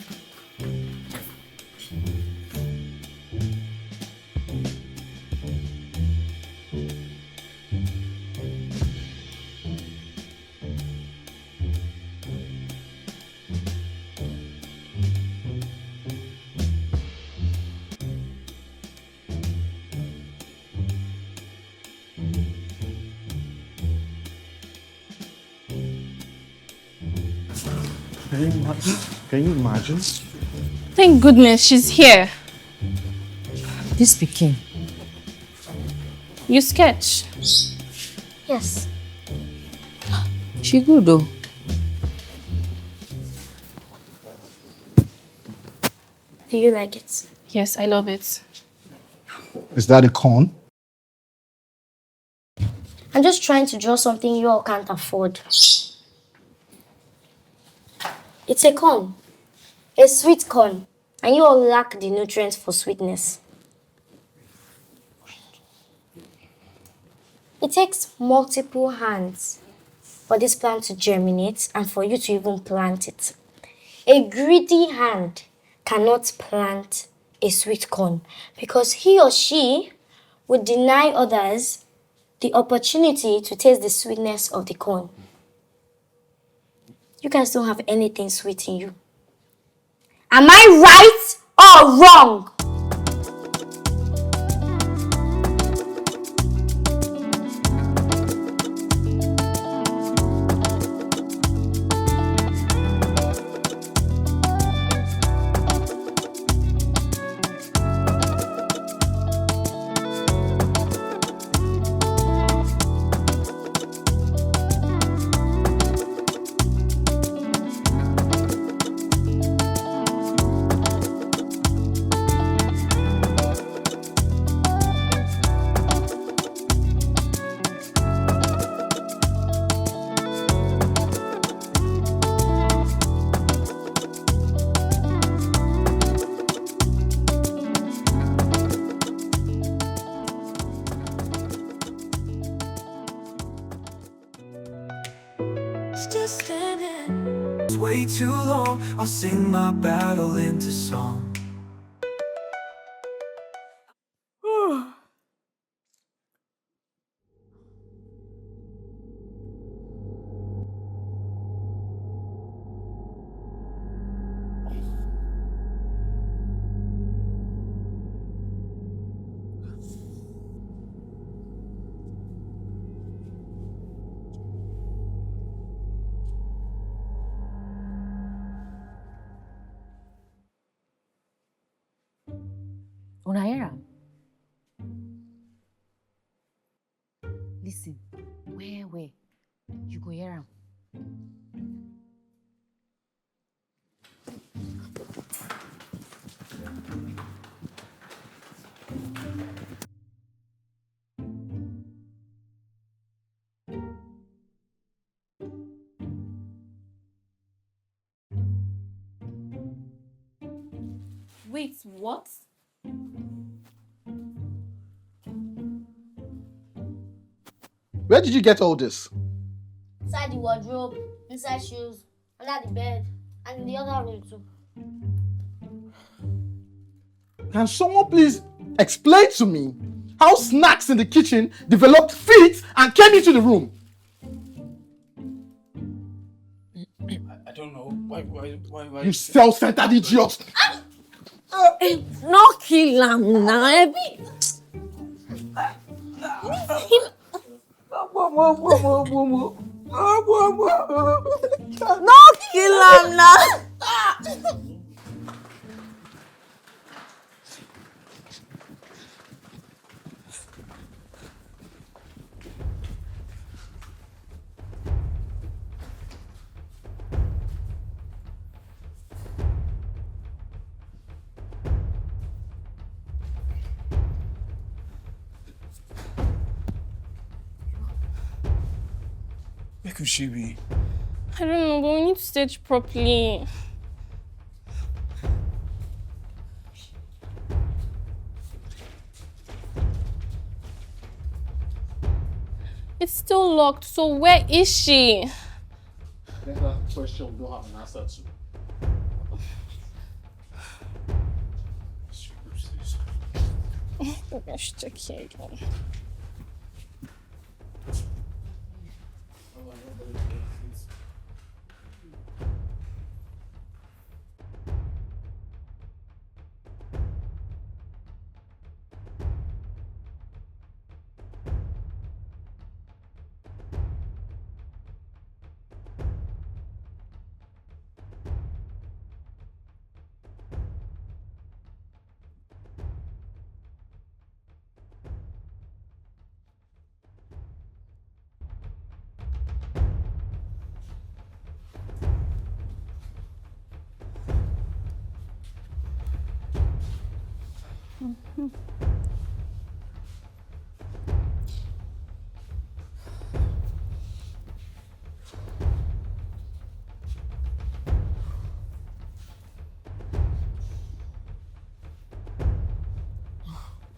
Can you imagine? Thank goodness she's here. This speaking. You sketch. Yes. She good though. Do you like it? Yes, I love it. Is that a corn? I'm just trying to draw something you all can't afford. It's a corn. A sweet corn. And you all lack the nutrients for sweetness. It takes multiple hands for this plant to germinate and for you to even plant it. A greedy hand cannot plant a sweet corn because he or she would deny others the opportunity to taste the sweetness of the corn. You guys don't have anything sweet in you. Am I right or wrong? Just standing. It's way too long. I'll sing my battle into song. Una hear am? Listen, where? You go hear am. Wait, what? Where did you get all this? Inside the wardrobe, inside shoes, under the bed, and in the other room too. Can someone please explain to me how snacks in the kitchen developed feet and came into the room? I don't know. Why? You self-centered idiot! No kill am now. No kill am now. Where could she be? I don't know, but we need to stage properly. It's still locked, so where is she? That's a question we don't have an answer to. I should check here again.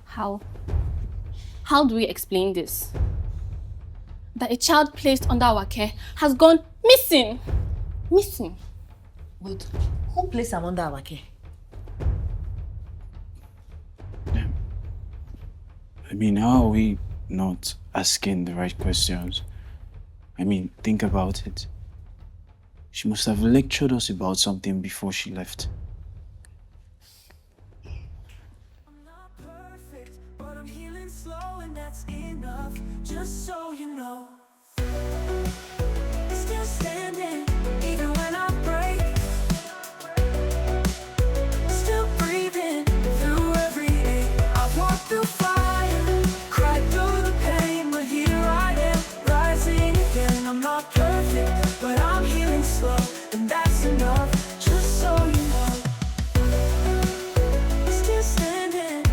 How? How do we explain this? That a child placed under our care has gone missing. Missing. Wait, who placed him under our care? I mean, how are we not asking the right questions? I mean, think about it. She must have lectured us about something before she left. But I'm healing slow and that's enough, just so you know. Still standing, even when I break. Still breathing through every ache. I've walked through fire, cried through the pain, but here I am, rising again. I'm not perfect, but I'm healing slow, and that's enough, just so you know. Still standing.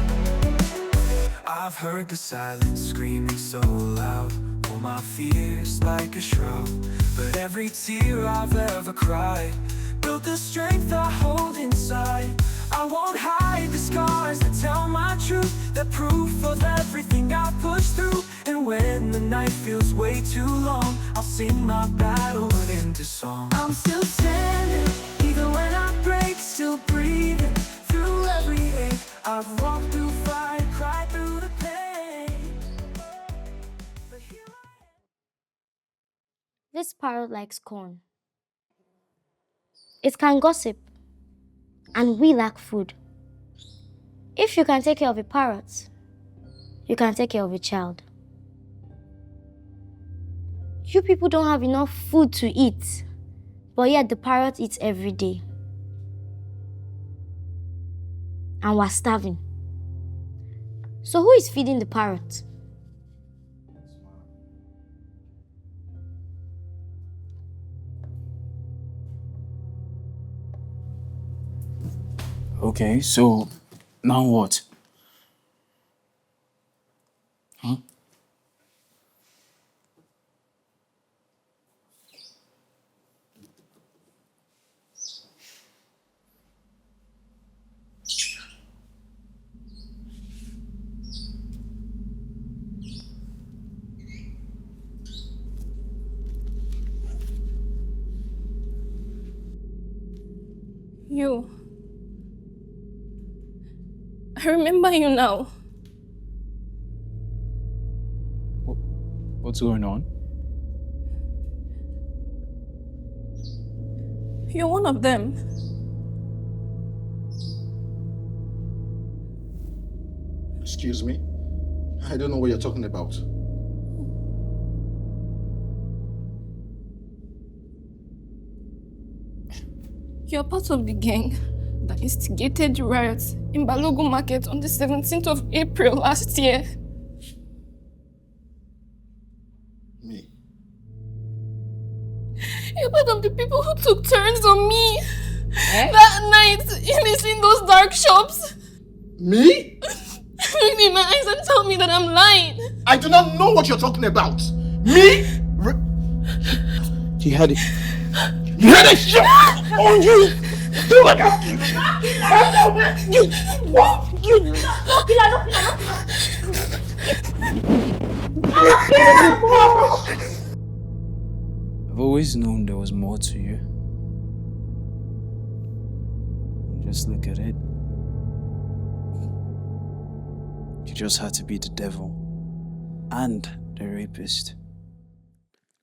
I've heard the silence screaming so loud, all my fears like a shroud. But every tear I've ever cried built the strength I hold inside. I won't hide the scars that tell my truth, that proof of everything I pushed through. And when the night feels way too long, I'll sing my battle into song. I'm still standing, even when I break, still breathing through every ache. I've walked through fire, cried through the pain. But here I am. This parrot likes corn. It can gossip, and we lack food. If you can take care of a parrot, you can take care of a child. You people don't have enough food to eat, but yet the parrot eats every day. And we're starving. So who is feeding the parrot? Okay, so now what? Huh? You. I remember you now. What's going on? You're one of them. Excuse me? I don't know what you're talking about. You're part of the gang that instigated the riots in Balogun Market on the 17th of April last year. Me? You're part of the people who took turns on me that night in between those dark shops. Me? Look me in my eyes and tell me that I'm lying. I do not know what you're talking about. Me? You had it. You had a shot on you! I've always known there was more to you. Just look at it. You just had to be the devil and the rapist.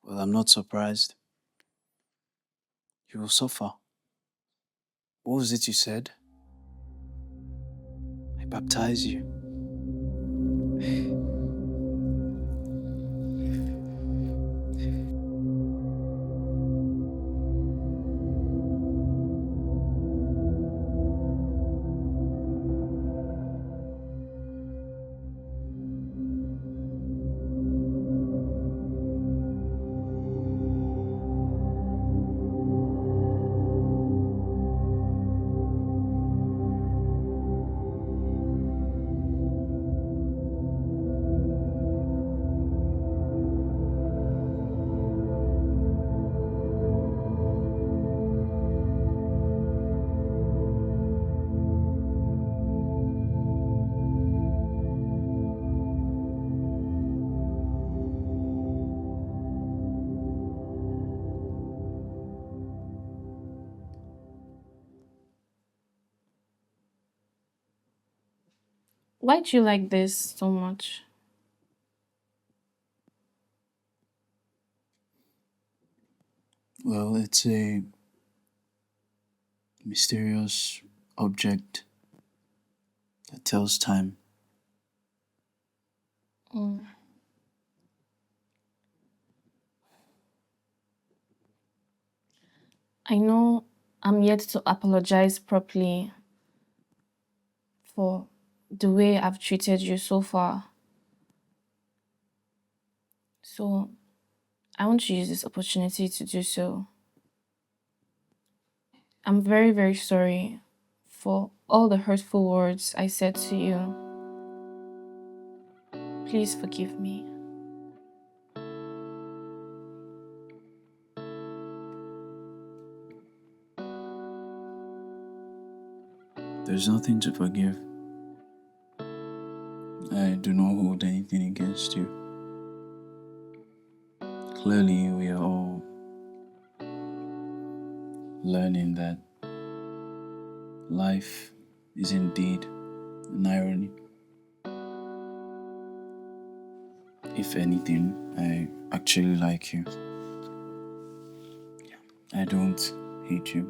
Well, I'm not surprised. You will suffer. What was it you said? I baptize you. Why do you like this so much? Well, it's a mysterious object that tells time. Mm. I know I'm yet to apologize properly for the way I've treated you so far. So I want to use this opportunity to do so. I'm very, very sorry for all the hurtful words I said to you. Please forgive me. There's nothing to forgive. I do not hold anything against you. Clearly, we are all learning that life is indeed an irony. If anything, I actually like you. I don't hate you.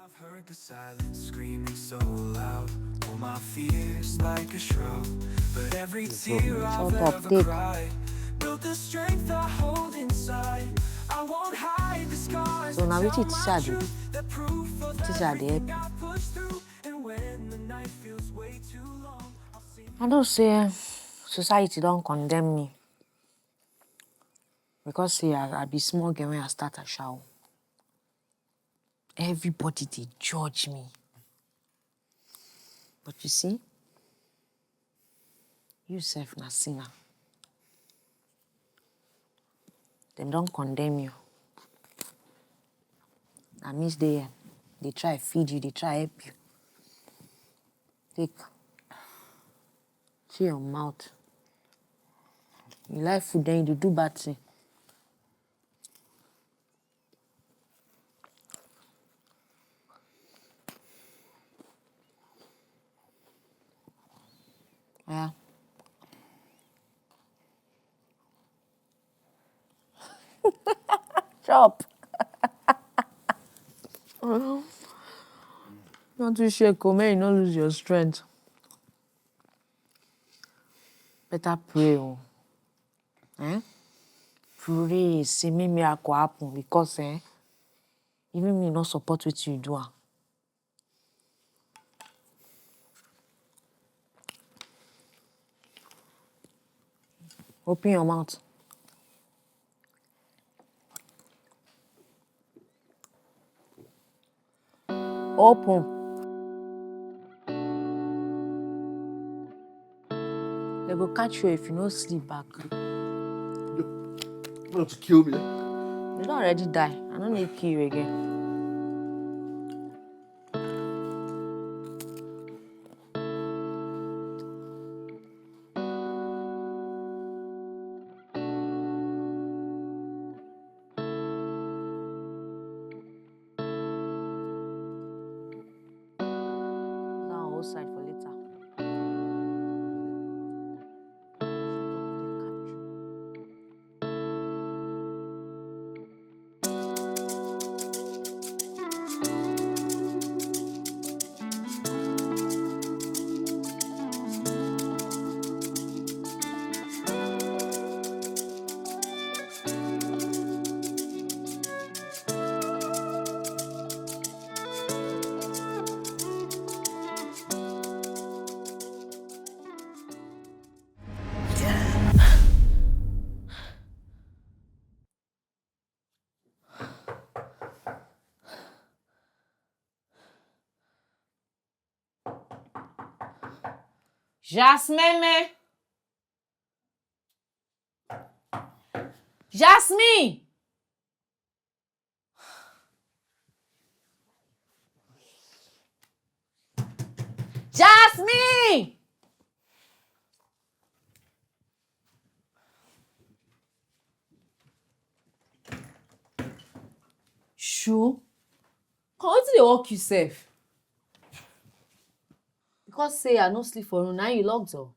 I've heard the silence screaming so loud, all my fears like a shroud. But every tear I've ever cried built the strength I hold inside. I won't hide the scars. So now that which tell is my sad? truth, the proof of It is sad, everything I pushed through. And when the night feels way too long, I'll see I don't say society don't condemn me. Because say I be small girl when I start a show. Everybody they judge me. But you see, you self na sinner. Them don't condemn you. That means they try feed you, they try help you. Take. See your mouth. You like food, then you do bad thing. Yeah. Chop. Not too shake, man. You not lose your strength. Better pray, oh. Pray, say me miracle happen because even me not support what you do. Open your mouth. Open. They go catch you if you no sleep back. You want to kill me? You don't already die. I don't need to kill you again. Now whole side for later. Jasmine. Jasmine! Jasmine! Sure. Come wetin dey work you sef? Because say I no sleep for room, now you lock door.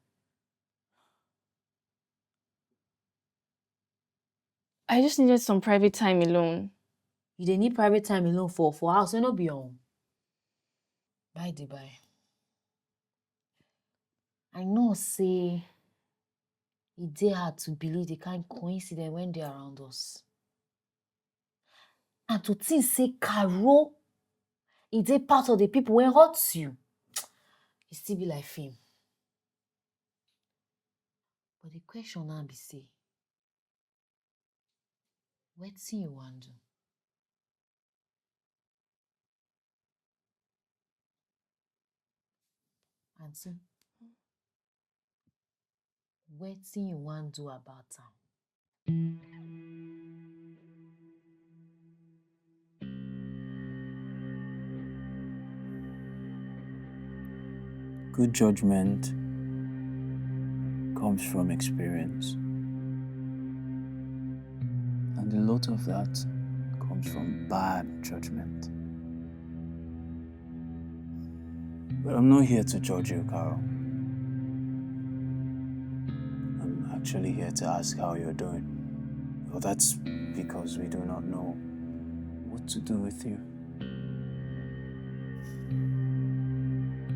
I just needed some private time alone. You dey need private time alone for house wey no be your own. By the by, I know say e dey hard to believe the kind coincidence when dey around us. And to think say Caro e dey part of the people wey hurt you, e still be like film. But the question now be say, wetin you wan do? Aunty, wetin you wan do about am? Good judgment comes from experience. And a lot of that comes from bad judgment. But I'm not here to judge you, Carol. I'm actually here to ask how you're doing. Well, that's because we do not know what to do with you.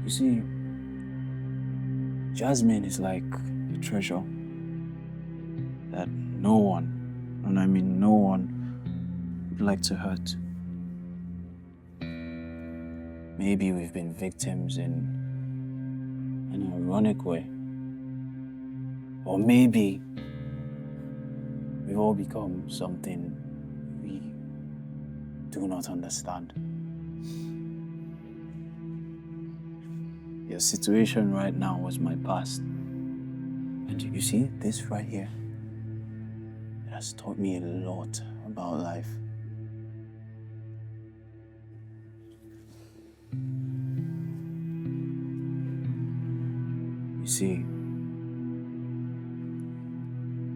You see, Jasmine is like a treasure that no one, and I mean no one, would like to hurt. Maybe we've been victims in an ironic way. Or maybe we've all become something we do not understand. Your situation right now was my past. And you see, this right here, it has taught me a lot about life. You see,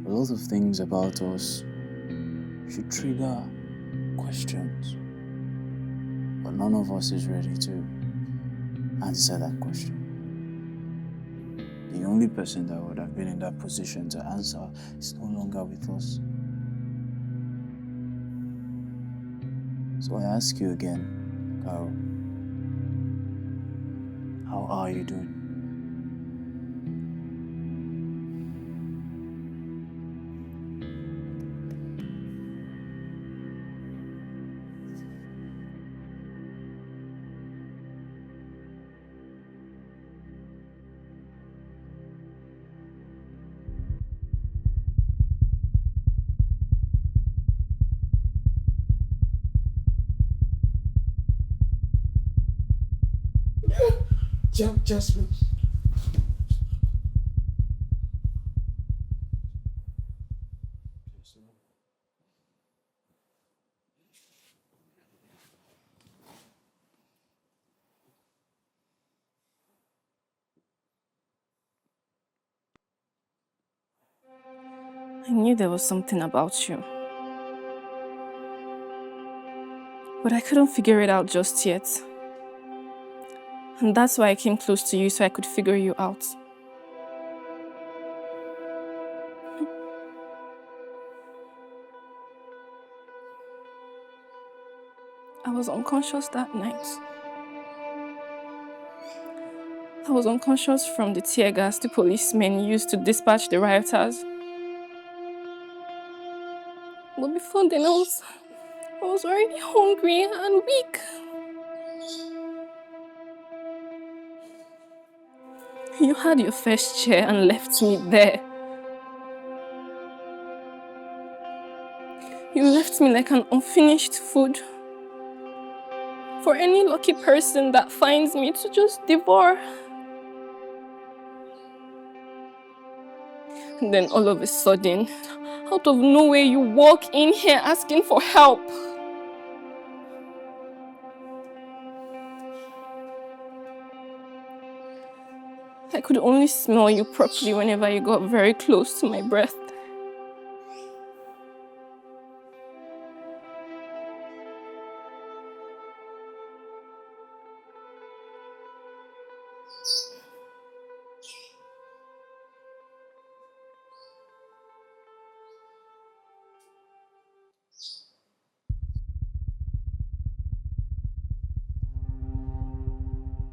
a lot of things about us should trigger questions, but none of us is ready to answer that question. The only person that would have been in that position to answer is no longer with us. So I ask you again, Carol, how are you doing? Jasmine. I knew there was something about you. But I couldn't figure it out just yet. And that's why I came close to you, so I could figure you out. I was unconscious that night. I was unconscious from the tear gas the policemen used to dispatch the rioters. But before then, I was already hungry and weak. You had your first chair and left me there. You left me like an unfinished food for any lucky person that finds me to just devour. And then all of a sudden, I Out of nowhere, you walk in here asking for help. I could only smell you properly whenever you got very close to my breath.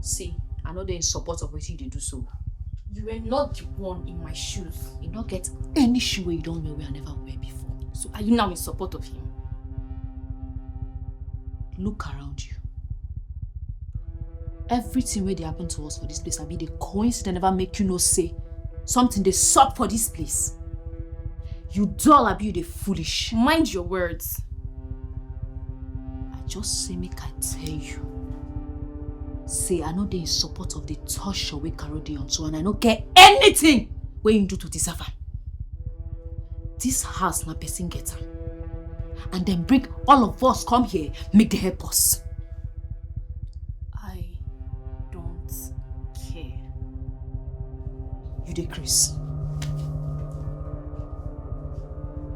See, I know they're in support of what you do so. You were not the one in my shoes. You not get any shoe where you don't wear where I never wear before. So are you now in support of him? Look around you. Everything where they happen to us for this place, I be the coincidence never make you no say something they sup for this place. You dull, I be the foolish. Mind your words. I just say make I tell you. Say I know they in support of the torture we carry dey on so and I no get anything where you do to deserve am. This house na person get am. And then bring all of us come here, make the help us. I don't care. You dey Chris.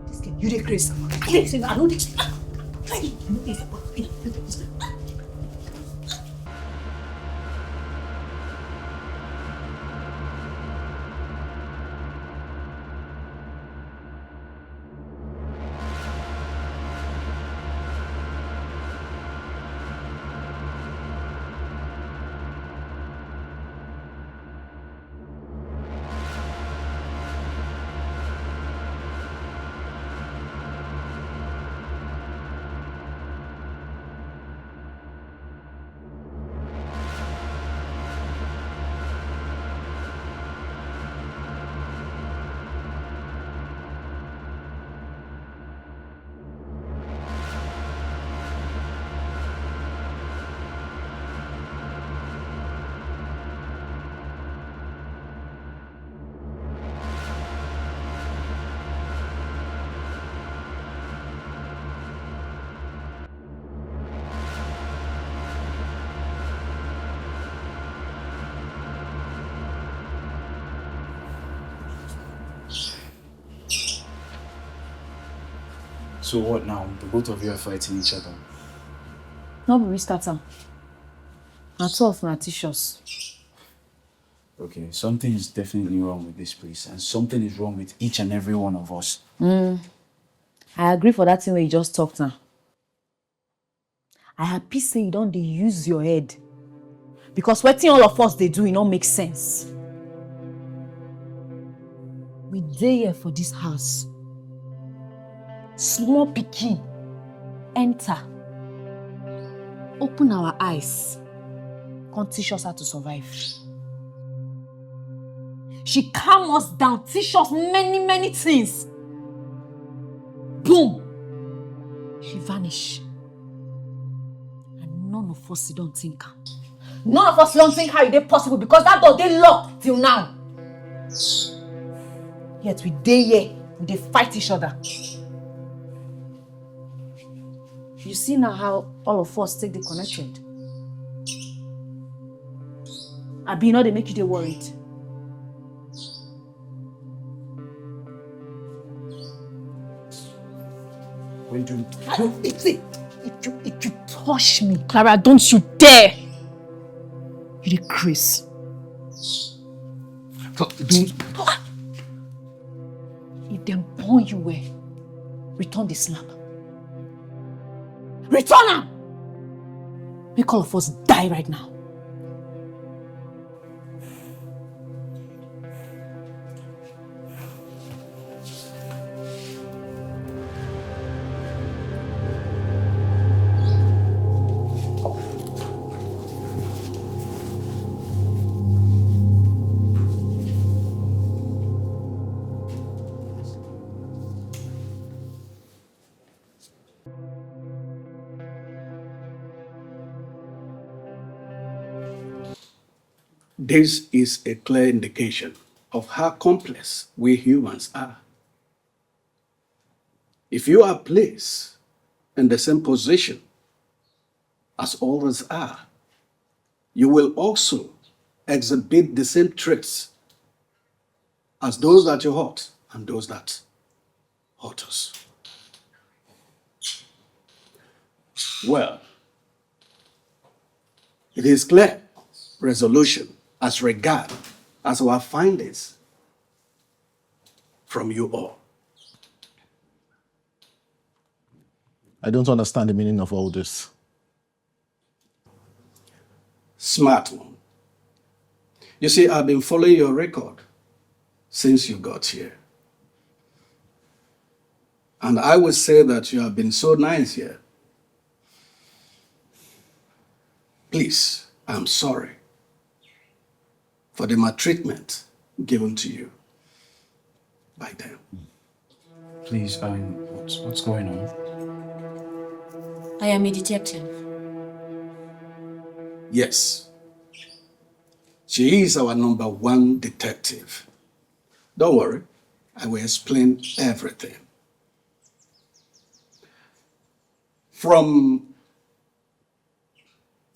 This girl, you dey Chris. I know this. So what now? The both of you are fighting each other. No be restart am. Na two of una teach us. Okay, something is definitely wrong with this place, and something is wrong with each and every one of us. I agree for that thing where you just talked now. I happy say you don't dey use your head. Because wetin all of us they do, it don't make sense. We dey here for this house. Small pikin enter. Open our eyes. Come teach us how to survive. She calm us down, teach us many things. Boom! She vanish. And none of us don't think am. None of us don't think how it is possible because that door they locked till now. Yet we dey here, we dey fight each other. You see now how all of us take the connected. Abi, you know they make you dey worried. When do If you touch me, Clara, don't you dare! You dey Chris. If them born you well, return the slap. Return am! Make all of us die right now. This is a clear indication of how complex we humans are. If you are placed in the same position as others are, you will also exhibit the same traits as those that you hurt and those that hurt us. Well, it is clear resolution as regard as our findings from you all. I don't understand the meaning of all this. Smart one. You see, I've been following your record since you got here. And I would say that you have been so nice here. Please, I'm sorry for the maltreatment given to you by them. Please, what's going on? I am a detective. Yes. She is our #1 detective. Don't worry, I will explain everything. From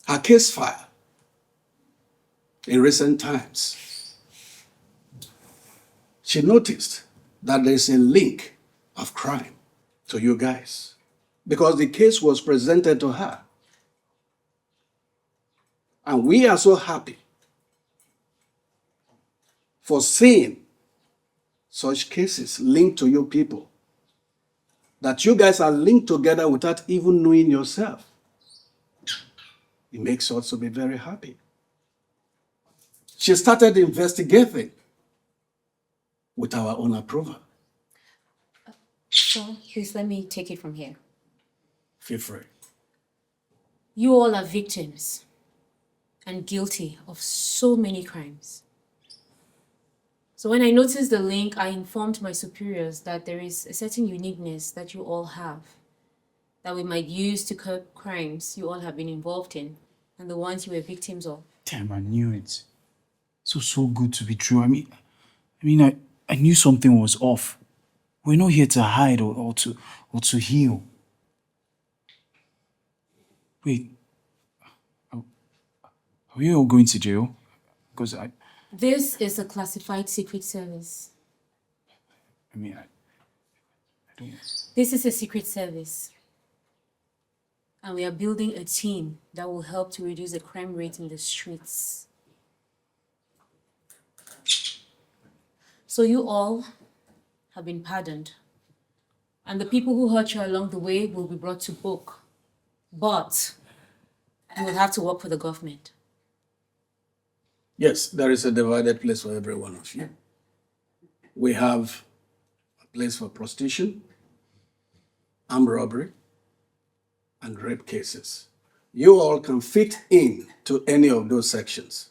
her case file in recent times, she noticed that there's a link of crime to you guys because the case was presented to her. And we are so happy for seeing such cases linked to you people, that you guys are linked together without even knowing yourself. It makes us to be very happy. She started investigating with our own approval. So, please let me take it from here. Feel free. You all are victims and guilty of so many crimes. So when I noticed the link, I informed my superiors that there is a certain uniqueness that you all have that we might use to curb crimes you all have been involved in and the ones you were victims of. Damn, I knew it. So good to be true. I knew something was off. We're not here to hide or to heal. Wait, are we all going to jail? Because This is a classified secret service. I don't... This is a secret service. And we are building a team that will help to reduce the crime rate in the streets. So you all have been pardoned. And the people who hurt you along the way will be brought to book. But you will have to work for the government. Yes, there is a divided place for every one of you. We have a place for prostitution, armed robbery, and rape cases. You all can fit in to any of those sections.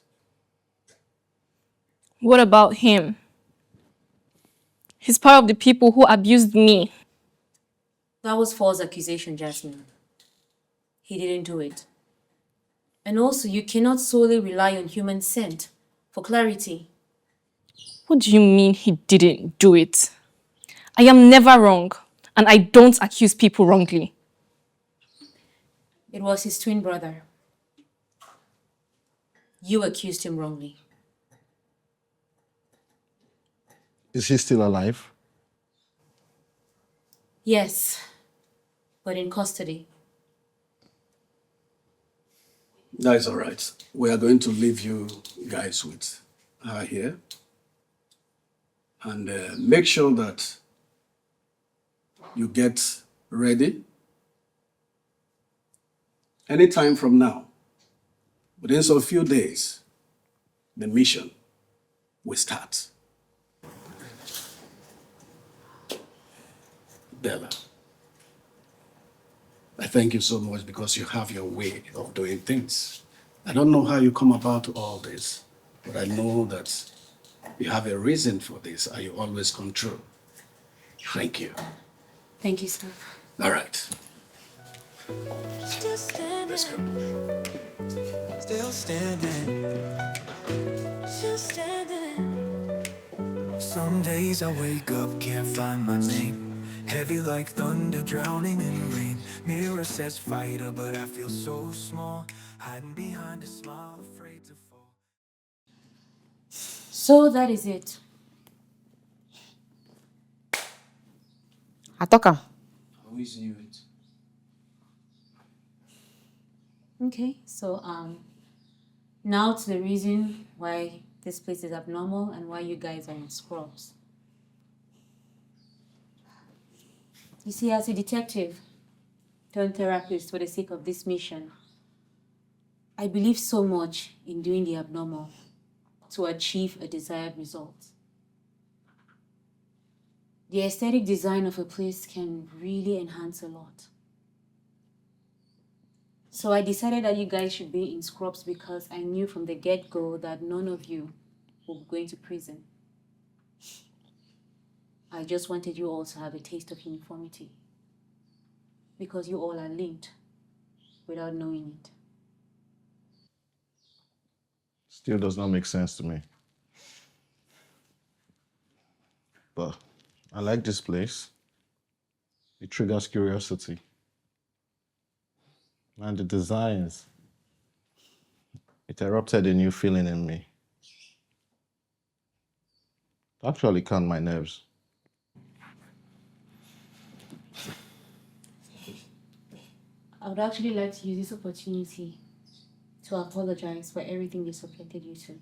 What about him? He's part of the people who abused me. That was false accusation, Jasmine. He didn't do it. And also, you cannot solely rely on human scent for clarity. What do you mean he didn't do it? I am never wrong, and I don't accuse people wrongly. It was his twin brother. You accused him wrongly. Is he still alive? Yes, but in custody. That is all right. We are going to leave you guys with her here. And make sure that you get ready anytime from now. Within some few days, the mission will start. Bella, I thank you so much because you have your way of doing things. I don't know how you come about all this, but I know that you have a reason for this and you always come true. Thank you. Thank you, sir. All right. Still standing. Let's go. Still standing. Still standing. Some days I wake up, can't find my name. Heavy like thunder, drowning in rain. Mirror says fighter, but I feel so small. Hiding behind a smile, afraid to fall. So that is it. Atoka. I always knew it. Okay, so now to the reason why this place is abnormal and why you guys are in scrubs. You see, as a detective turned therapist for the sake of this mission, I believe so much in doing the abnormal to achieve a desired result. The aesthetic design of a place can really enhance a lot. So I decided that you guys should be in scrubs because I knew from the get-go that none of you will be going to prison. I just wanted you all to have a taste of uniformity because you all are linked without knowing it. Still does not make sense to me. But I like this place. It triggers curiosity. And the designs, it erupted a new feeling in me. It actually calmed my nerves. I would actually like to use this opportunity to apologize for everything they subjected you to.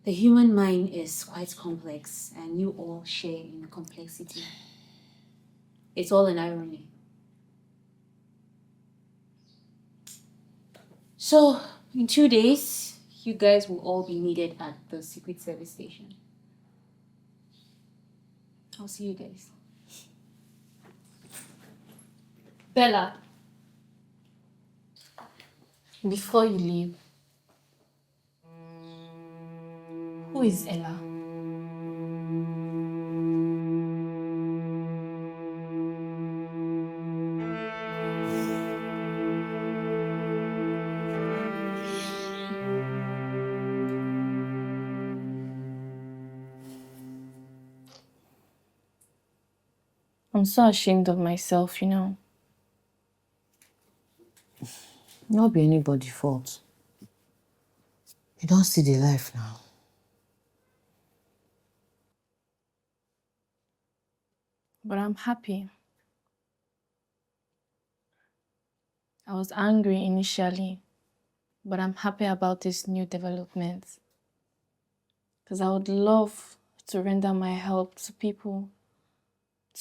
The human mind is quite complex, and you all share in the complexity. It's all an irony. So, in 2 days, you guys will all be needed at the Secret Service station. I'll see you guys. Bella, before you leave, who is Ella? I'm so ashamed of myself, you know. Not be anybody's fault. You don't see the life now. But I'm happy. I was angry initially, but I'm happy about this new development. Because I would love to render my help to people,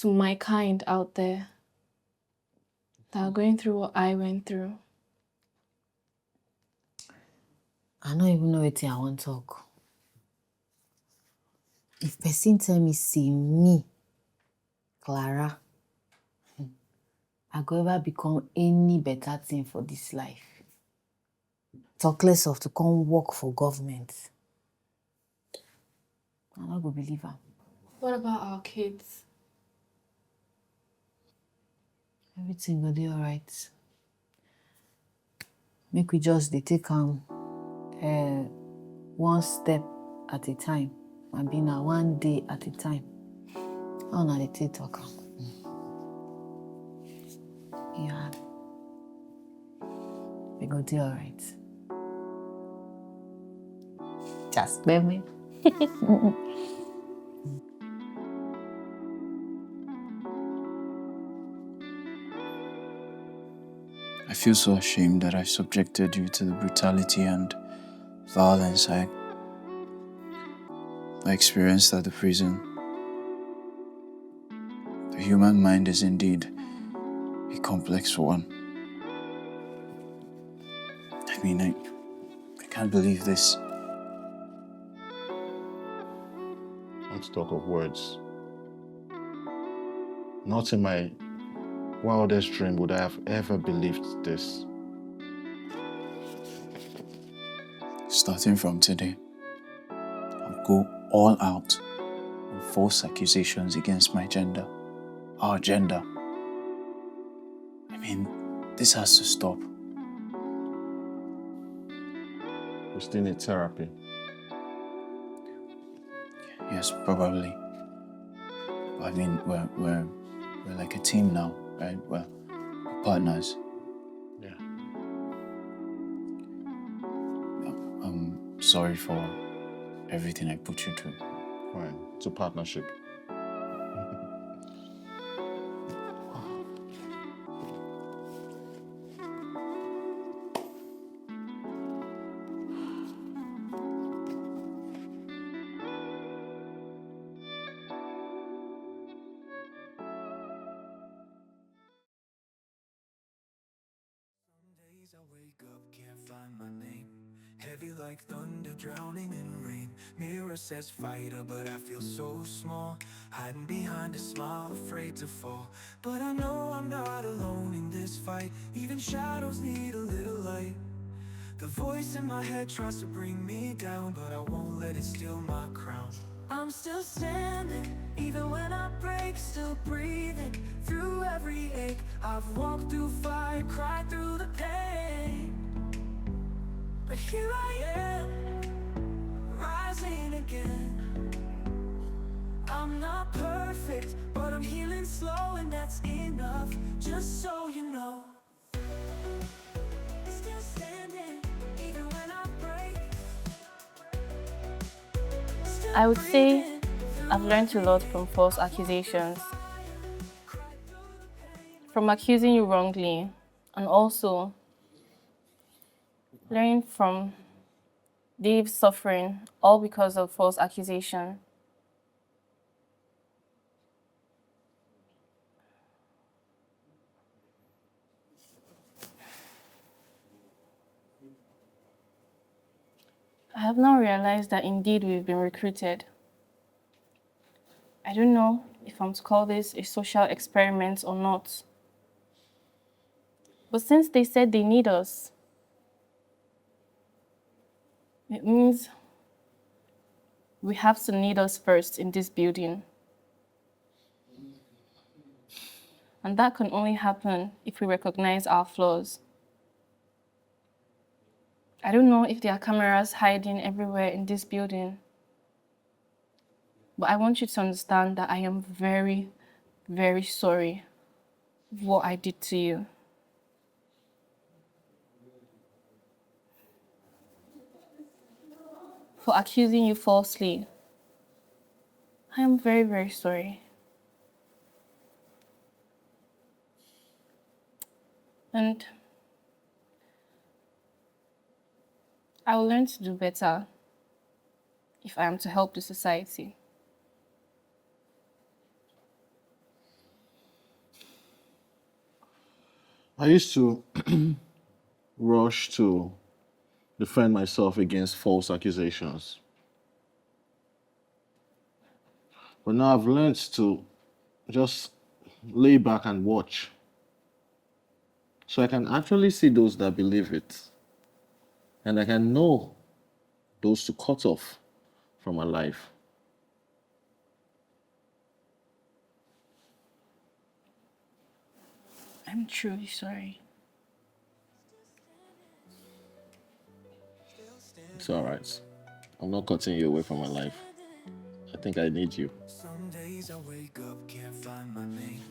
to my kind out there that are going through what I went through. I don't even know what I want to talk. If person tell me, see me, Clara, I go ever become any better thing for this life. Talk less of to come work for government. I don't go believe her. What about our kids? Everything will be alright. Make we just take one step at a time. And be now one day at a time. How na the talk? Yeah. We go do alright. Just baby. I feel so ashamed that I subjected you to the brutality and violence I experienced at the prison. The human mind is indeed a complex one. I mean, I can't believe this. Not to talk of words. Not in my wildest dream would I have ever believed this. Starting from today, I'll go all out on false accusations against my gender, our gender. I mean, this has to stop. We still need therapy. Yes, probably. I mean, we're like a team now, right? We're partners. Yeah. I'm sorry for everything I put you through. Fine. It's a partnership. Days I wake up, can't find my name. Heavy like thunder, drowning in rain. Mirror says fighter, but I feel so small. Hiding behind a smile, afraid to fall. But I know I'm not alone in this fight. Even shadows need a little light. The voice in my head tries to bring me down, but I won't let it steal my crown. I'm still standing, even when I break, still breathing. Through every ache, I've walked through fire, cried through the pain. But here I am, rising again. I'm not perfect, but I'm healing slow, and that's enough, just so you know. Still standing, even when I break. I would say I've learned a lot from false accusations. From accusing you wrongly, and also learning from Dave's suffering, all because of false accusation. I have now realized that indeed we've been recruited. I don't know if I'm to call this a social experiment or not. But since they said they need us, it means we have to need us first in this building. And that can only happen if we recognize our flaws. I don't know if there are cameras hiding everywhere in this building, but I want you to understand that I am very, very sorry for what I did to you. For accusing you falsely. I am very, very sorry. And I will learn to do better if I am to help the society. I used to rush to defend myself against false accusations. But now I've learned to just lay back and watch. So I can actually see those that believe it. And I can know those to cut off from my life. I'm truly sorry. It's all right. I'm not cutting you away from my life. I think I need you. Some days I wake up, can't find my name.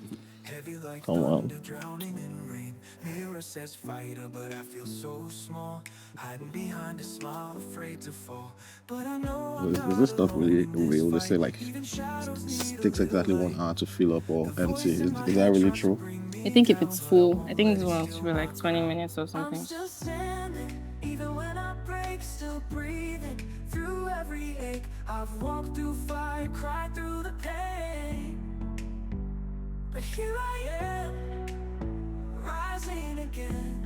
Heavy like Come on. thunder, drowning in rain. Mirror says fighter, but I feel so small. Hiding behind a smile, afraid to fall. But I know I'm Is this stuff really real? They say like it takes exactly 1 hour to fill up or empty. Is that really true? I think if it's full, I think this one should be like 20 minutes or something. I'm still standing, even when I break, still breathing. Through every ache, I've walked through fire, cried through the pain. But here I am, rising again.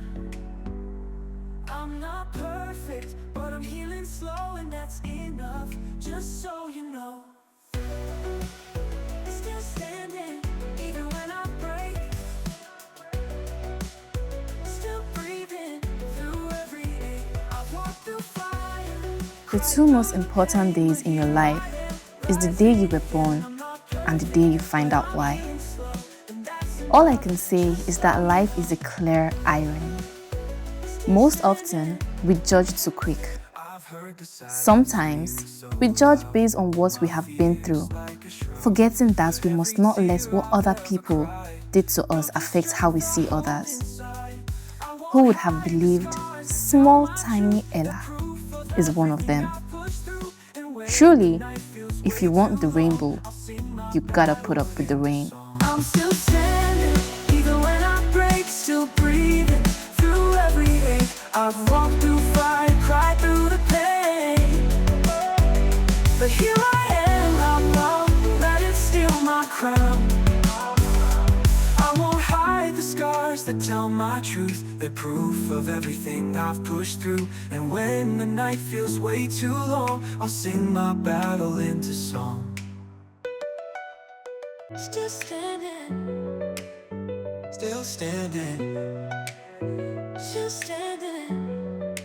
I'm not perfect, but I'm healing slow, and that's enough, just so you know. Still standing, even when I break. Still breathing through every ache. I've walked through fire. The two most important days in your life is the day you were born and the day you find out why. All I can say is that life is a clear irony. Most often, we judge too quick. Sometimes, we judge based on what we have been through. forgetting that we must not let what other people did to us affect how we see others. Who would have believed small tiny Ella is one of them? Surely, if you want the rainbow, you gotta put up with the rain. I'm still standing, even when I break, still breathing through every ache. I've walked through fire, cried through the pain. But here I am, I'm wrong, let it steal my crown. I won't hide the scars that tell my truth. They're proof of everything I've pushed through. And when the night feels way too long, I'll sing my battle into song. Still standing, still standing, still standing.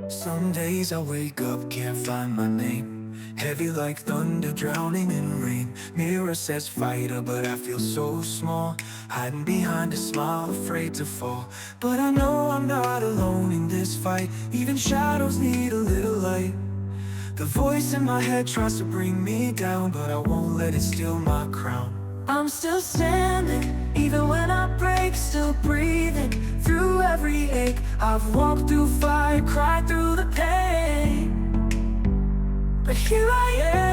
Some days I wake up, can't find my name. Heavy like thunder, drowning in rain. Mirror says fighter, but I feel so small. Hiding behind a smile, afraid to fall. But I know I'm not alone in this fight. Even shadows need a little light. The voice in my head tries to bring me down, but I won't let it steal my crown. I'm still standing, even when I break, still breathing through every ache. I've walked through fire, cried through the pain. But here I am.